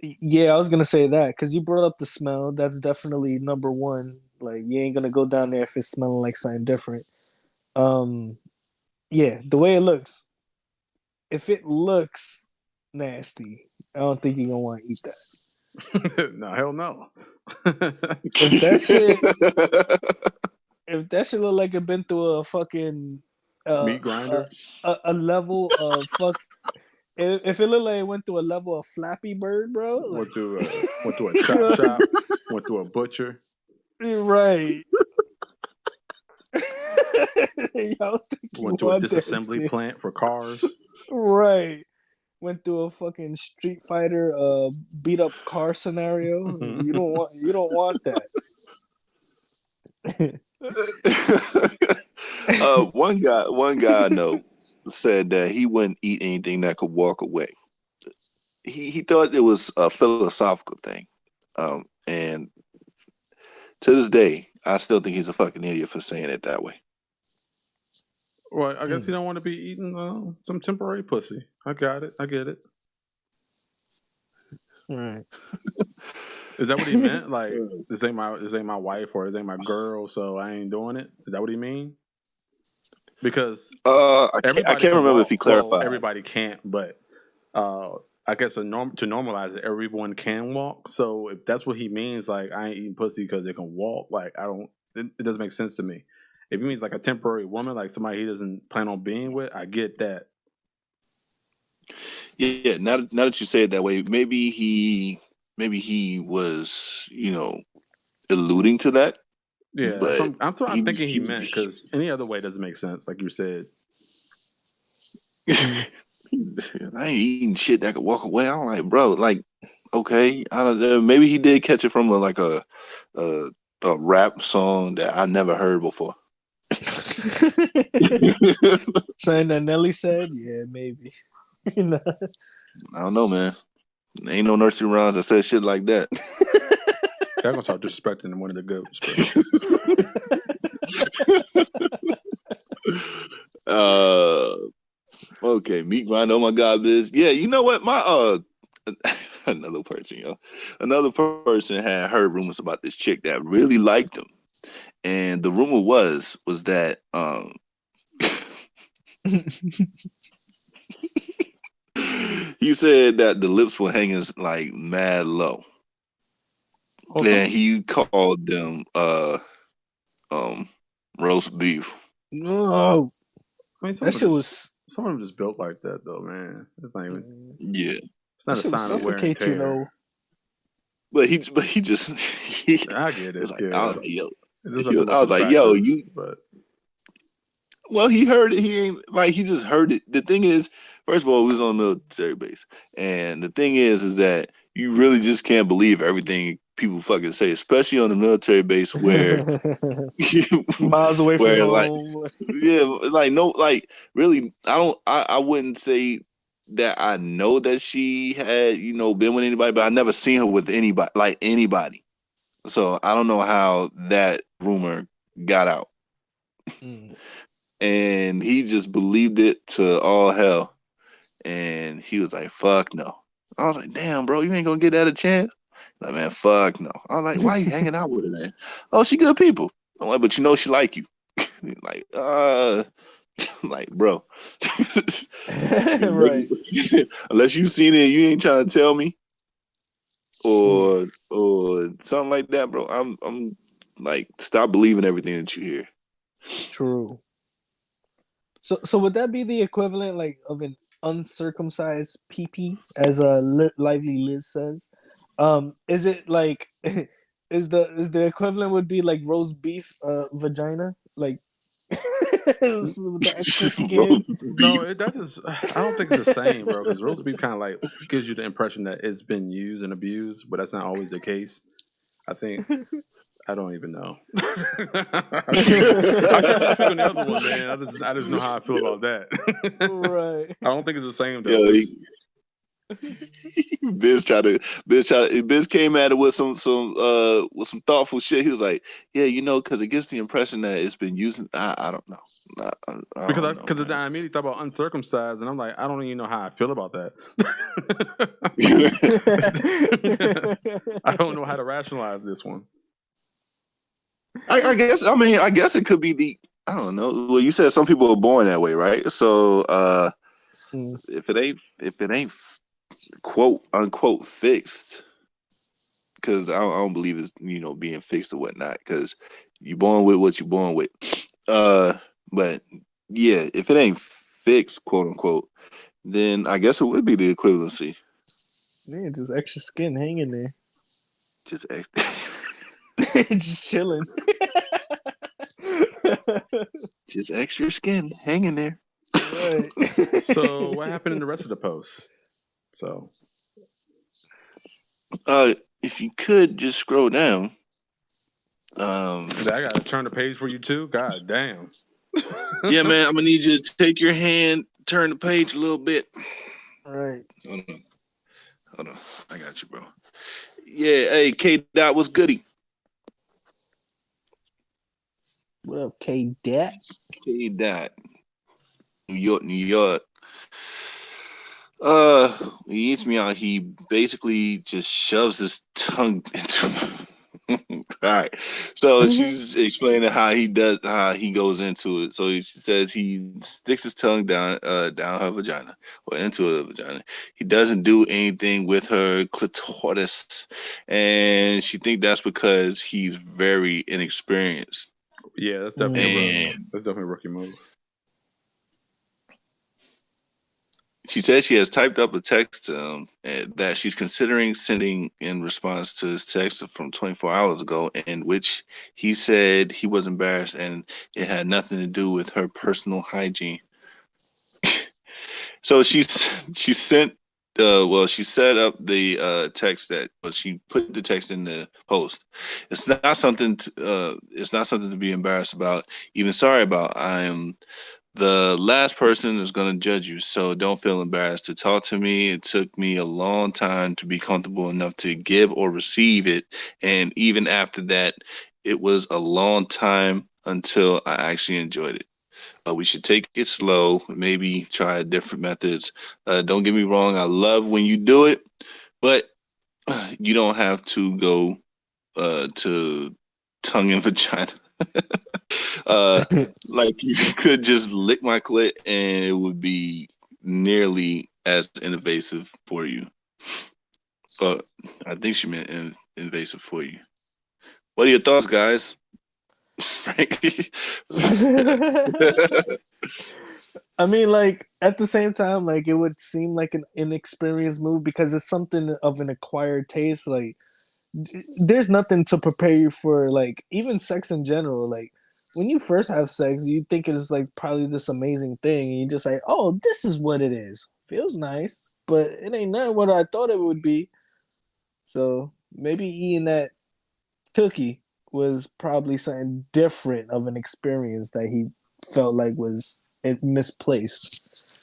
yeah, I was gonna say that because you brought up the smell. That's definitely number one. Like you ain't gonna go down there if it's smelling like something different. Um, yeah, the way it looks. If it looks nasty, I don't think you're gonna want to eat that. No, hell no. If that shit, if that shit look like it been through a fucking uh, Meat a, grinder. a level of fuck. If it look like it went through a level of Flappy Bird, bro, like Went to a chop shop. Went to a butcher. right. Y'all think you Went to a want that disassembly shit? plant for cars. Right. Went through a fucking Street Fighter beat up car scenario. You don't want that. one guy I know said that he wouldn't eat anything that could walk away. He thought it was a philosophical thing, and to this day, I still think he's a fucking idiot for saying it that way. Well, I guess he don't want to be eating some temporary pussy. I got it. I get it. Right. Is that what he meant? Like this ain't my wife or this ain't my girl, so I ain't doing it. Is that what he mean? Because I everybody can't can remember if walk. he Well, clarified. everybody can't, but I guess to normalize it, everyone can walk. So if that's what he means, like I ain't eating pussy because they can walk, like I don't. It doesn't make sense to me. If he means like a temporary woman, like somebody he doesn't plan on being with, I get that. Yeah, now that you say it that way, maybe he was alluding to that, Yeah, but that's what I'm thinking he meant. he Because any other way doesn't make sense, like you said. Mm. I ain't eating shit that could walk away. I'm like, bro, like, okay, I don't know. Maybe he did catch it from a rap song that I never heard before. Something that Nelly said, yeah, maybe. You I don't know, man. Ain't no nursery rhymes that said shit like that. Y'all gonna start disrespecting one of the goats, bro. Okay, meat grind. Oh my god, this. Yeah, you know what? My another person had heard rumors about this chick that really liked him, and the rumor was that he said that the lips were hanging like mad low, and he called them um roast beef. No, I mean, that shit was. some of them just built like that, though, man. It's not even. Yeah, It's not That a shit would sign of wear and suffocate you, tear. though. but he just I get it. it's like I Yeah, was like, yo, it is like the I most was like, yo, attractive, you. but Well, he heard it. He ain't like he just heard it. The thing is, first of all, we was on a military base, and the thing is that you really just can't believe everything people fucking say, especially on the military base where Miles away from where like home. yeah, like no, like really, I wouldn't say that I know that she had, been with anybody, but I never seen her with anybody, like anybody. So I don't know how that rumor got out. Mm. And he just believed it to all hell. And he was like, fuck no. I was like, damn, bro, you ain't gonna get that a chance? Like, man, fuck no. I was like, why are you hanging out with her, man? Oh, she good people. I'm like, but she like you. Like, like, bro. Right. Unless you seen it, you ain't trying to tell me, Mm. or something like that, bro. I'm like, stop believing everything that you hear. True. So would that be the equivalent like of an uncircumcised PP, as Lively Liz says? Is it like is the equivalent would be like roast beef vagina, like with the extra Roast skin? No, beef. that is. I don't think it's the same, bro. Because roast beef kind of like gives you the impression that it's been used and abused, but that's not always the case. I think I don't even know. I can't really speak on the other one, man. I just know how I feel about that. Right. I don't think it's the same though. Yeah, It's, Biz came at it with some thoughtful shit. He was like, yeah, because it gives the impression that it's been using. I don't know. I because don't know, because man. I immediately thought about uncircumcised, and I'm like, I don't even know how I feel about that. I don't know how to rationalize this one. I guess. I mean, I guess it could be the. I don't know. Well, you said some people are born that way, right? So, if it ain't quote unquote fixed, because I don't believe it's being fixed or whatnot, because you're born with what you're born with. But yeah, if it ain't fixed, quote unquote, then I guess it would be the equivalency. Man, just extra skin hanging there. Just Just chilling. just extra skin hanging there. Right. So what happened in the rest of the posts? So If you could just scroll down. I gotta turn the page for you too. God damn. Yeah, man, I'm gonna need you to take your hand, turn the page a little bit. Right. Hold on. I got you, bro. Yeah, hey, K Dot, what's goody? What up, K Dat? K Dot. New York, New York. He eats me out. He basically just shoves his tongue into. All right. So she's explaining how he goes into it. So she says he sticks his tongue down her vagina or into her vagina. He doesn't do anything with her clitoris, and she think that's because he's very inexperienced. Yeah, that's definitely a rookie move. She said she has typed up a text to him that she's considering sending in response to his text from 24 hours ago, in which he said he was embarrassed and it had nothing to do with her personal hygiene. So she sent. She set up the text she put the text in the post. It's not something. It's not something to be embarrassed about, even sorry about. I am the last person is going to judge you, so don't feel embarrassed to talk to me. It took me a long time to be comfortable enough to give or receive it, and even after that, it was a long time until I actually enjoyed it. We should take it slow, maybe try different methods. Don't get me wrong, I love when you do it, but you don't have to go to tongue and vagina. Like you could just lick my clit and it would be nearly as invasive for you. But I think she meant invasive for you. What are your thoughts, guys? Frank? I mean, like at the same time, like it would seem like an inexperienced move because it's something of an acquired taste. Like, there's nothing to prepare you for, like even sex in general. Like when you first have sex, you think it's like probably this amazing thing, and you just like, oh, this is what it is. Feels nice, but it ain't nothing what I thought it would be. So Maybe eating that cookie was probably something different of an experience that he felt like was misplaced.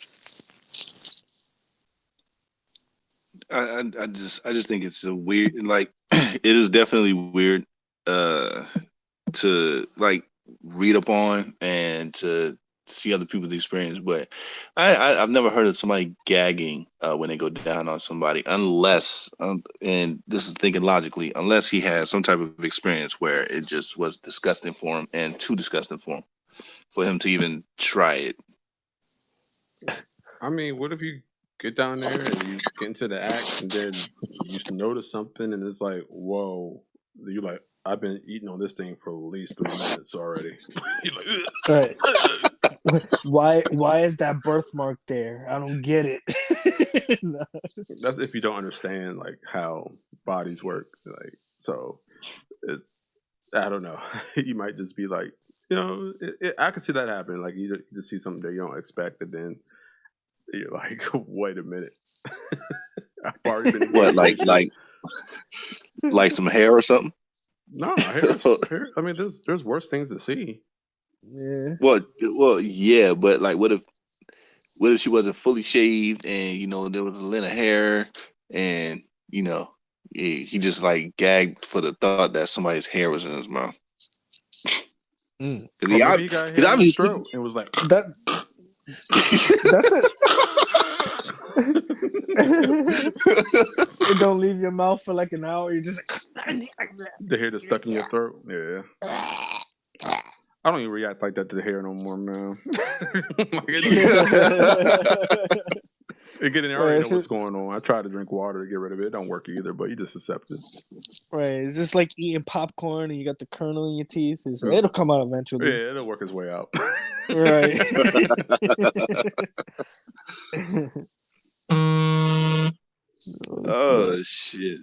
I just think it's a weird, like it is definitely weird to like read up on and to see other people's experience, but I've never heard of somebody gagging when they go down on somebody unless and this is thinking logically, unless he has some type of experience where it just was disgusting for him and too disgusting for him to even try it. I mean, what if you get down there and you get into the act and then you notice something and it's like, whoa, you're like, I've been eating on this thing for at least 3 minutes already. You're like, Right. Why is that birthmark there? I don't get it. No. That's if you don't understand like how bodies work. Like, so I don't know. You might just be like, I could see that happen. Like you just see something that you don't expect, and then you're like, wait a minute. I've already been What, like some hair or something? No, hair. I mean, there's worse things to see. Yeah. Well, yeah, but like, what if she wasn't fully shaved and there was a lint of hair and he just like gagged for the thought that somebody's hair was in his mouth. Mm. Or maybe he got hair in his throat and was like that's it. It don't leave your mouth for like an hour. You just the hair that's stuck in your throat. Yeah. I don't even react like that to the hair no more, man. It get in there, I already know what's going on. I try to drink water to get rid of it. It don't work either, but you just accept it. Right. It's just like eating popcorn and you got the kernel in your teeth. It'll come out eventually. Yeah, it'll work its way out. Right. Oh shit.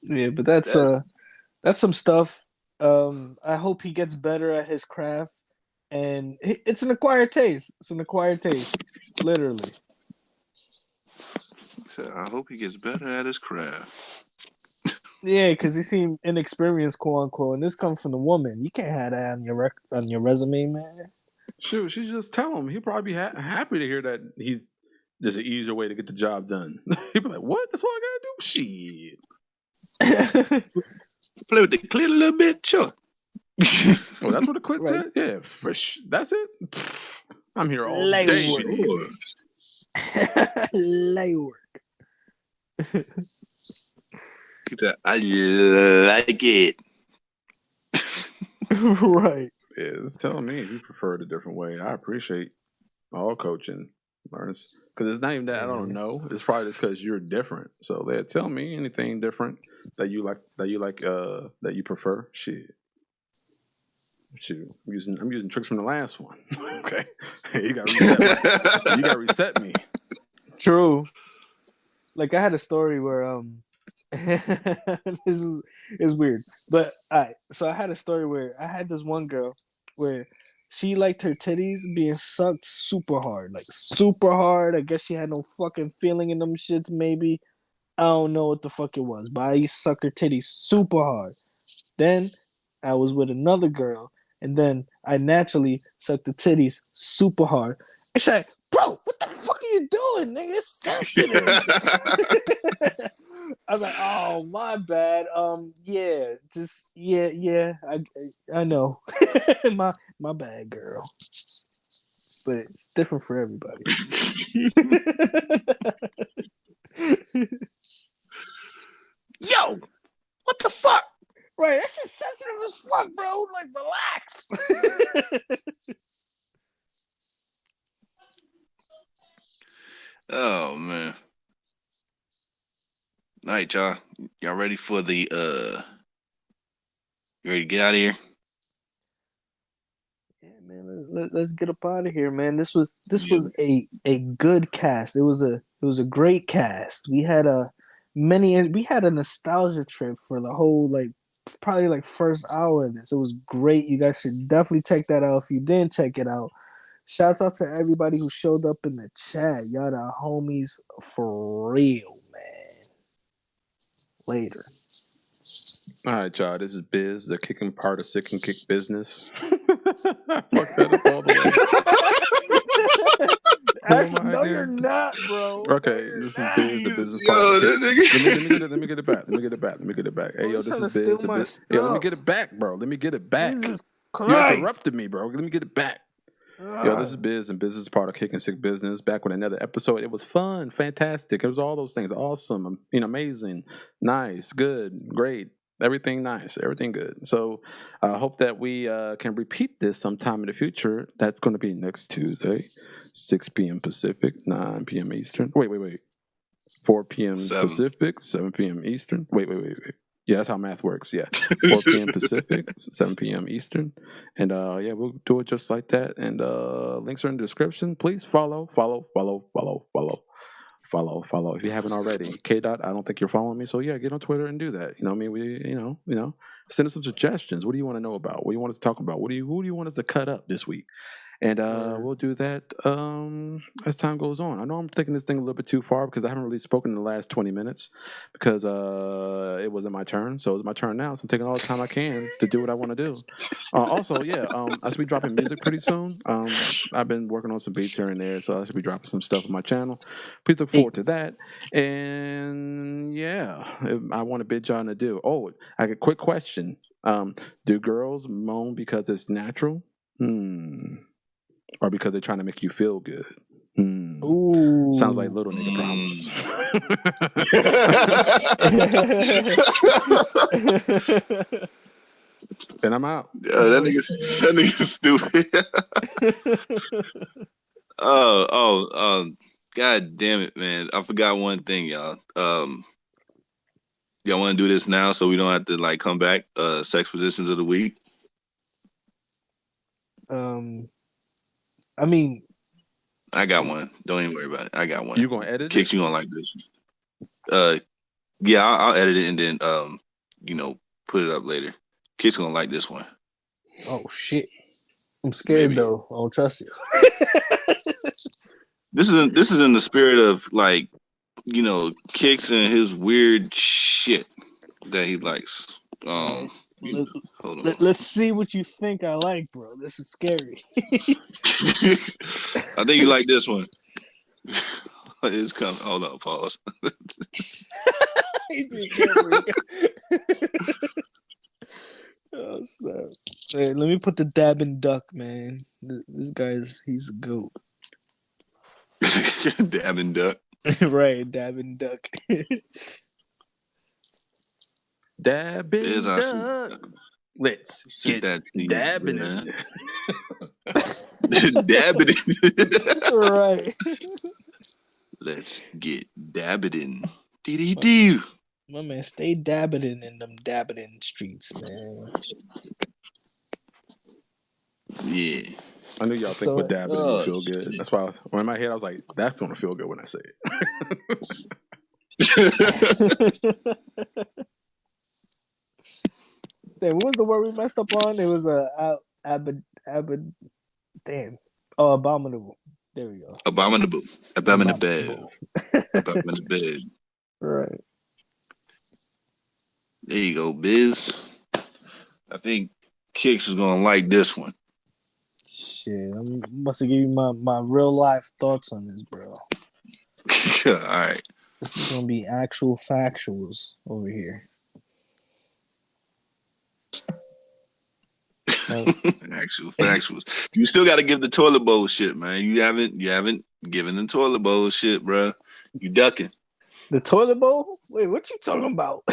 Yeah, but that's some stuff. I hope he gets better at his craft, and it's an acquired taste. It's an acquired taste, literally. So I hope he gets better at his craft. Yeah, because he seemed inexperienced, quote unquote, and this comes from the woman. You can't have that on your resume, man. Shoot, she just tell him. He'll probably be happy to hear that there's an easier way to get the job done. He'll be like, "What? That's all I gotta do? Shit." Play with the clit a little bit, sure. Oh, that's what the clit said? Yeah, that's it? I'm here all day. Light work. I like it. Right. Yeah, it's telling me if you prefer it a different way. I appreciate all coaching learners because it's not even that I don't know. It's probably just because you're different. So they tell me anything different that you like that you prefer. Shit. I'm using tricks from the last one. Okay, you got to reset me. True. Like I had a story where this is weird, but all right. So I had a story where I had this one girl where she liked her titties being sucked super hard, like super hard. I guess she had no fucking feeling in them shits. Maybe I don't know what the fuck it was, but I used to suck her titties super hard. Then I was with another girl, and then I naturally sucked the titties super hard. And she's like, "Bro, what the fuck are you doing, nigga? It's sensitive." I was like, "Oh, my bad. Yeah, just yeah. I know. my bad, girl. But it's different for everybody." Yo, what the fuck? Right, that's just sensitive as fuck, bro. Like, relax. Oh man. All right, y'all. Y'all ready for the you ready to get out of here? Yeah, man. Let's get up out of here, man. This was a good cast. It was a great cast. We had a nostalgia trip for the whole probably first hour of this. It was great. You guys should definitely check that out if you didn't check it out. Shouts out to everybody who showed up in the chat. Y'all the homies for real, man. later. All right, y'all. This is Biz, the kicking part of Sick and Kick business. I fucked that up all the way. Actually, no, you're not, bro. Okay, no, this is not. Biz, the business Yo, part. Of that nigga. Let me get it back. Let me get it back. Hey, Bro, yo, you this trying is to Biz, steal the my biz. Yo, let me get stuff. it back, bro. Let me get it back. Jesus You Christ. interrupted me, bro. Let me get it back. Yo, this is Biz, and Biz is part of Kicking Sick Business. Back with another episode. It was fun, fantastic. It was all those things. Awesome, amazing, nice, good, great. Everything nice, everything good. So I hope that we can repeat this sometime in the future. That's going to be next Tuesday, 6 p.m. Pacific, 9 p.m. Eastern. Wait. 4 p.m. 7. Pacific, 7 p.m. Eastern. Wait. Yeah, that's how math works. Yeah. 4 p.m. Pacific, 7 p.m. Eastern. And yeah, we'll do it just like that. And links are in the description. Please follow. If you haven't already. K. Dot, I don't think you're following me. So yeah, get on Twitter and do that. You know what I mean? We send us some suggestions. What do you want to know about? What do you want us to talk about? Who do you want us to cut up this week? And we'll do that as time goes on. I know I'm taking this thing a little bit too far because I haven't really spoken in the last 20 minutes because it wasn't my turn. So it's my turn now. So I'm taking all the time I can to do what I want to do. Also, yeah, I should be dropping music pretty soon. I've been working on some beats here and there, so I should be dropping some stuff on my channel. Please look forward to that. And yeah, I want to bid y'all to do. Oh, I got a quick question. Do girls moan because it's natural? Or because they're trying to make you feel good? Ooh. Sounds like little nigga problems. And I'm out. Yeah, that nigga stupid. God damn it, man. I forgot one thing, y'all. Y'all want to do this now so we don't have to like come back? Sex positions of the week. I mean, I got one. Don't even worry about it. I got one. You gonna edit Kicks, it? you gonna like this? Yeah, I'll edit it and then put it up later. Kicks gonna like this one. oh shit. I'm scared though. I don't trust you. This is in the spirit of like, Kicks and his weird shit that he likes. Hold on. Let's see what you think I like, bro. This is scary. I think you like this one. It's coming. Hold on, pause. Oh snap! Hey, let me put the dabbing duck, man. This he's a goat. Dabbing duck. Right, dabbing duck. Dabbing duck. Let's get that dabbing in. Dabbing in. Right. Let's get dabbing in. Dee-dee-dee. My man, stay dabbing in them dabbing streets, man. Yeah. I knew y'all think with dabbing would feel good. That's why in my head I was like, that's gonna feel good when I say it. Damn, what was the word we messed up on? It was damn. Oh, abominable. There we go. Abominable. Abominable. Abominable. Right. There you go, Biz. I think Kicks is gonna like this one. Shit, I'm must give you my real life thoughts on this, bro. All right. This is gonna be actual factuals over here. Actual factuals. You still got to give the toilet bowl shit, man. You haven't given the toilet bowl shit, bro. You ducking. The toilet bowl? Wait, what you talking about?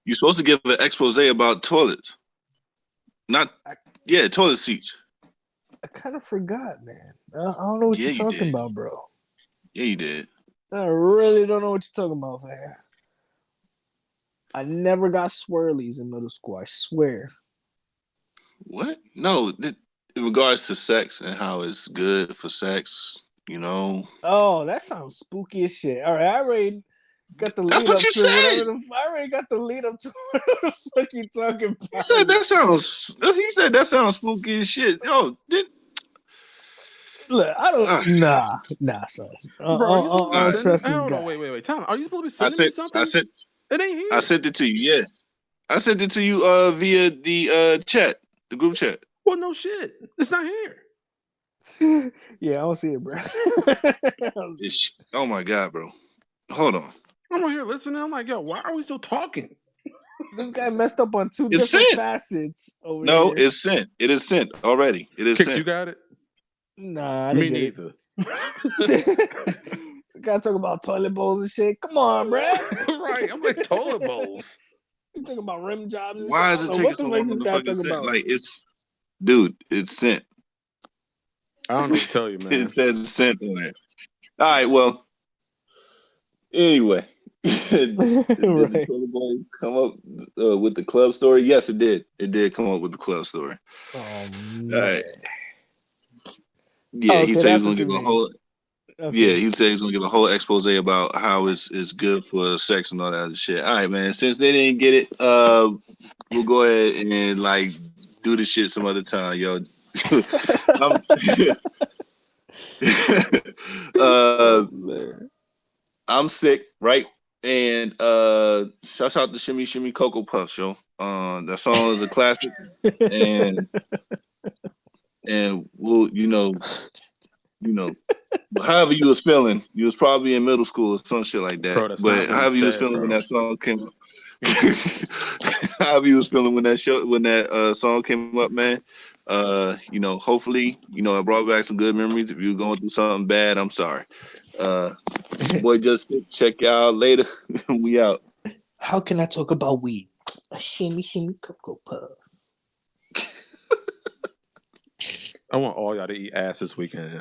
You're supposed to give an expose about toilets. Toilet seats. I kind of forgot, man. I don't know what you're talking about, bro. Yeah, you did. I really don't know what you're talking about, man. I never got swirlies in middle school, I swear. What? No, in regards to sex and how it's good for sex, Oh, that sounds spooky as shit. All right, I already got the lead That's what up you to said. I already got the lead up to what the fuck you talking about. He said that sounds spooky as shit. Yo, Look, I don't. Nah, son. Bro, are you supposed to be I don't sending? trust this Hold guy. on, wait. Time. Are you supposed to be I sending me sent something? It ain't here. I sent it to you. Yeah, I sent it to you via the chat, the group chat. Well, no shit. It's not here. Yeah, I don't see it, bro. Oh my god, bro. Hold on. I'm on here listening. I'm like, yo, why are we still talking? This guy messed up on two It's different sent. facets over No, here. it's sent. It is sent already. It is Kicks, sent. you got it? Nah, I Me didn't get neither. The guy talking about toilet bowls and shit. Come on, bro. Right. I'm like toilet bowls. You talking about rim jobs and Why shit. is I it don't know taking what the so fuck long this to guy fucking talking send? about. Like dude, it's sent. I don't know what to tell you, man. It says it's sent on there. All right, well. Anyway, did the Right. toilet bowl come up with the club story? Yes, it did. It did come up with the club story. Oh All man. right. Yeah, Oh, he okay, said he that's was gonna what you give a mean. whole. Okay. Yeah, he said he was gonna give a whole expose about how it's good for sex and all that other shit. All right, man. Since they didn't get it, we'll go ahead and like do the shit some other time, yo. Oh, man. I'm sick, right? And shouts out to Shimmy Shimmy Cocoa Puffs, yo. That song is a classic, and we'll however you was feeling, you was probably in middle school or some shit like that. Bro, that's But not what he however you was said, feeling bro. when that song came, however you was feeling when that song came up, man. Hopefully, it brought back some good memories. If you were going through something bad, I'm sorry. Boy, just check y'all later. We out. How can I talk about weed? A shimmy shimmy cocoa puff. I want all y'all to eat ass this weekend.